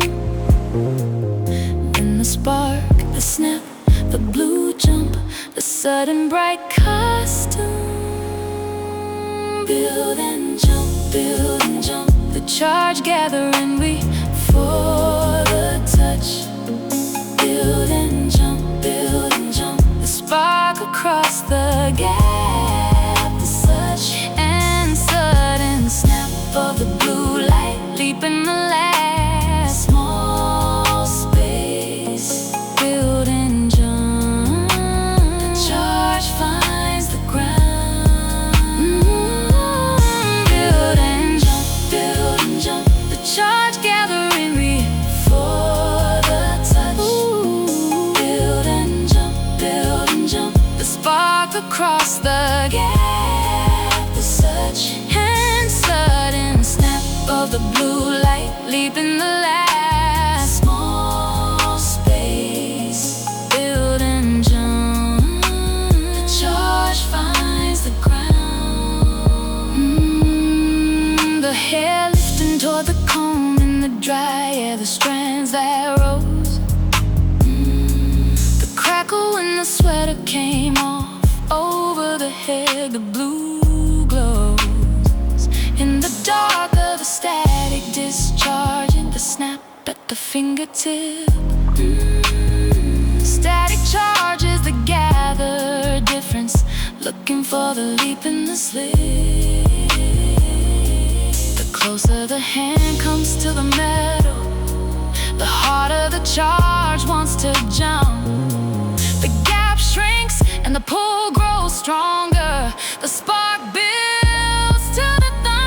Then the spark, the snap, the blue jump, the sudden bright costume. Build and jump, build and jump. The charge gathering, we for the touch. Build and jump, build and jump. The spark across the gap, the such and sudden snap of the blue light, leaping the last small space. Build and jump. The charge finds the ground. Build and jump, build and jump. The charge gathering, we for the touch. Build and jump, build and jump. The spark across the gap, the such and sudden snap of the blue light, leaping the last small space. Build and jump. The charge finds the ground. The hair lifting toward the comb in the dry air, the strands that rose. The crackle when the sweater came off over the head, the blue glows. In the dark of the static discharge, and the snap at the fingertip. Static charges that gather difference, looking for the leap in the slip. The closer the hand comes to the metal, the harder the charge wants to jump. The gap shrinks and the pull grows stronger. The spark builds to the thumb.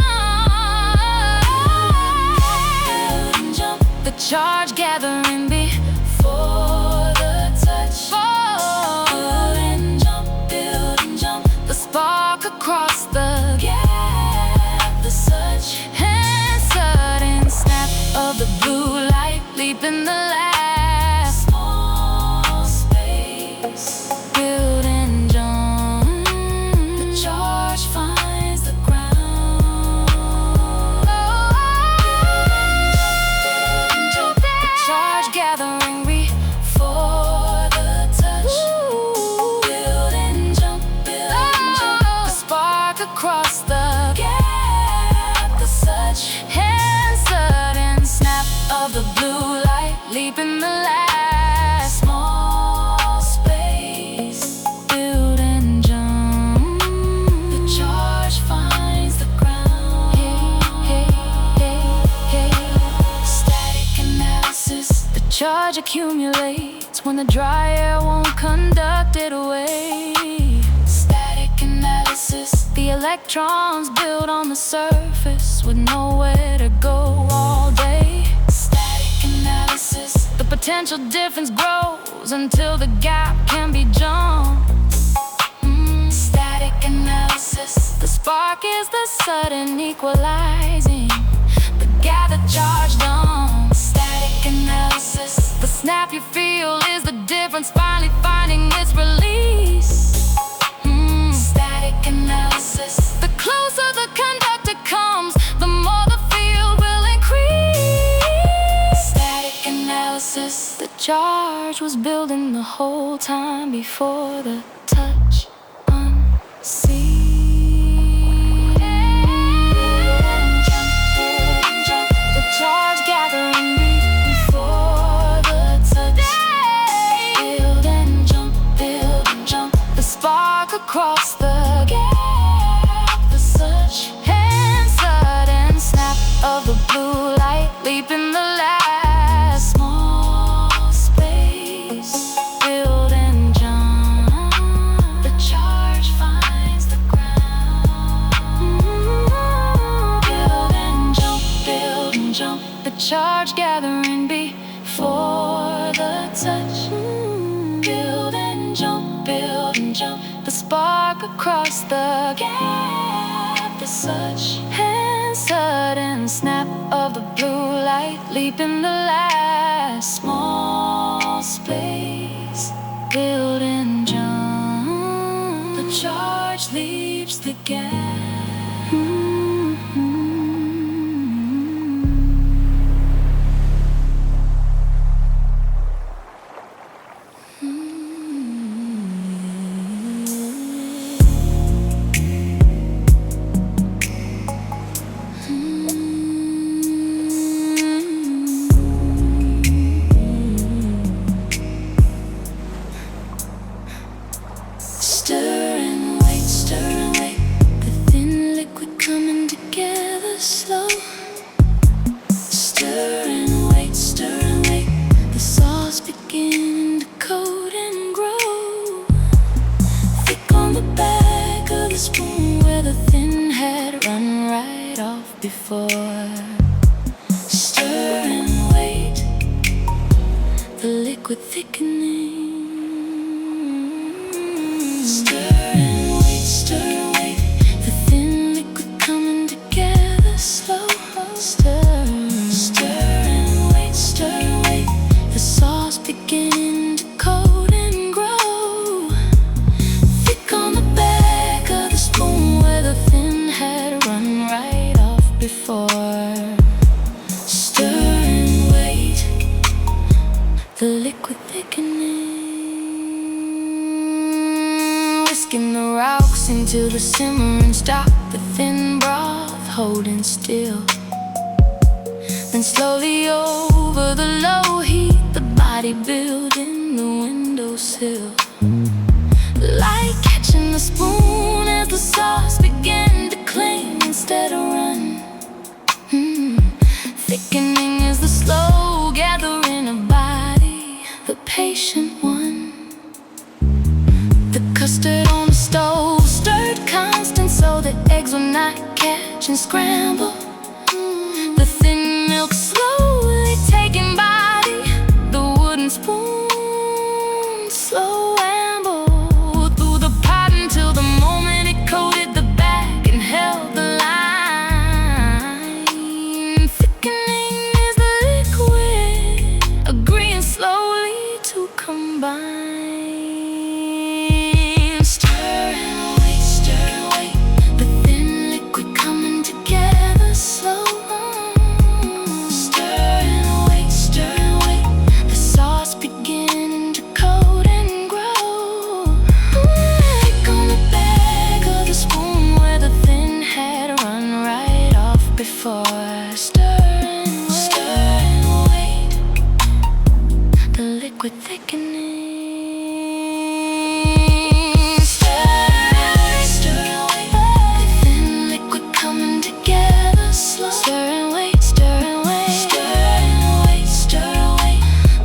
The charge gathering before the touch. Build and jump, build and jump. The spark across the gap, the such and sudden snap of the blue light, leaping the last small space. Build and jump. The charge finds the ground. The charge gathering, we for the touch. Build and jump, build and jump. The spark across the gap, the such and sudden snap of the blue light, leaping the last small space. Build and jump. The charge finds the ground. Hey, hey, hey, hey. Static analysis. The charge accumulates when the dry air won't conduct it away. Static analysis. The electrons build on the surface with nowhere to go all day. Static analysis. The potential difference grows until the gap can be jumped. Static analysis. The spark is the sudden equalizing, the gathered charge done. Static analysis. The snap you feel is the difference finally finding its release. Static analysis. The closer the conductor comes, the more the field will increase. Static analysis. The charge was building the whole time before the touch unseen. The charge gathering before the touch. Build and jump, build and jump. The spark across the gap. The such and sudden snap of the blue light, leap in the last small space. Build and jump. The charge finds the ground. Build and jump, build and jump. The charge gathering before the touch. Build and jump, build and jump. The spark across the gap. The such and sudden snap of the blue light, leap in the last small space. Build and jump. The charge leaps the gap. Stir and wait, the thin liquid coming together slow. Stir and wait, the sauce beginning to coat and grow. Thick on the back of the spoon where the thin had run right off before. Stir and wait, the liquid thickening. Stir and wait, the thin liquid coming together slow. Stir and wait, the sauce beginning to coat and grow. Thick on the back of the spoon where the thin had run right off before. Stir and wait, the liquid thickening. Whisking the rocks into the simmering stock, the thin broth holding still. Then slowly over the low heat, the body building the windowsill. Like catching the spoon as the sauce began to cling instead of run. Thickening is the slow gathering of body, the patient one. The custard on the stove stirred constant so the eggs will not catch and scramble. The thin milk slowly taking body, the wooden spoon slow amble through the pot until the moment it coated the back and held the line. Thickening is the liquid agreeing slowly to combine. Stir and wait, the liquid thickening. Stir and wait, the thin liquid coming together slow. Stir and wait,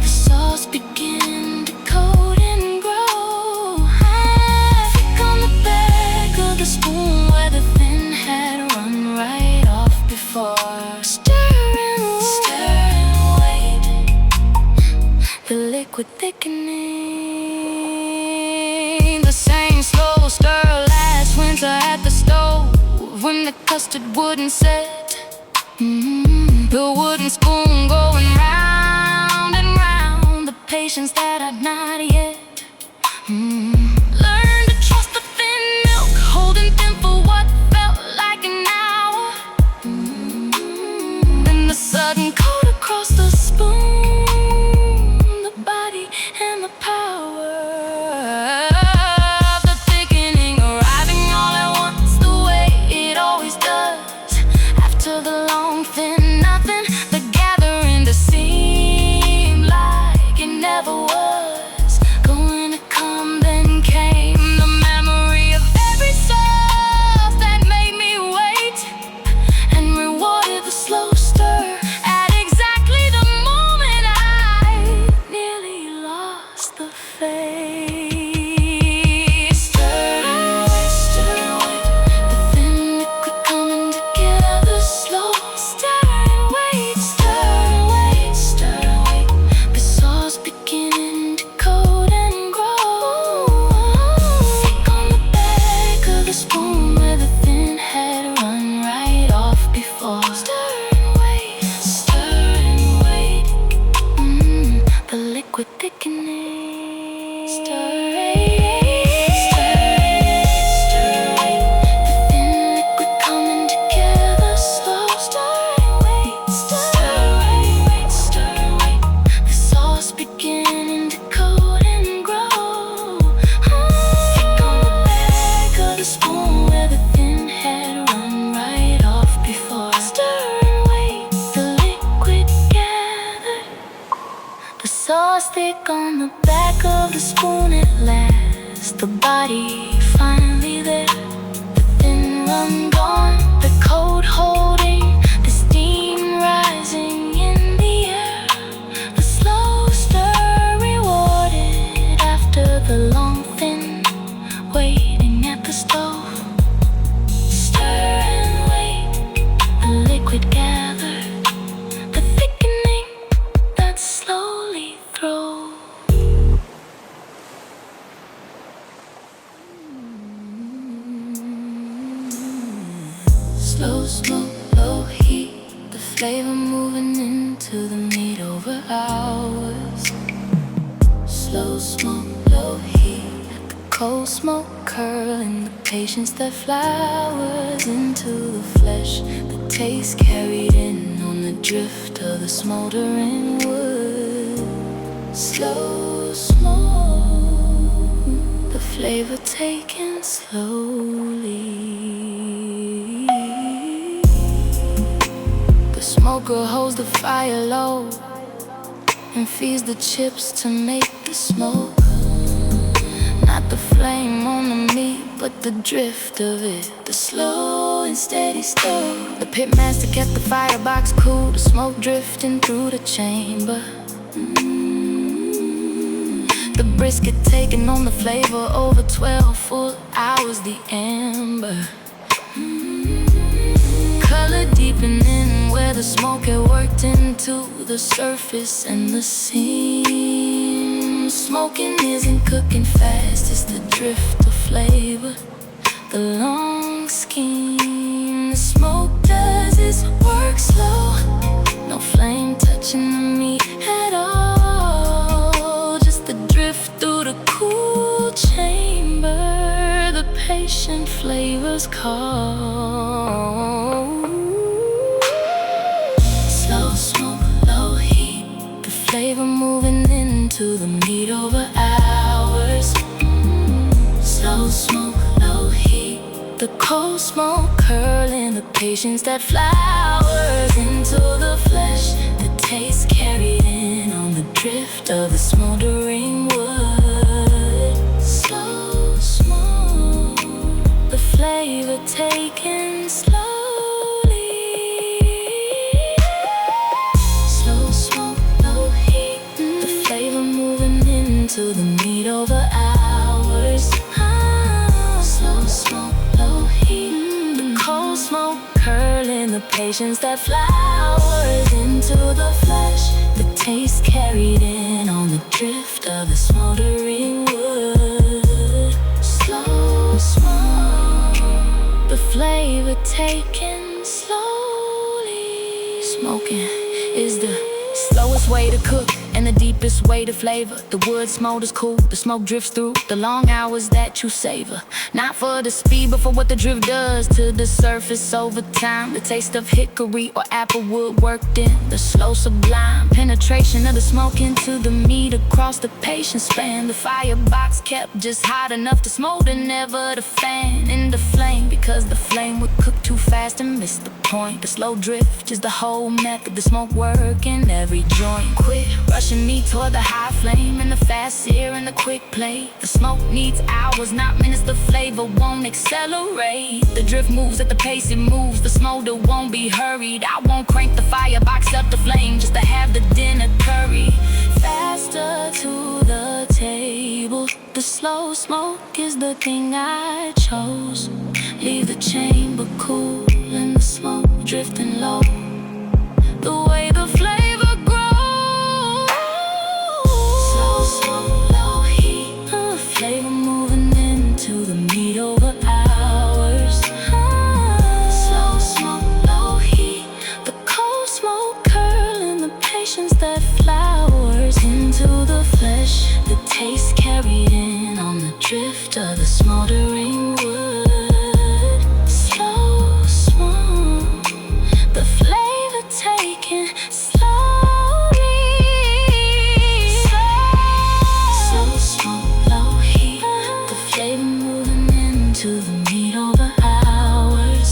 the sauce begin to coat and grow. Thick on the back of the spoon where the thin had run right off before. Stir and wait, liquid thickening. The same slow stir last winter at the stove, when the custard wouldn't set. The wooden spoon going round and round, the patience that I'd not yet. Learn to trust the thin milk, holding thin for what felt like an hour. Then the sudden coat across the spoon, the body and the power of the thickening arriving all at once, the way it always does. After the long thin nothing, the gathering to seem like it never was going to come. Then came the memory of every sob that made me wait, and rewarded the slow stir at exactly the moment I nearly lost the faith. Stirred and wait, the thin liquid coming together slow. Stir and wait, the sauce beginning to coat and grow. Thick on the back of the spoon where the thin had run right off before. Stir and wait, the liquid thickening. Stir the thin liquid coming together slow. Stir and wait, the sauce beginning to coat and grow. Thick on the back of the spoon where the thin had run right off before. Stir and wait, the liquid gathered. The sauce thick on the back of the spoon at last. The body finally there. The thin rum gone, the coat holding, the steam rising in the air. The slow stir rewarded after the long thin waiting at the stove. Stir and wait, the liquid gathered, the thickening that slowly throws. Slow smoke, low heat, the flavor moving into the meat over hours. Slow smoke, low heat, the cold smoke curling, the patience that flowers into the flesh, the taste carried in on the drift of the smoldering wood. Slow smoke, the flavor taken slowly. The smoker holds the fire low and feeds the chips to make the smoke. Not the flame on the meat, but the drift of it, the slow and steady stir. The pitmaster kept the firebox cool, the smoke drifting through the chamber. The brisket taking on the flavor over 12 full hours, the amber. Color deepening where the smoke had worked into the surface and the seam. Smoking isn't cooking fast, it's the drift of flavor, the long scheme. The smoke does its work slow, no flame touching the meat at all. Just the drift through the cool chamber, the patient flavors call. Slow smoke, low heat, the flavor moving into the meat over hours. Slow smoke, low heat, the cold smoke curling, the patience that flowers into the flesh, the taste carried in on the drift of the smoldering wood. Slow smoke, the flavor taken slowly. Slow smoke, low heat, the flavor moving into the meat over hours. Slow smoke, low heat, the cold smoke curling, the patience that flowers into the flesh, the taste carried in on the drift of the smoldering wood. Slow smoke, the flavor taken slowly. Smoking is the slowest way to cook and the deepest way to flavor. The wood smolders cool, the smoke drifts through the long hours that you savor. Not for the speed, but for what the drift does to the surface over time. The taste of hickory or apple wood worked in the slow sublime penetration of the smoke into the meat across the patient span. The firebox kept just hot enough to smolder, never to fan in the flame, because the flame would cook too fast and miss the point. The slow drift is the whole method, the smoke work in every joint. Quit rushing me toward the high flame and the fast sear and the quick play. The smoke needs hours, not minutes. The flavor won't accelerate. The drift moves at the pace it moves. The smolder won't be hurried. I won't crank the firebox up the flame just to have the dinner curry. Faster to the table. The slow smoke is the thing I chose. Leave the chamber cool and the smoke drifting low. The way the flavor grows. Slow smoke, low heat. The flavor moving into the meat over hours. Slow smoke, low heat. The cold smoke curling, the patience that flowers into the flesh. The taste carried in on the drift of the smoldering wood. Slow smoke, the flavor taken slowly. Slow smoke, low heat. The flavor moving into the meat over hours.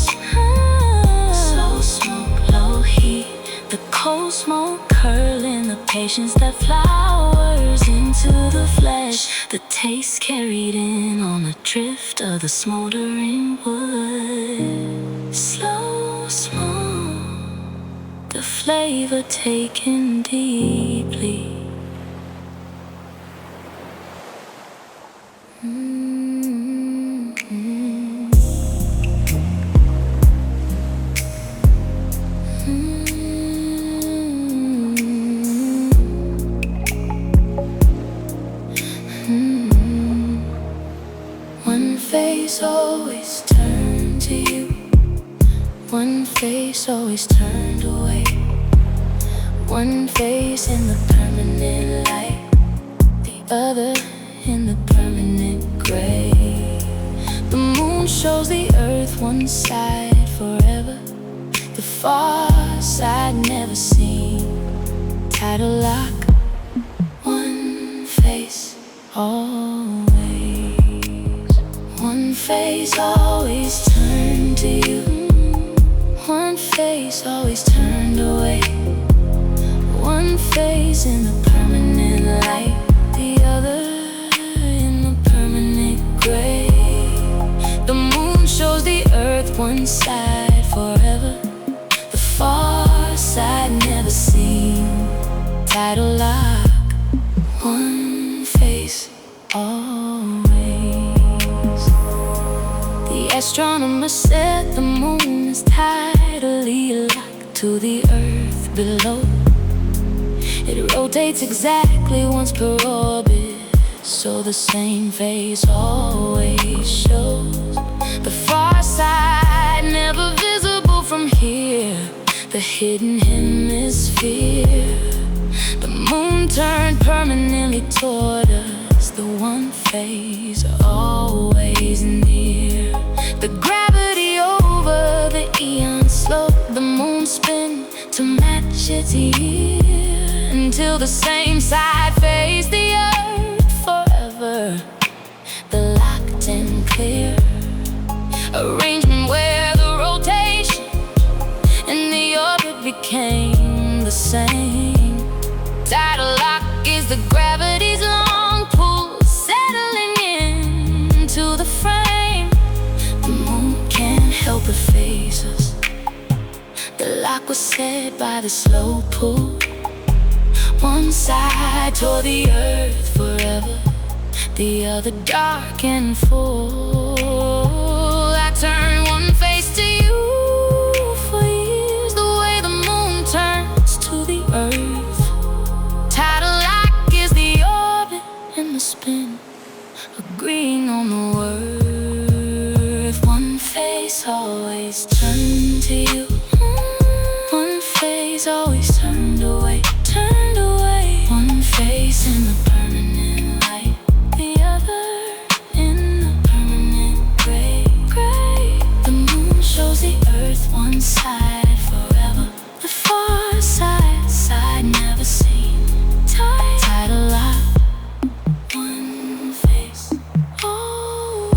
Slow smoke, low heat. The cold smoke curling, the patience that flowers into the flesh. The taste carried in on the drift of the smoldering wood. Slow smoke, the flavor taken deeply. One face always turned to you. One face always turned away. One face in the permanent light, the other in the permanent gray. The moon shows the earth one side forever, the far side never seen. Tidal lock, one face always. One face always turned to you. One face always turned away. One face in the permanent light, the other in the permanent gray. The moon shows the earth one side forever, the far side never seen. Tidal lock, one face always. The astronomer said the moon is tidally locked to the earth below. It rotates exactly once per orbit, so the same face always shows. The far side never visible from here, the hidden hemisphere. The moon turned permanently toward us, the one face always near. The gravity over the eon slope, the moon spin to match its year, until the same side faced the earth forever. The locked and clear arrangement where the rotation and the orbit became the same. Tidal lock is the gravity's long pull settling into the frame. The moon can't help but face us. The lock was set by the slow pull. One side toward the earth forever, the other dark and full. I turned one face to you for years, the way the moon turns to the earth. Tidal lock is the face always turned away, turned away. One face in the permanent light, the other in the permanent gray, gray. The moon shows the earth one side forever, the far side, side never seen. Tidal Lock. One face, always.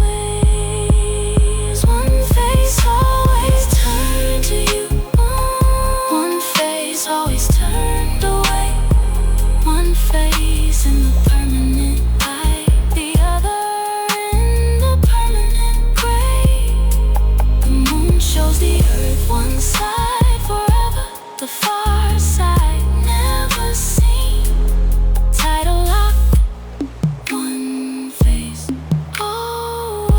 One face always turned to you. One face always turned away. One face in the permanent light, the other in the permanent gray. The moon shows the earth one side forever, the far side never seen. Tidal Lock. One face, always.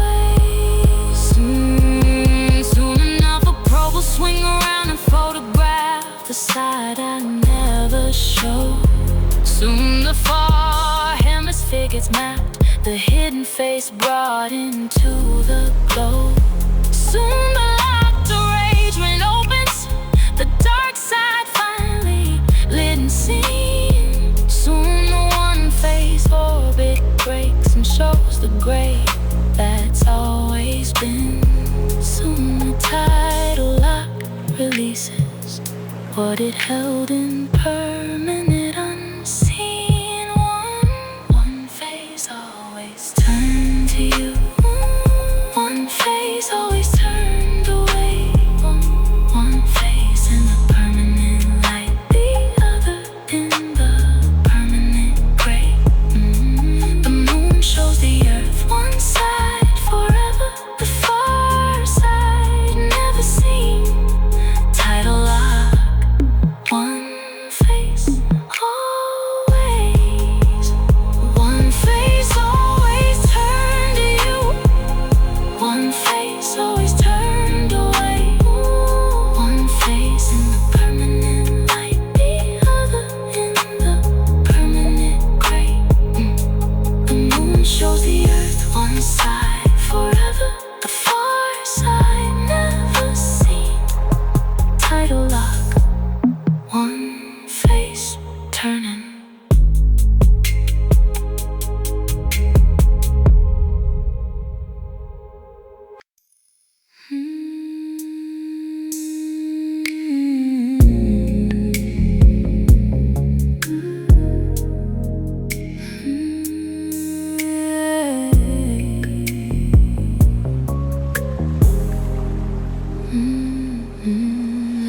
Soon enough a probe will swing around and photograph the side I never showed. Soon the far hemisphere gets mapped, the hidden face brought into the glow. Soon the locked arrangement opens, the dark side finally lit and seen. Soon the one face orbit breaks and shows the gray that's always been. Soon the Tidal Lock releases what it held in permanent unseen. One face always turned to you. One face always turned away. One face in the permanent light, the other in the permanent gray. The moon shows the earth one side forever, the far side never seen. Tidal Lock. One face always. One face always turned to you. One face always turned away. One face in the permanent light, the other in the permanent gray. The moon shows the earth one side forever, the far side never seen. Tidal Lock. One face turning.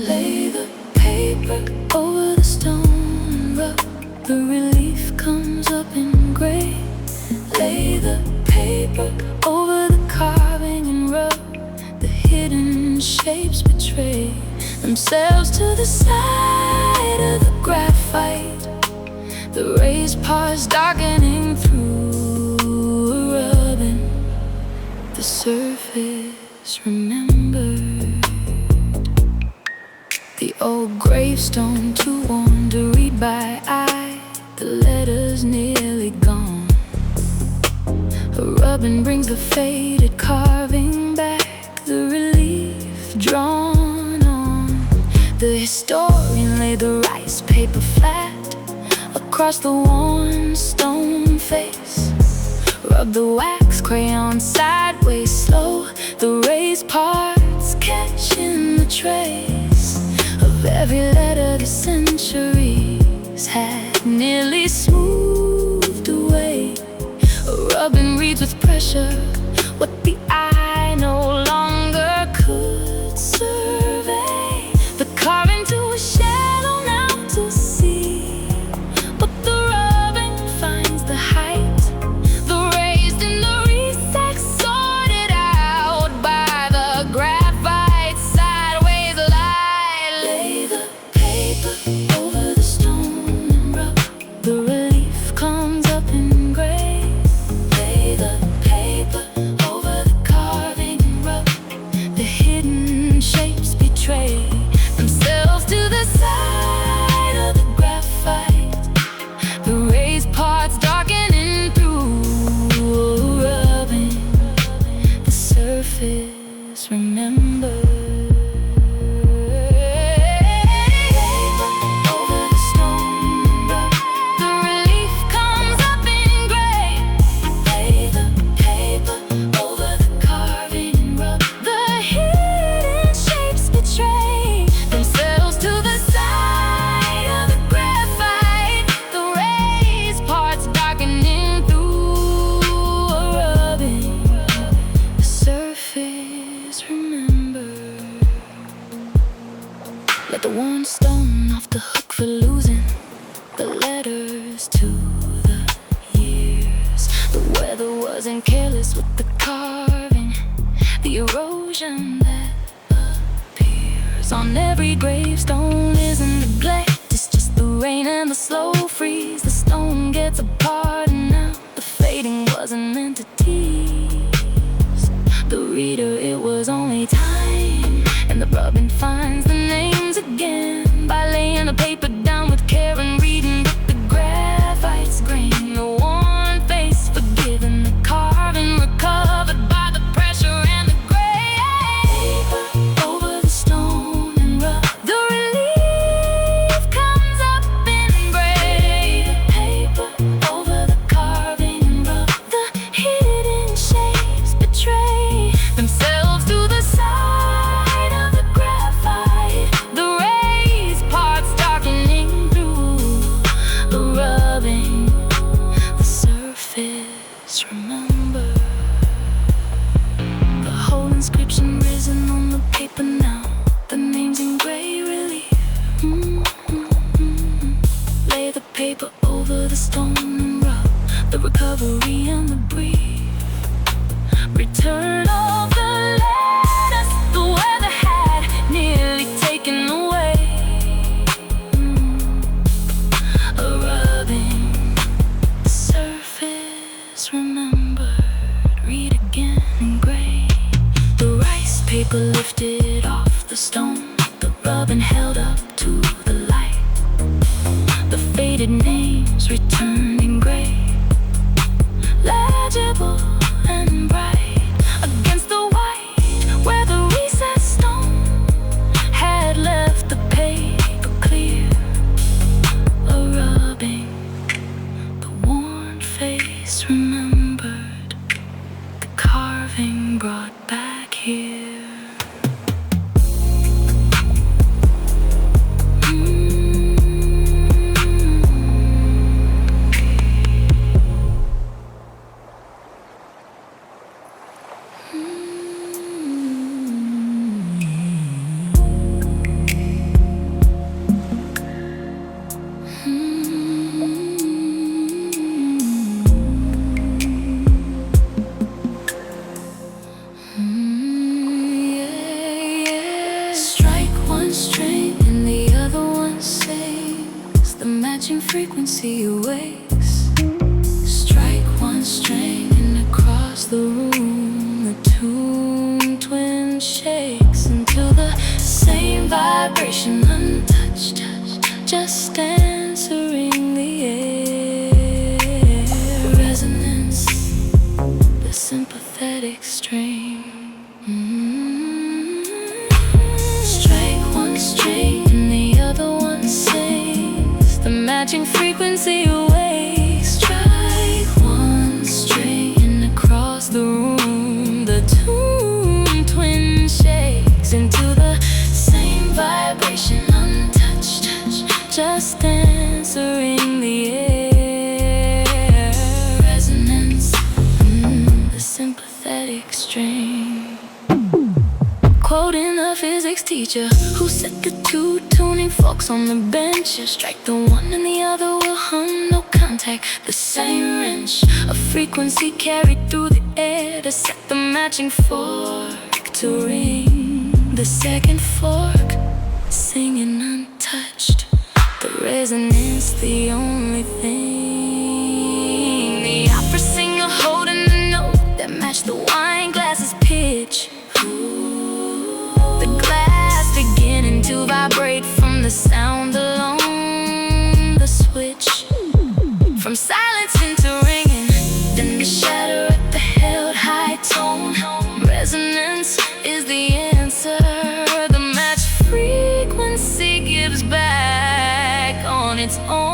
Lay the paper over the stone and rub. The relief comes up in gray. Lay the paper over the carving and rub. The hidden shapes betray themselves to the side of the graphite. The raised parts darkening through a rubbing. The surface remembered. The old gravestone too worn to read by eye. The letters nearly gone. A rubbing brings the faded carving back. The relief drawn on. The historian laid the rice paper flat across the worn stone face. Rub the wax crayon sideways slow. The raised parts catching the trace of every letter the centuries had nearly smoothed away. A rubbing reads with pressure what the eye no longer could survey. The carving to a shallow now to see, but the rubbing finds the height. The raised and the resects sorted out by the graphite sideways light. Lay the paper over the stone and rub. The relief comes up in gray. Lay the paper over the stone off the hook for losing the letters to the years. The weather wasn't careless with the carving, the erosion that appears on every gravestone isn't neglect. It's just the rain and the slow freeze. The stone gets apart and now the fading wasn't meant to tease the reader. It was only time, and the rubbing finds the names again by laying the paper down with care and reading with the graphite's grain. The worn face forgiven, the carving recovered by the pressure and the gray. Paper over the stone and rub, the relief comes up in gray. Paper over the carving and rub, the hidden shapes betray themselves to the side of the graphite. The raised parts darkening through the rubbing, the surface remember. The whole inscription risen on the paper now, the names in gray relief. Lay the paper over the stone and rub, the recovery and the brief. Return of the letters the weather had nearly taken away. A rubbing, the surface remembered. Read again in gray. The rice paper lifted off the stone, the rubbing held up to the light. The faded names returned in gray, legible and bright against the white where the recessed stone had left the paper clear. A rubbing, the worn face remembered, the carving brought back here. Strike one string and the other one sings, the matching frequency awakes. Strike one string and across the room the tune twin shakes until the same vibration untouched, just answering the air. Resonance, the sympathetic strain. Strike one string and the other one sings, the matching frequency awakes. Strike one string and across the room the tune twin shakes into the same vibration untouched, just answering the air. Resonance, the sympathetic strain. Quoting the physics teacher who set the two tuning forks on the bench. You strike the one and the other will hum, no contact, the same wrench. A frequency carried through the air to set the matching fork to ring. The second fork singing untouched, the resonance the only thing. The opera singer holding the note that matched the wine glass's pitch. The glass beginning to vibrate from the sound alone. The switch from silence into ringing, then the shadow at the held high tone. Resonance is the answer. The match frequency gives back on its own.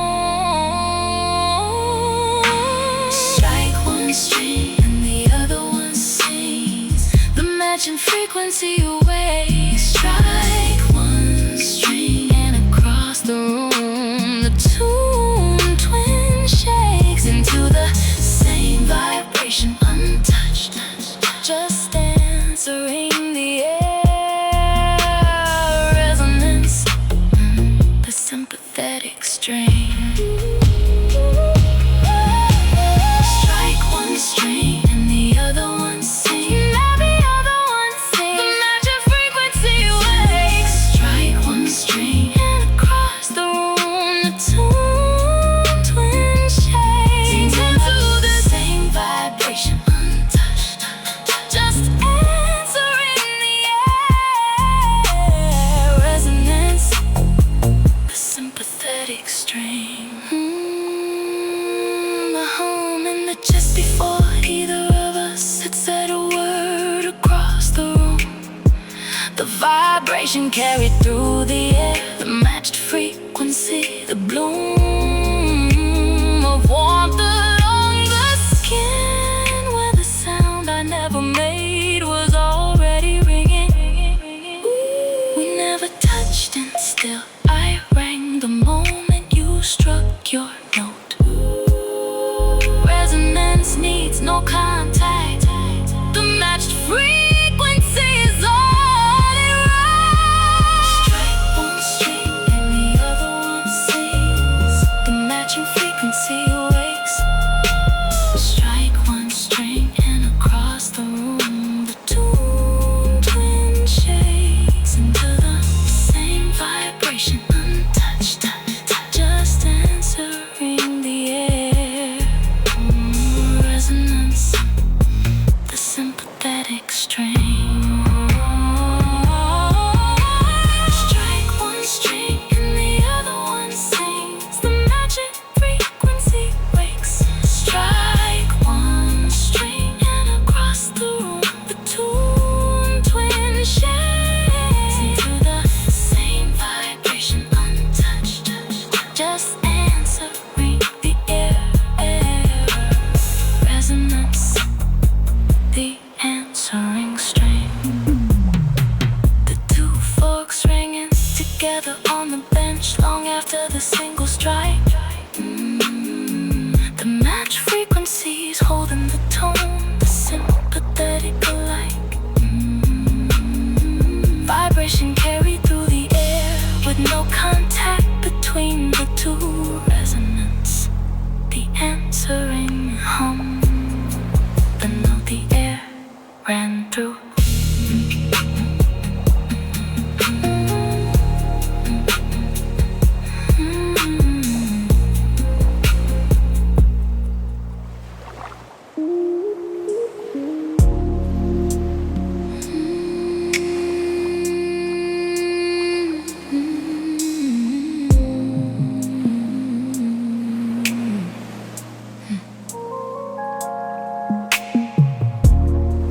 Strike one string and the other one sings, the matching frequency away. Strike one string and across the room the tune twin shakes into the same vibration untouched, just answering the air. Resonance, sympathetic strain. Strike one string and the other one sings. Now the other one sings. The magic frequency wakes. Strike one string and across the room the two twin shades sing into the same vibration, untouched, just answering the air. Resonance, the sympathetic strain. The hum and the just before either of us had said a word across the room. The vibration carried through the air, the matched frequency, the bloom of warmth along the skin, where the sound I never made was already ringing. We never touched and still I rang the moment you struck your note. Resonance needs no contact. The matched frequency is all it writes. Strike one string and the other one sings. The matching frequency wakes. Strike one string and across the room the two twin shades into the same vibration, untouched, just answering the air. Resonance, the sympathetic strain. Strike one string and the other one sings. The magic frequency wakes. Strike one string and across the room the two twin shades into the same vibration, untouched, just answering the air. Resonance, the answering strain. The two forks ringing together on the bench long after the single strike. The match frequencies holding the tone, the sympathetic alike. Vibration carried through the air with no contact between the two. Resonance, the answering hum, the note the air ran through.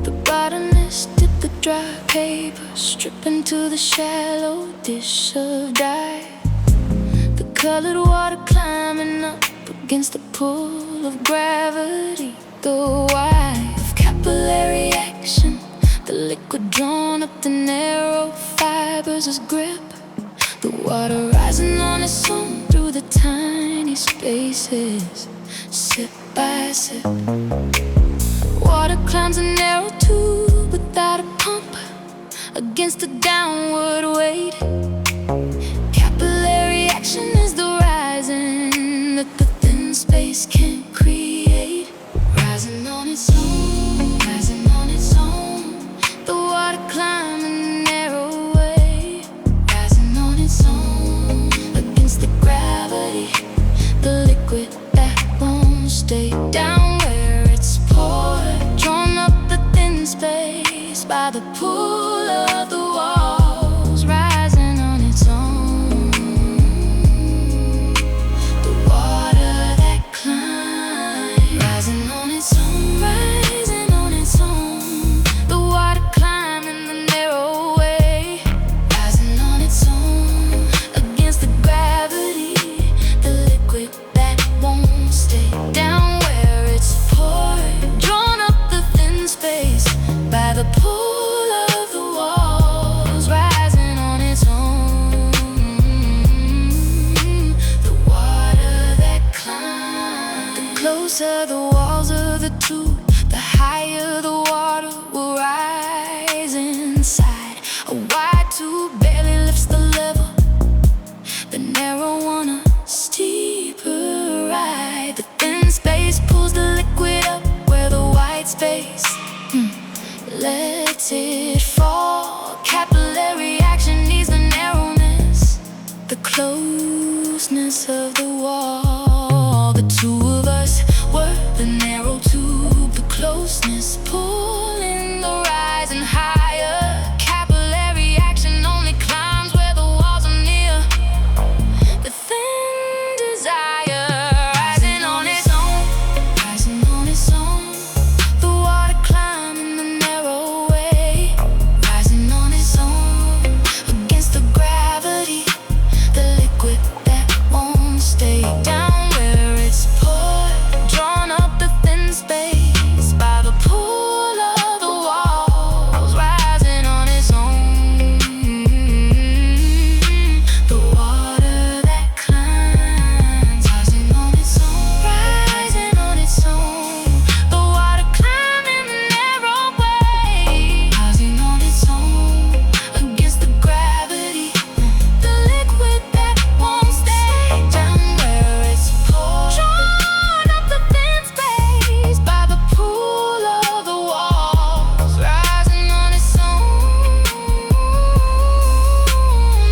The botanist dipped the dry paper, stripping to the shallow dish of dye. The colored water climbing up against the pull of gravity. The why of capillary action, the liquid drawn up the narrow fibers as grip. The water rising on its own through the tiny spaces, sip by sip. Water climbs a narrow tube without a pump against a downward weight. Capillary action is the rising that the thin space can create. Rising on its own, rising on its own. The water climbs a narrow way. Rising on its own against the gravity. The liquid that won't stay down where it's poured. Drawn up the thin space by the pull of the walls. Rising on its own. The water that climbs. Rising on its own, rising on its own. The water climbing the narrow way. Rising on its own against the gravity. The liquid that won't stay down where it's poured. Drawn up the thin space by the pull of the walls. Rising on its own. The water that climbs. The closer the walls of the tube, the higher the water will rise inside. A wide tube barely lifts the level. The narrow closeness of the wall. The two of us were the narrow tube, the closeness pulling the rising higher. Capillary action only climbs where the walls are near. The thin desire rising on its own, rising on its own. The water climbing the narrow way, rising on its own against the gravity. The liquid that won't stay down where it's poured, drawn up the thin space by the pull of the walls, rising on its own. The water that climbs, rising on its own, rising on its own. The water climbing the narrow way, rising on its own against the gravity. The liquid that won't stay down where it's poured, drawn up the thin space by the pull of the walls, rising on its own.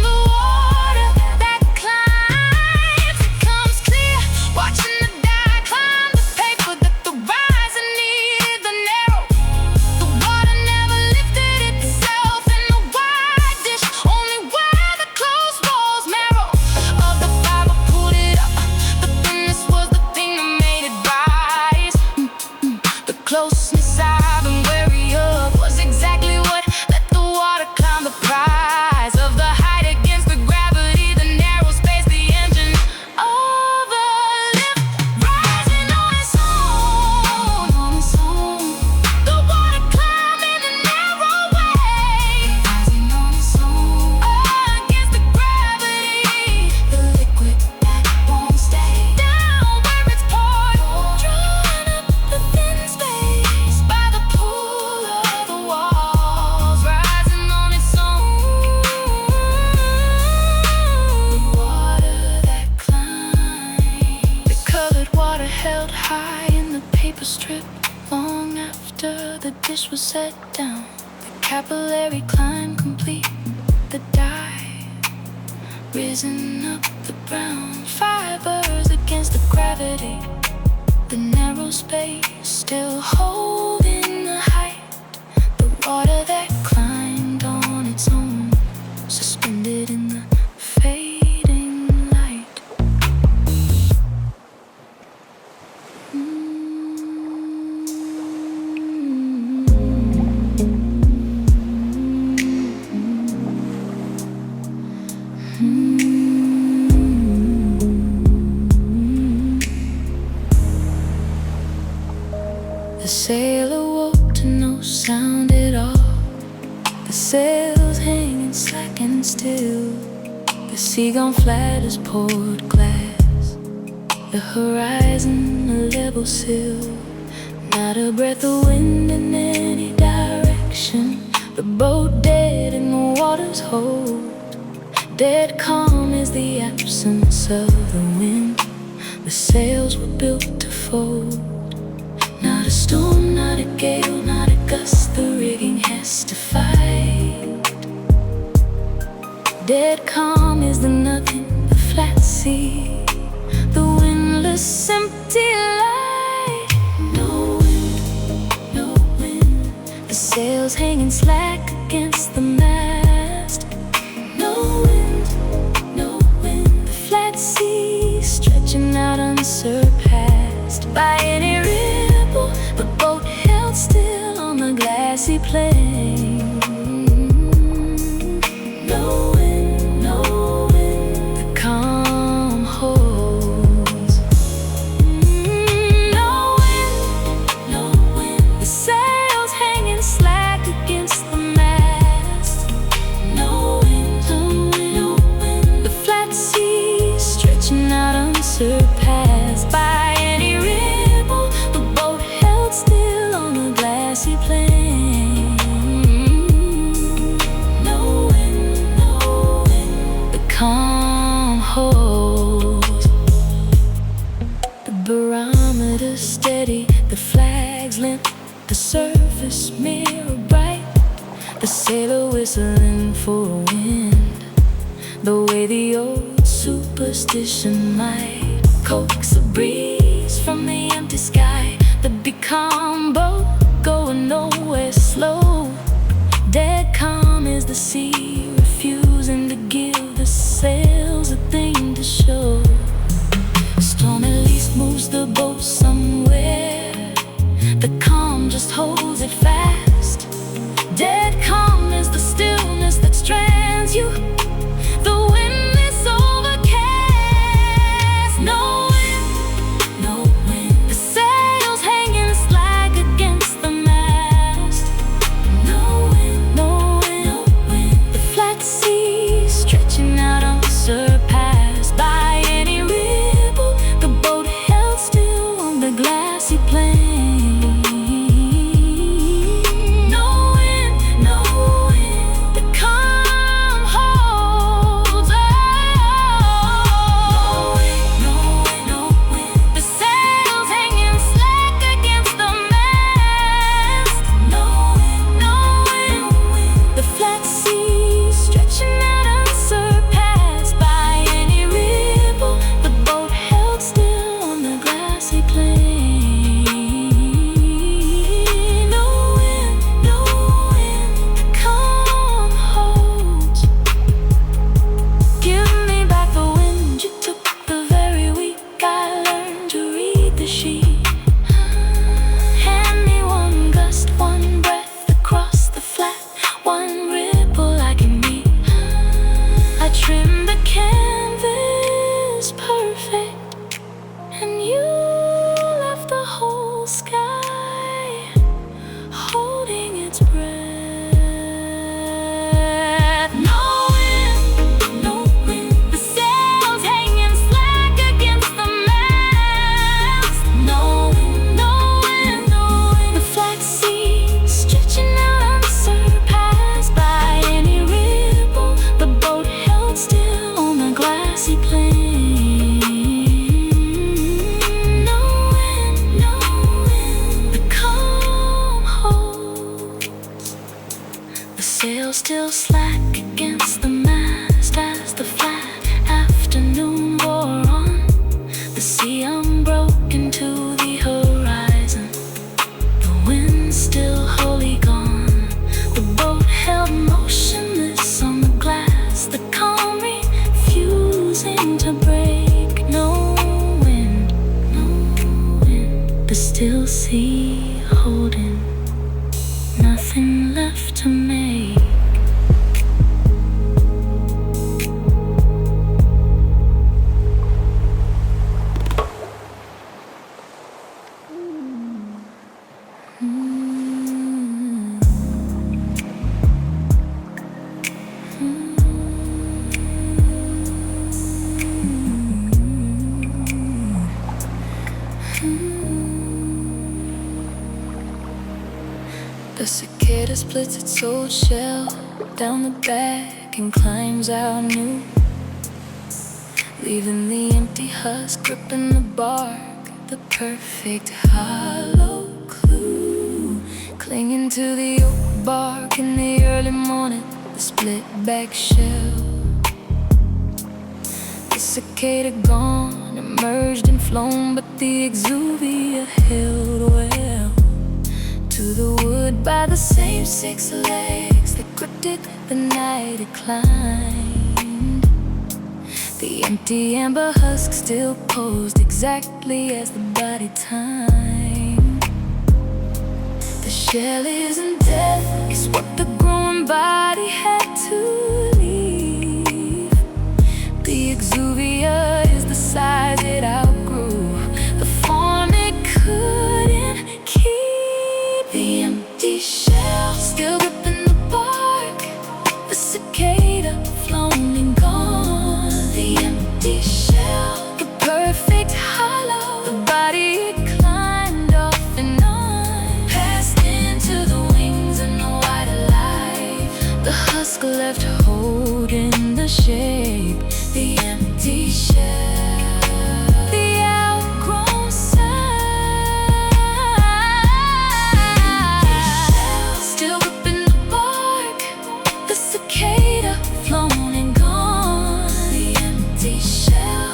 The water that climbs, it comes clear, watching the dye climb the paper that the rising needed the narrow. The water never lifted itself in the wide dish, only where the closed walls marrow of the fiber pulled it up. The thinness was the thing that made it rise. The closeness I've been wary of was exactly what let the water climb the prize of the height against the gravity, the narrow space, the engine of the lift, rising on its own, on its own. The water climbing the narrow way, rising on its own against the gravity. The liquid that won't stay down where it's poured, drawn up the thin space by the pull of the walls, rising on its own. Water that climbs, the colored water held high in the paper strip long after the dish was set down. The capillary climb complete, the dye risen up the brown fibers against the gravity. The narrow space still holding the height. The water that climbed on its own, suspended in the fading light. The sailor woke to no sound at all. The sails hanging slack and still. The sea gone flat as poured glass. The horizon a level sill. Not a breath of wind in any direction. The boat dead in the water's hold. Dead calm is the absence of the wind. The sails were built to fold. Not a storm, not a gale, not a gust. The rigging has to fight. Dead calm is the nothing, the flat sea, the windless empty light. No wind, no wind. The sails hanging slack against the mast. No wind, no wind. The flat sea stretching out unsurpassed by any ripple. The boat held still on the glassy plain. No wind, no wind. The calm holds. No wind, no wind. The sails hanging slack against the mast. No wind, no wind, no wind. The flat sea stretching out unsurpassed by any ripple. The boat held still on the glassy plain. No wind, no wind. The calm holds. The barometer steady, the flags limp, the surface mirror bright. The sailor whistling for a wind, the way the old superstition might coax a breeze from the empty sky. The becalm boat going nowhere slow. Dead calm is the sea, refusing to give the sails a thing to show. Storm at least moves the boat somewhere. The calm just holds it fast. Dead calm is the stillness that strands you. The wind is overcast. No wind, no wind. The sails hanging slack against the mast. No wind, no wind, no wind. The flat sea stretching out unsurpassed by any ripple. The boat held still on the glassy plain. Still slack against the mast as the flat afternoon wore on. The sea unbroken to the horizon. The wind still wholly gone. The boat held motionless on the glass. The calm refusing to break. No wind, no wind. The still sea holding. Nothing left to make. The cicada splits its old shell down the back and climbs out new, leaving the empty husk gripping the bark, the perfect hollow clue. Clinging to the oak bark in the early morning, the split back shell. The cicada gone, emerged and flown, but the Exuvia held well to the wood by the same 6 legs that gripped it the night it climbed. The empty amber husk still posed exactly as the body timed. The shell isn't death, it's what the growing body had to leave. The Exuvia is the size it outgrew, the form it couldn't keep. The empty shell still gripping the bark, the cicada flown and gone. The empty shell, the perfect hollow, the body it climbed off and on, passed into the wings and the white alive. The husk left holding the shape, the empty shell, the outgrown sign. Still gripping the bark, the cicada flown and gone. The empty shell.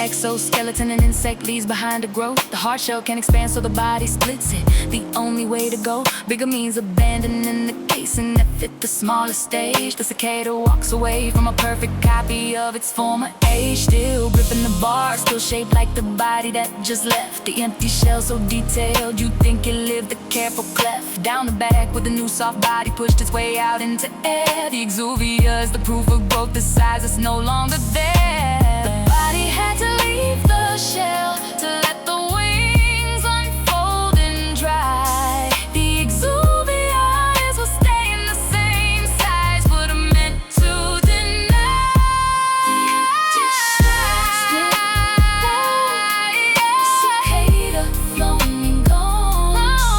exoskeleton, an insect leaves behind a growth. The hard shell can expand so the body splits it. The only way to go bigger means abandoning the casing that fit the smaller stage. The cicada walks away from a perfect copy of its former age. Still gripping the bar, still shaped like the body that just left. The empty shell so detailed you think it lived a careful cleft. Down the back with a new soft body pushed its way out into air. The Exuvia is the proof of growth, the size is no longer there. The body had to leave the shell to let the wings unfold and dry. The Exuvia eyes will stay in the same size, but are meant to deny. Cicada flown and gone.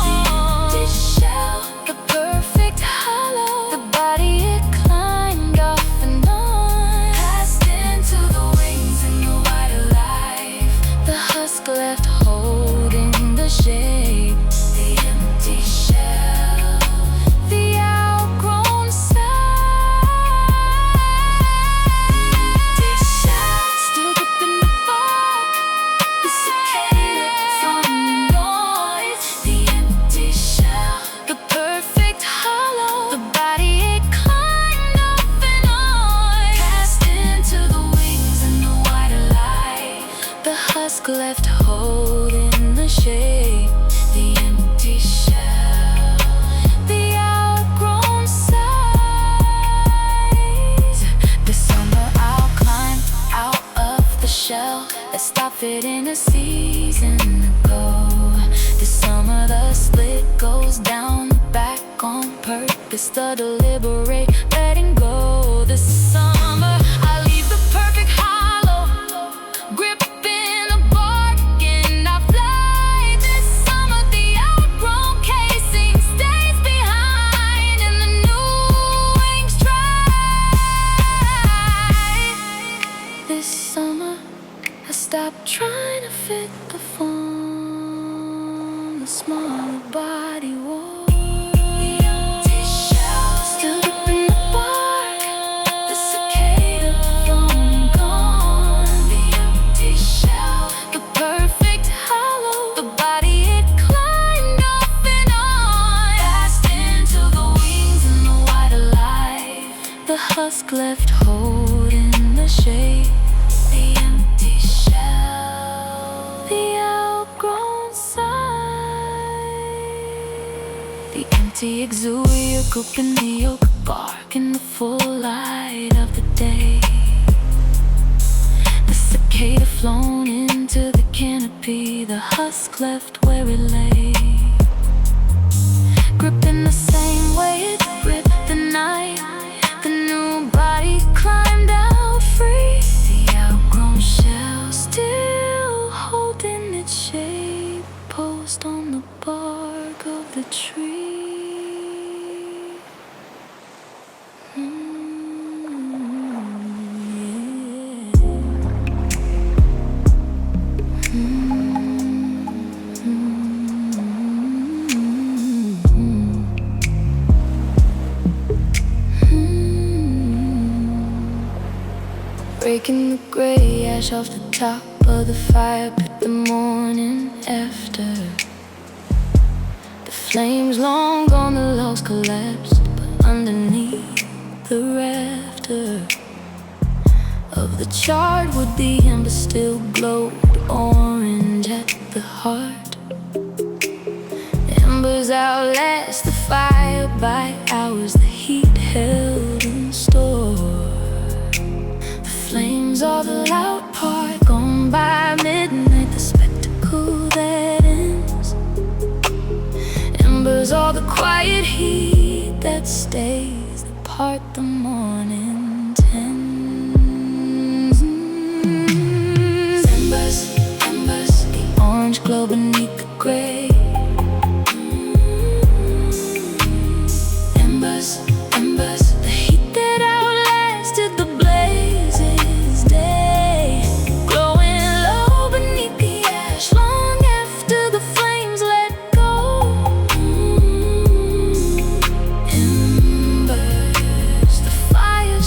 The empty shell, the perfect hollow. The body it climbed off and on, passed into the wings and the wider life. The husk left holding the shape. The empty shell, the outgrown size. The empty shell, still gripping the bark. The cicada from the noise. The empty shell, the perfect hollow. The body it climbed up and on, passed into the wings and the wider light. The husk left holding the shape. The empty shell, the outgrown size. This summer I'll climb out of the shell that stopped fitting a season ago. This summer the split goes down the back on purpose, the deliberate letting go. This summer I leave the perfect hollow, gripping the bark and I fly. This summer the outgrown casing stays behind and the new wings try. This summer I stopped trying to fit the form the smaller body wore. The empty shell, still gripping the bark. The cicada flown and gone. The empty shell, the perfect hollow. The body it climbed off and on, passed into the wings and the wider life. The husk left holding the shape. The empty shell, the outgrown size. The empty Exuvia grouping the oak bark in the full light of the day. The cicada flown into the canopy, the husk left where it lay, gripping the same way it gripped the night. The new body climbed out free. The outgrown shell still holding its shape, posed on the bark of the tree. Breaking the gray ash off the top of the fire pit the morning after. The flames long gone, the logs collapsed, but underneath the rafter of the charred wood the embers still glowed orange at the heart. The embers outlast the fire by hours, the heat held in store. Flames are the loud part, gone by midnight, the spectacle that ends. Embers are the quiet heat that stays, that part the morning tends. Embers, embers, the orange glow beneath the gray. Embers, embers, the heat that outlasted the blazes day, glowing low beneath the ash long after the flames let go. Embers, the fire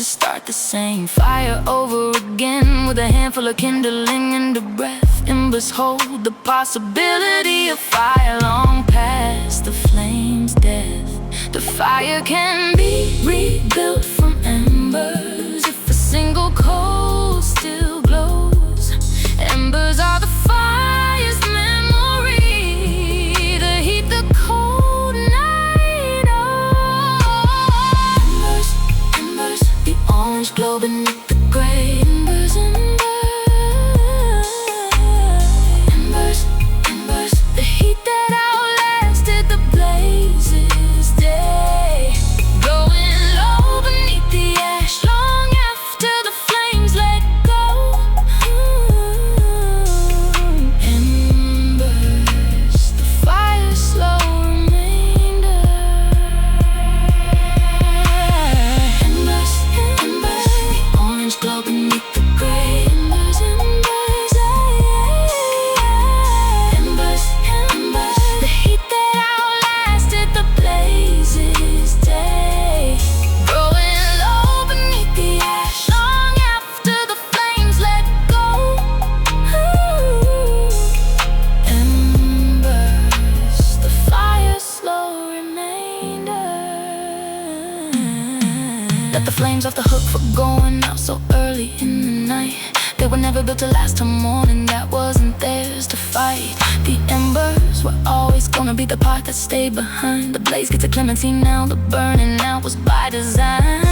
start the same fire over again, with a handful of kindling and a breath. Embers hold the possibility of fire long past the flame's death. The fire can be rebuilt from embers if a single coal still glows. Embers are the fire's memory, the heat the cold night knows. Embers, the orange glow beneath the gray. Embers, embers, the heat that outlasted the blazes day. Glowing low beneath the ash long after the flames let go. Embers, the fire's slow remainder. Embers, embers, the orange glow beneath the gray. Embers, embers, embers, embers, the heat that outlasted the blazes day. Growing low beneath the ash long after the flames let go. Embers, the fire's slow remainder. Let the flames off the hook for going out so early in the night. They were never built to last till morning, that wasn't theirs to fight. The embers were always gonna be the part that stayed behind. The blaze gets a clemency now, the burning out was by design.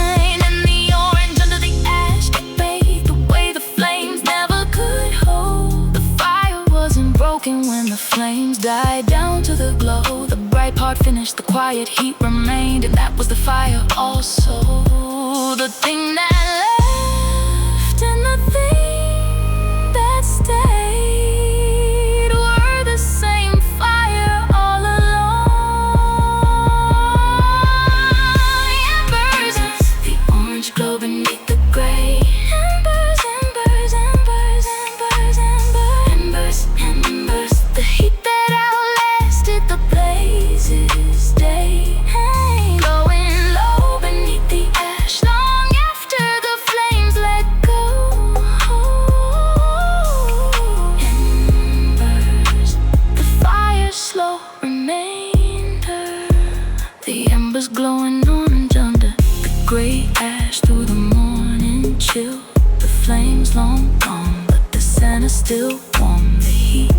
And the orange under the ash get bathed the way the flames never could hold. The fire wasn't broken when the flames died down to the glow. The bright part finished, the quiet heat remained, and that was the fire also. The thing that left and the thing that stayed were the same fire all along. Embers, the orange glow beneath the gray. Embers, embers, embers, embers, embers, embers, embers, the heat that outlasted the blazes day. Glowing low beneath the ash long after the flames let go. Embers, the fire's slow remainder. The embers glowing orange under the gray ash through the morning chill. The flames long gone, but the center still warm. The heat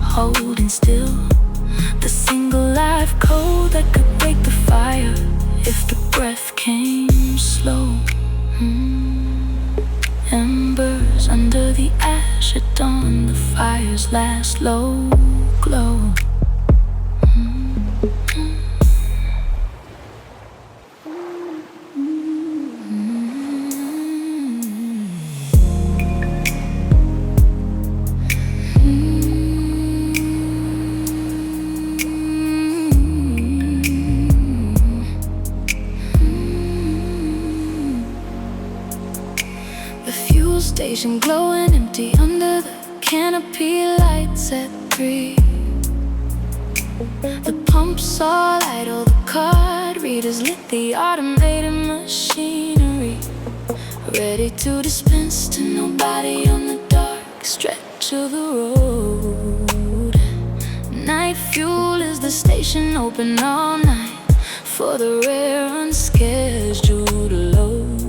holding still, the single live cold that could break the fire if the breath came slow. Embers under the ash at dawn, the fire's last low glow. The fuel station glowing empty under the canopy lights at 3. The pumps all idle, the card readers lit, the automated machinery ready to dispense to nobody on the dark stretch of the road. Night fuel is the station open all night for the rare unscheduled load.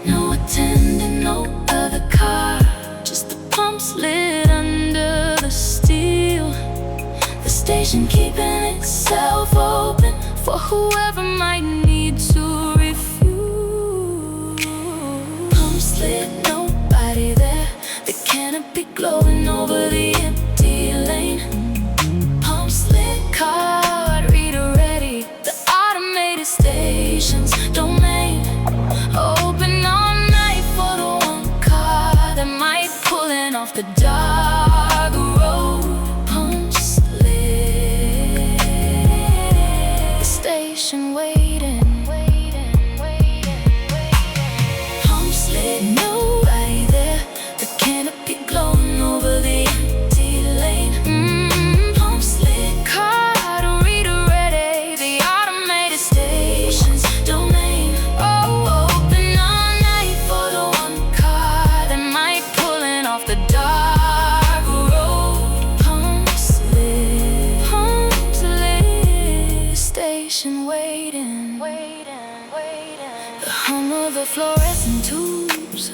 No attendant, no other car, just the pumps lit under the steel. The station keeping itself open for whoever might need to refuel. Pumps lit, nobody there, the canopy glowing over the empty lane. Pumps lit, card reader ready, the automated station's domain. Open all night for the one car that might pulling off the dark road. Pumps lit, the station waiting. Pumps lit, nobody there, the canopy glowing over the empty lane. Pumps lit, card reader ready, the automated station's domain. Oh, open up. some of the fluorescent tubes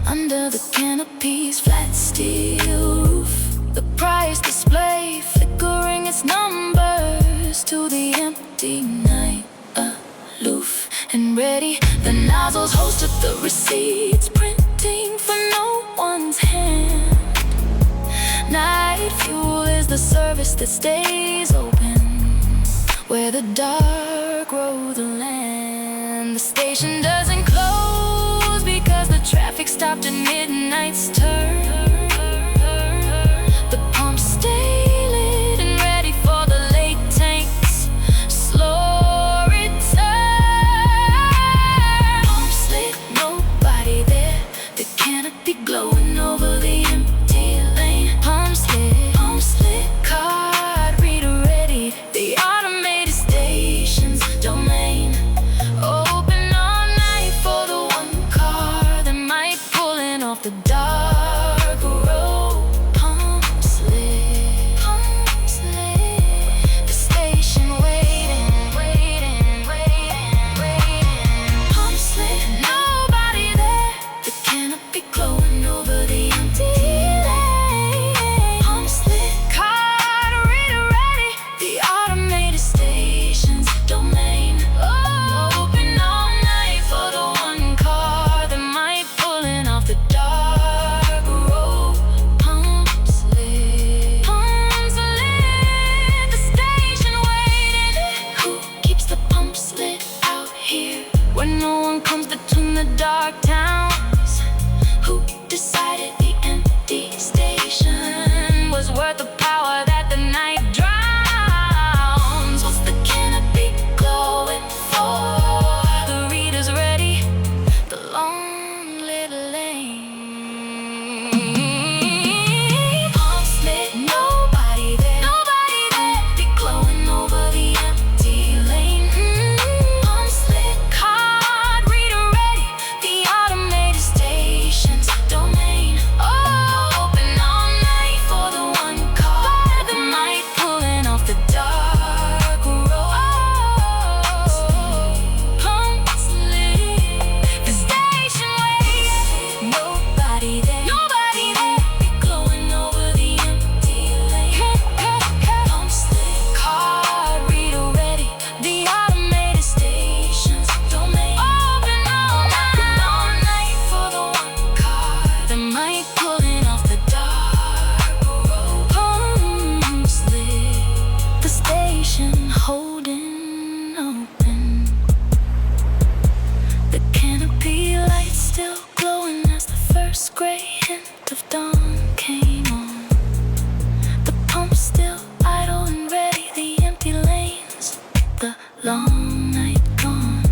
under the canopy's flat steel roof. The price display flickering its numbers to the empty night, aloof and ready. The nozzles hosted the receipts, printing for no one's hand. Night fuel is the service that stays open where the dark grow the land. The station doesn't close because the traffic stopped at midnight's turn. The pumps stay lit and ready for the late tank's slow return. Pumps lit, nobody there, the canopy glowing over the empty lane. Pumps lit, card reader ready, the automated station's domain. Open all night for the one car that might pulling off the dark road. Pumps lit, the station waiting. Pumps lit, nobody there, the canopy glowing over the empty lane. Pumps lit, card reader ready, the automated station's domain. Open all night for the one car that might pulling off the dark road. Pumps lit, the station waiting. Who keeps the pumps lit out here when no one comes between the dark towns? Who decided the empty station was worth the power that the night drowns? What's the canopy glowing for? The reader's ready, the long little lane. Pumps lit, nobody there, be glowing over the empty lane. Pumps lit, card reader ready, the automated station's domain. Open all night for the one car that might pulling off the dark road. Pumps lit, the station waiting. Nobody there, be glowing over the empty lane. Pumps lit, card reader ready, the automated station's domain. Open all night for the one car that might pulling off the dark road. Pumps lit, the station holding open. The canopy lights still glowing as the first gray hint of dawn came on. The pumps still idle and ready, the empty lanes, the long night gone.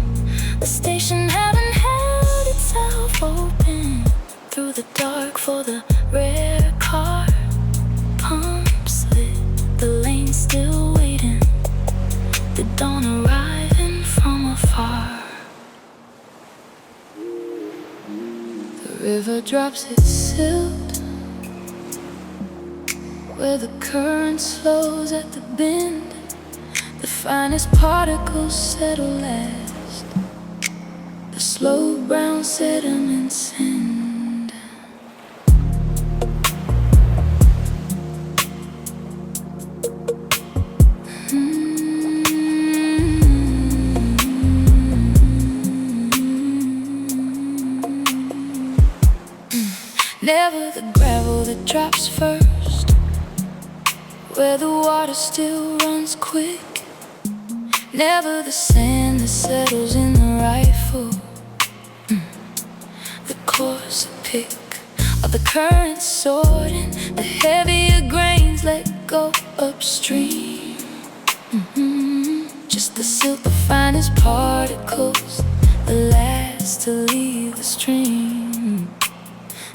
The station hadn't held itself open through the dark for the rare car. Pumps lit, the lane still waiting, the dawn arriving from afar. The river drops its silt where the current slows at the bend. The finest particles settle last, the slow brown sediments send. Never the gravel that drops first, where the water still runs quick. Never the sand that settles in the rifle, the coarser pick of the current sorting. The heavier grains let go upstream. Just the silt, the finest particles, the last to leave the stream.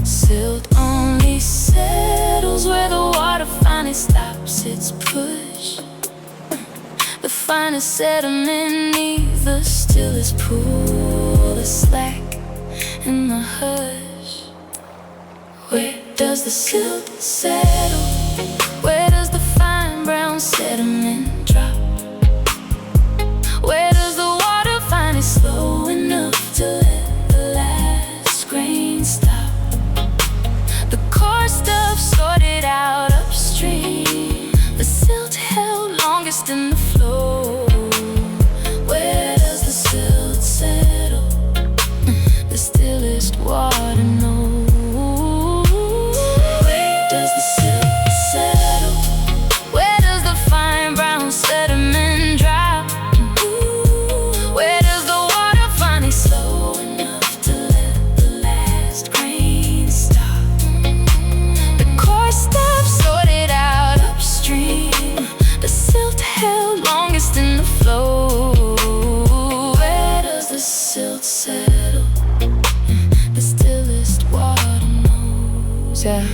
Silt only settles where the water finally stops its push. The finest sediment neath the stillest pool, the slack and the hush. Where does the silt settle? Where does the fine brown sediment drop? Where does the water finally slow enough to water know? Where does the silt settle? Where does the fine brown sediment drop? Where does the water finally slow enough to let the last grain stop? The coarse stuff sorted out upstream, the silt held longest in the flow. Where does the silt settle? The stillest water knows. Yeah.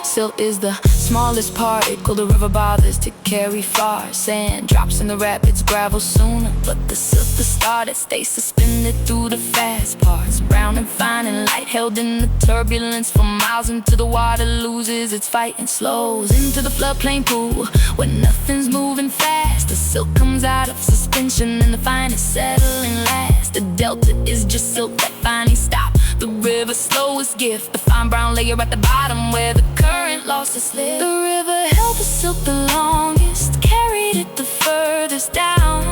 Silt is the smallest particle the river bothers to carry far. Sand drops in the rapids, gravel sooner, but the silt, the star that stays suspended through the fast parts. Brown and fine and light, held in the turbulence for miles into the water, loses its fight and slows into the floodplain pool where nothing's moving fast. The silt comes out of suspension and the fine is settling last. The delta is just silt that finally stops the river's slowest gift, the fine brown layer at the bottom where the current lost its lift. The river held the silt the longest, carried it the furthest down.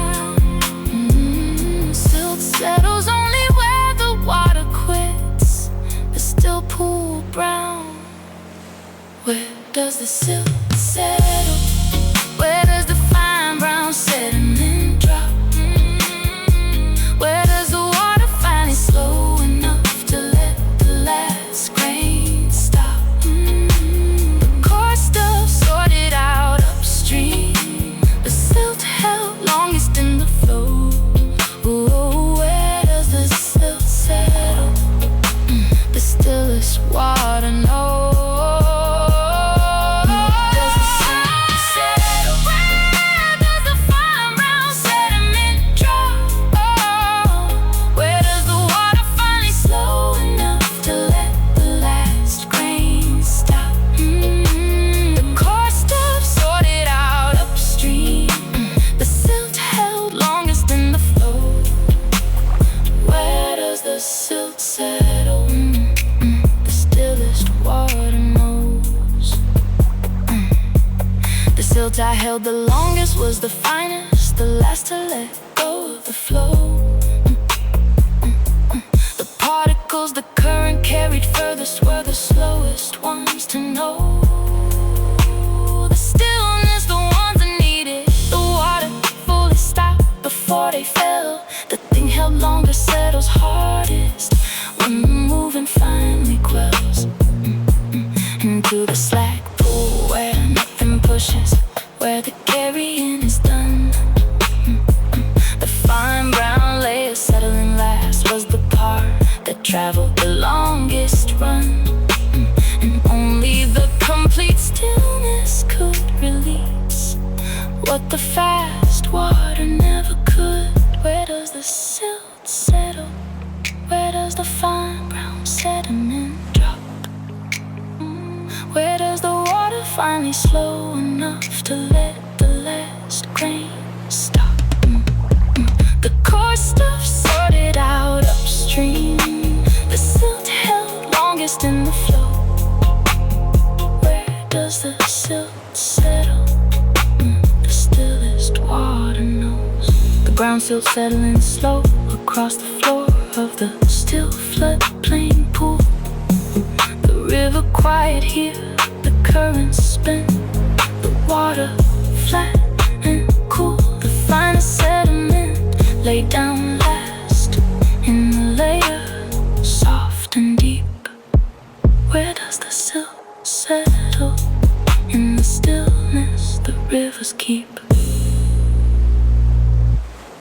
Silt settles only where the water quits, the still pool brown. Where does the silt settle? Where does the fine brown sediment drop? Where does the water finally slow enough to let the last grain stop? The coarse stuff sorted out upstream, the silt held longest in the flow. Ooh, where does the silt settle? The stillest water knows. I held the longest was the finest, the last to let go of the flow. The particles the current carried furthest were the slowest ones to know. The stillness, the ones that needed the water fully stopped before they fell. The thing held longer, settles hardest when the moving finally quells into the slack pool where nothing pushes, where the carrying is done. The fine brown layer settling last was the part that traveled the longest run. And only the complete stillness could release what the fast water never could. Where does the silt settle? Where does the fine brown sediment drop? Where does the water finally slow enough to let the last grain stop? The coarse stuff sorted out upstream, the silt held longest in the flow. Where does the silt settle? The stillest water knows. The ground silt settling slow across the floor of the still floodplain pool. The river quiet here,